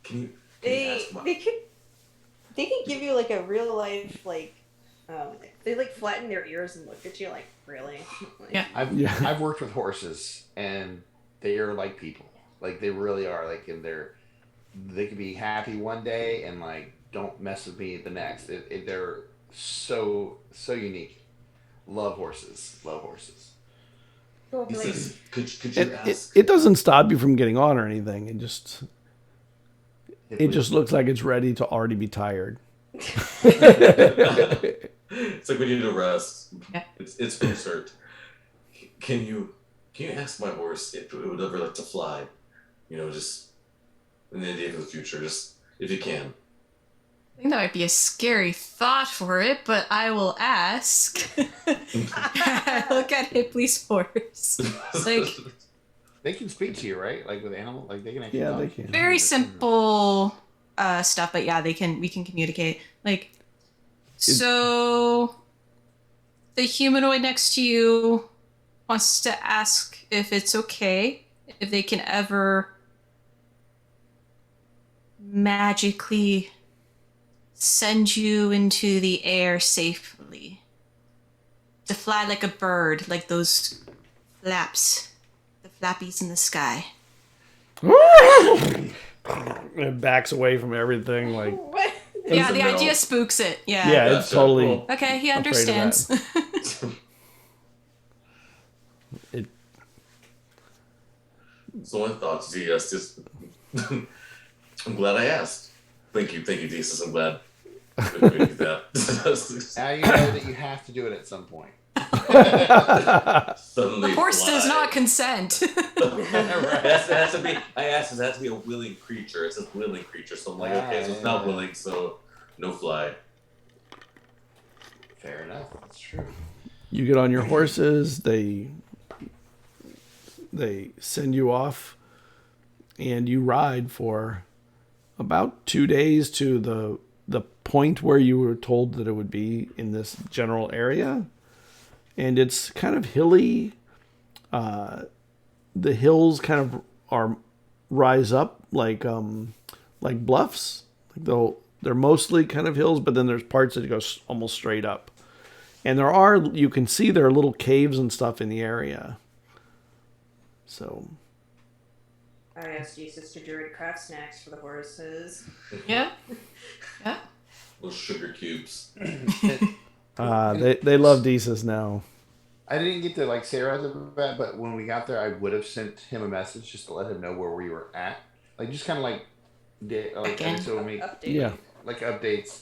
Can you ask my... They can give you like a real life they like flatten their ears and look at you like, really? Like, Yeah. I've worked with horses and they are like people. Like they really are. Like they can be happy one day and like don't mess with me the next. They're so unique. Love horses. go He play. says, could you ask? It doesn't stop you from getting on or anything. It just looks like it's ready to already be tired. It's like we need to rest. Yeah. It's concert. Can you ask my horse if it would ever like to fly? You know, just in the idea of the future, just if you can. I think that might be a scary thought for it, but I will ask. Look at Hipley's horse. Like, They can speak to you, right? Like with animal, like they can actually. Yeah, talk they to you. can. very simple stuff, but yeah, we can communicate. Like, so the humanoid next to you wants to ask if it's okay if they can ever magically send you into the air safely. To fly like a bird, like those flaps, the flappies in the sky. It backs away from everything. Like, Yeah, the idea spooks it. Yeah. yeah, it's totally. Cool. Okay, he Afraid of that. understands. It, So my thoughts, yes, just I'm glad I asked. Thank you, Jesus. I'm glad we could do that. Now you know that you have to do it at some point. Suddenly The horse does fly. not consent. It has to be. I asked. It has to be a willing creature. It says willing creature, so I'm like, okay, so it's not willing, so no fly. Fair enough. That's true. you get on your horses. They send you off, and you ride for about 2 days to the point where you were told that it would be in this general area. And it's kind of hilly. The hills kind of rise up like bluffs. They're mostly kind of hills, but then there's parts that go almost straight up. And you can see there are little caves and stuff in the area. So I asked Jesus to druid craft snacks for the horses. Yeah. Yeah. Little sugar cubes. they love Desus now. I didn't get to like say right off the bat, but when we got there, I would have sent him a message just to let him know where we were at. Like just kind of like Again. so we Update. Yeah. like updates.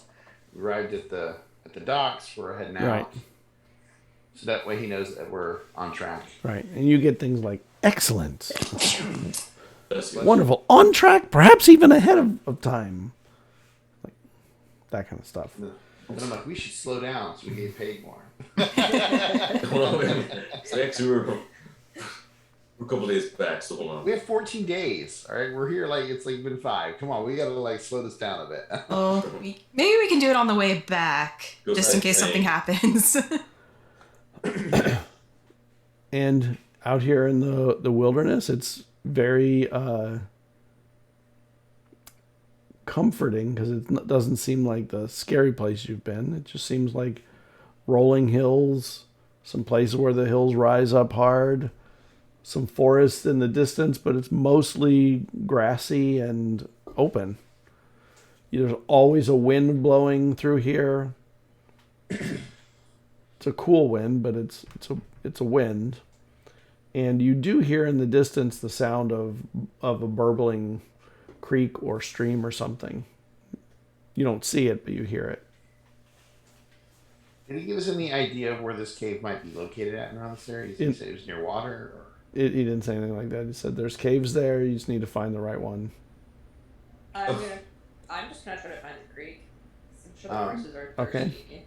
We arrived at the docks. We're heading out. Right. So that way he knows that we're on track. Right. And you get things like excellent, That's good. wonderful, on track, perhaps even ahead of time. Like that kind of stuff. And I'm like, we should slow down so we get paid more. Well, so actually, we're a couple days back, so hold on. We have 14 days. All right, we're here like it's like been 5. Come on, we gotta like slow this down a bit. Oh, maybe we can do it on the way back, Go just in ahead, case Penny. something happens. And out here in the wilderness, it's very comforting because it doesn't seem like the scary place you've been. It just seems like rolling hills, some places where the hills rise up hard, some forest in the distance, but it's mostly grassy and open. There's always a wind blowing through here. It's a cool wind, but it's a wind. And you do hear in the distance the sound of a burbling creek or stream or something. You don't see it, but you hear it. Did he give us any idea of where this cave might be located at around this area? Did he say it was near water? Or? He didn't say anything like that. He said there's caves there. You just need to find the right one. I'm just gonna try to find the creek. I'm sure the horses are okay. thirsty.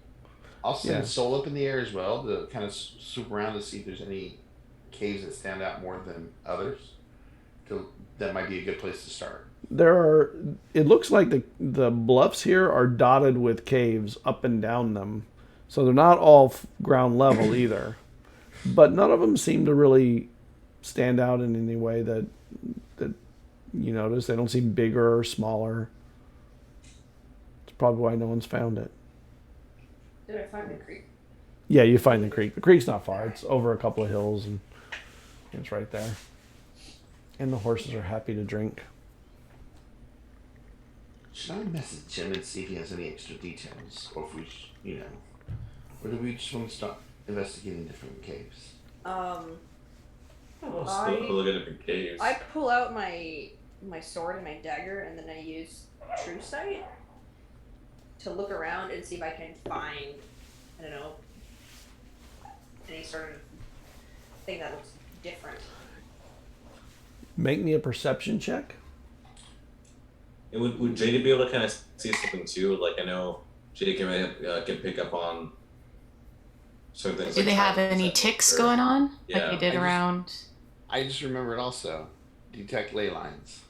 I'll send Yeah. Soul up in the air as well to kind of swoop around to see if there's any caves that stand out more than others. That might be a good place to start. It looks like the bluffs here are dotted with caves up and down them. So they're not all ground level either. But none of them seem to really stand out in any way that you notice. They don't seem bigger or smaller. It's probably why no one's found it. Did I find the creek? Yeah, you find the creek. The creek's not far. It's over a couple of hills and it's right there. And the horses are happy to drink. Should I message him and see if he has any extra details? Or if we, or do we just want to start investigating different caves? Still look at different caves. I pull out my sword and my dagger, and then I use True Sight to look around and see if I can find, I don't know, any sort of thing that looks different. Make me a perception check. And would Jada be able to kind of see something too? Like I know Jada can pick up on certain things. Do like they have trends any and ticks or- going on? Yeah. Like they did around. I just remembered also detect ley lines.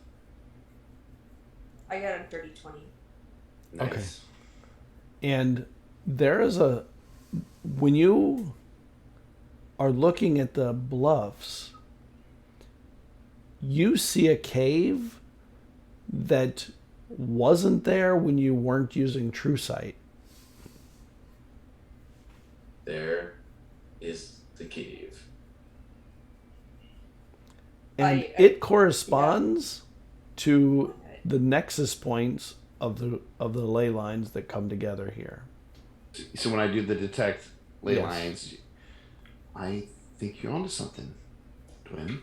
I got a 30-20. Nice. Okay. And there is when you are looking at the bluffs, you see a cave that wasn't there when you weren't using True Sight. There is the cave. And I- it corresponds to the nexus points of the ley lines that come together here. So when I do the detect ley Yes. lines, I think you're onto something, Twin.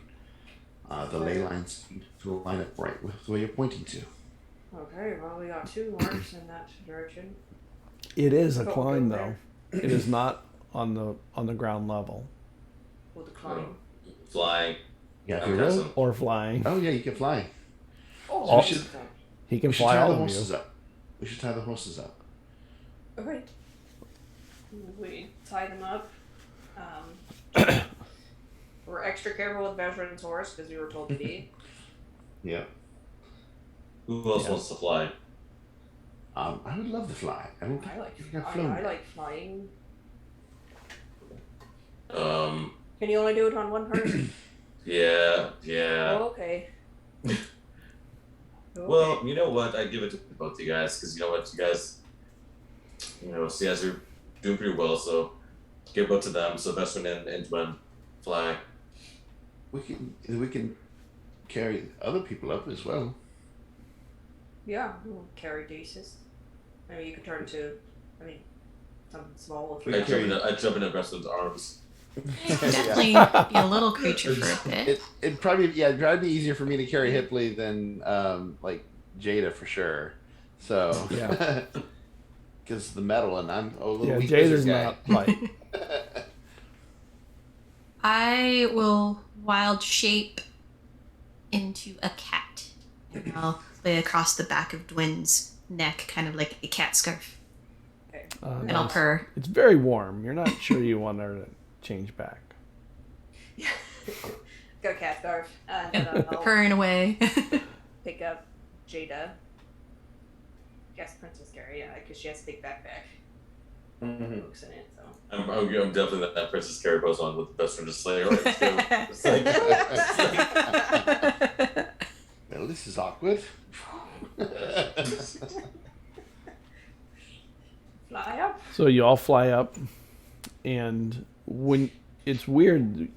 The ley lines will line up right with the way you're pointing to. Okay, well, we got 2 marks in that direction. It is a Go climb, though. there. It is not on the ground level With the climb. Flying. Yeah, I'm hero? guessing. or flying. Oh yeah, you can fly. Oh, we should- He can We should fly tie all the of horses you. up. We should tie the horses up. Okay. We tie them up. We're extra careful with Vesryn's horse because we were told to be. Yeah. Who else Yeah. wants to fly? I would love to fly. I don't think I like. I've flown. I like flying. Can you only do it on one person? Yeah. Oh, okay. Well, you know what? I give it to both you guys because you know what, you guys, see, you guys are doing pretty well. So give both to them. So Vesryn and Twin fly. We can carry other people up as well. Yeah, we'll carry Desis. Maybe you could turn to, something small. We carry- I jump into Vesryn's arms. Definitely be a little creature for a bit. It'd probably be easier for me to carry Hipley than like Jada for sure. So Yeah. because the metal and I'm a little Yeah, weak Jada's wizard guy. not light. I will wild shape into a cat. And I'll lay across the back of Dwin's neck, kind of like a cat scarf. And I'll Nice. purr. It's very warm. You're not sure you want her to change back. Go cat scarf. And then I'll Purring away. pick up Jada. Yes, Princess Carrie, yeah, because she has a big backpack. Mhm. Books in it, so. I'm definitely that Princess Carrie pose on with the Vesryn just like, right, it's like Well, this is awkward. Fly up. So you all fly up, and when it's weird,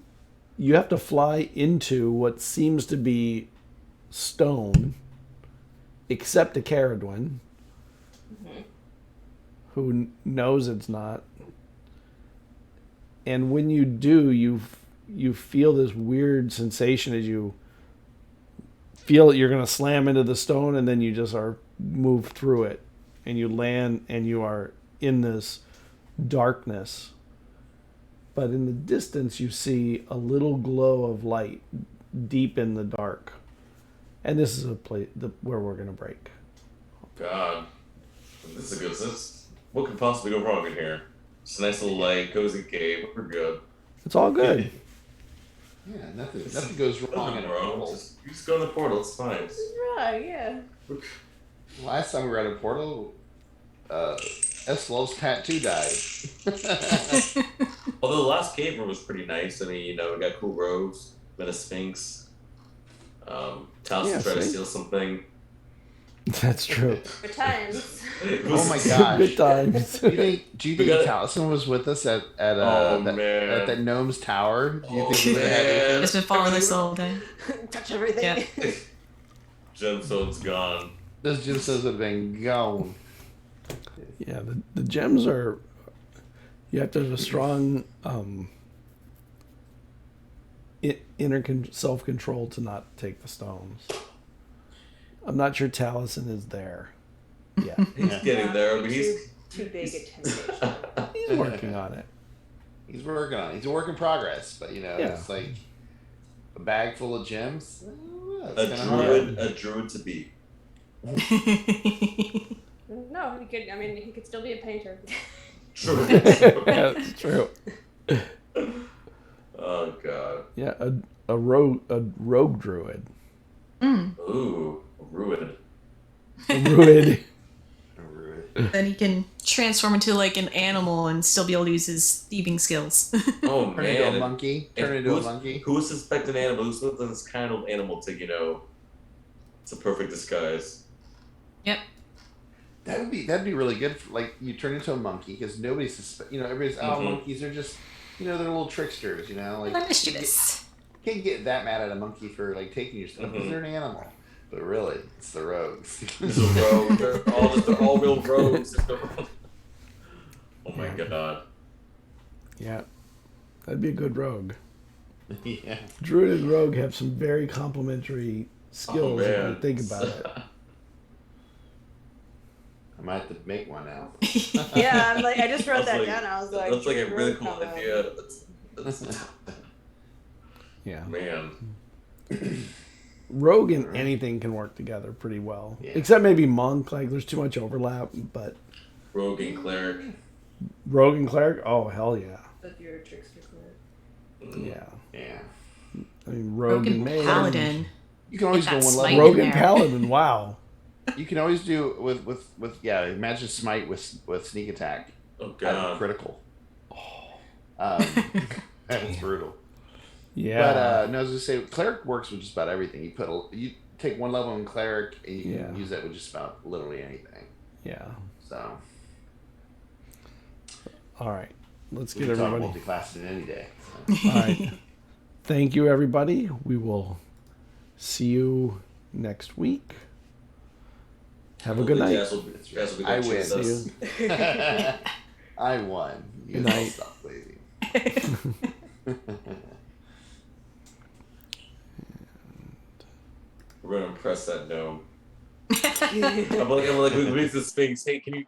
you have to fly into what seems to be stone, except a Cerridwen, who knows it's not. And when you do, you feel this weird sensation as you feel that you're going to slam into the stone, and then you just are moved through it, and you land, and you are in this darkness. But in the distance, you see a little glow of light deep in the dark, and this is a place where we're going to break. God, this is a good sense. What could possibly go wrong in here? Just a nice little light, cozy cave. We're good. It's all good. Yeah, nothing goes wrong in a portal. You just go in the portal. It's fine. Right, yeah. Last time we were at a portal, S2's tattoo died. Although the last cave room was pretty nice. I mean, we got cool robes, met a sphinx. Taliesin Yeah, tried to see? steal something. That's true. Good times. Oh my gosh. Good times. Do you think We got- Taliesin was with us at Oh, man. that gnome's tower? Do you think Oh, he would have had man. Just been following this the whole time. Touch everything. Yeah. Gemstone's gone. those gemstones would have been gone? Yeah, the gems are. You have to have a strong inner self-control to not take the stones. I'm not sure Taliesin is there. Yeah, He's Yeah. getting there, but he's Too big a temptation. he's working on it. He's working on it. He's a work in progress, but Yeah. it's like a bag full of gems. a druid to be. No, he could still be a painter. True. Yeah, that's true. Oh god. Yeah, a rogue druid. Ooh, ruined. A druid. Then he can transform into like an animal and still be able to use his thieving skills. Oh Turn into a man. monkey. And Turn into a who's- monkey. Who suspect an animal? Who's with this kind of animal to, it's a perfect disguise. Yep. That'd be really good. Like you turn into a monkey because everybody's Mhm. monkeys are just they're little tricksters. Like I'm mischievous. can't get that mad at a monkey for like taking your stuff because Mhm. they're an animal. But really, it's the rogues. It's a rogue. They're all real rogues. Oh my Yeah. god. Yeah. That'd be a good rogue. Yeah. Druid and rogue have some very complementary skills if you man. think about it. I might have to make one now. Yeah, I'm like, I just wrote That's that like- down. I was like, That's like a really rogue cool combo. idea. That's, Yeah. man. Rogue and anything can work together pretty well. Yeah. Except maybe monk, like there's too much overlap, but Rogue and cleric. rogue and cleric, oh hell yeah. If you're a trickster cleric. Yeah. Yeah. I mean rogue and mage. Paladin. You can always Get go that one smite level. Rogue in and there. paladin, wow. You can always do with yeah. Imagine smite with sneak attack. Oh At god. critical. That's brutal. Yeah. But no, I was gonna say cleric works with just about everything. You take one level in cleric and you can use that with just about literally anything. Yeah. So All right. Let's we get can talk everybody. multi-faceted any day. All right. Thank you, everybody. We will see you next week. Have a good night. Jazz will be I good. win. Cheers us. See I won. You Good guys night. stop waving. We're gonna press that gnome. I'm like, what is the Sphinx? Hey, can you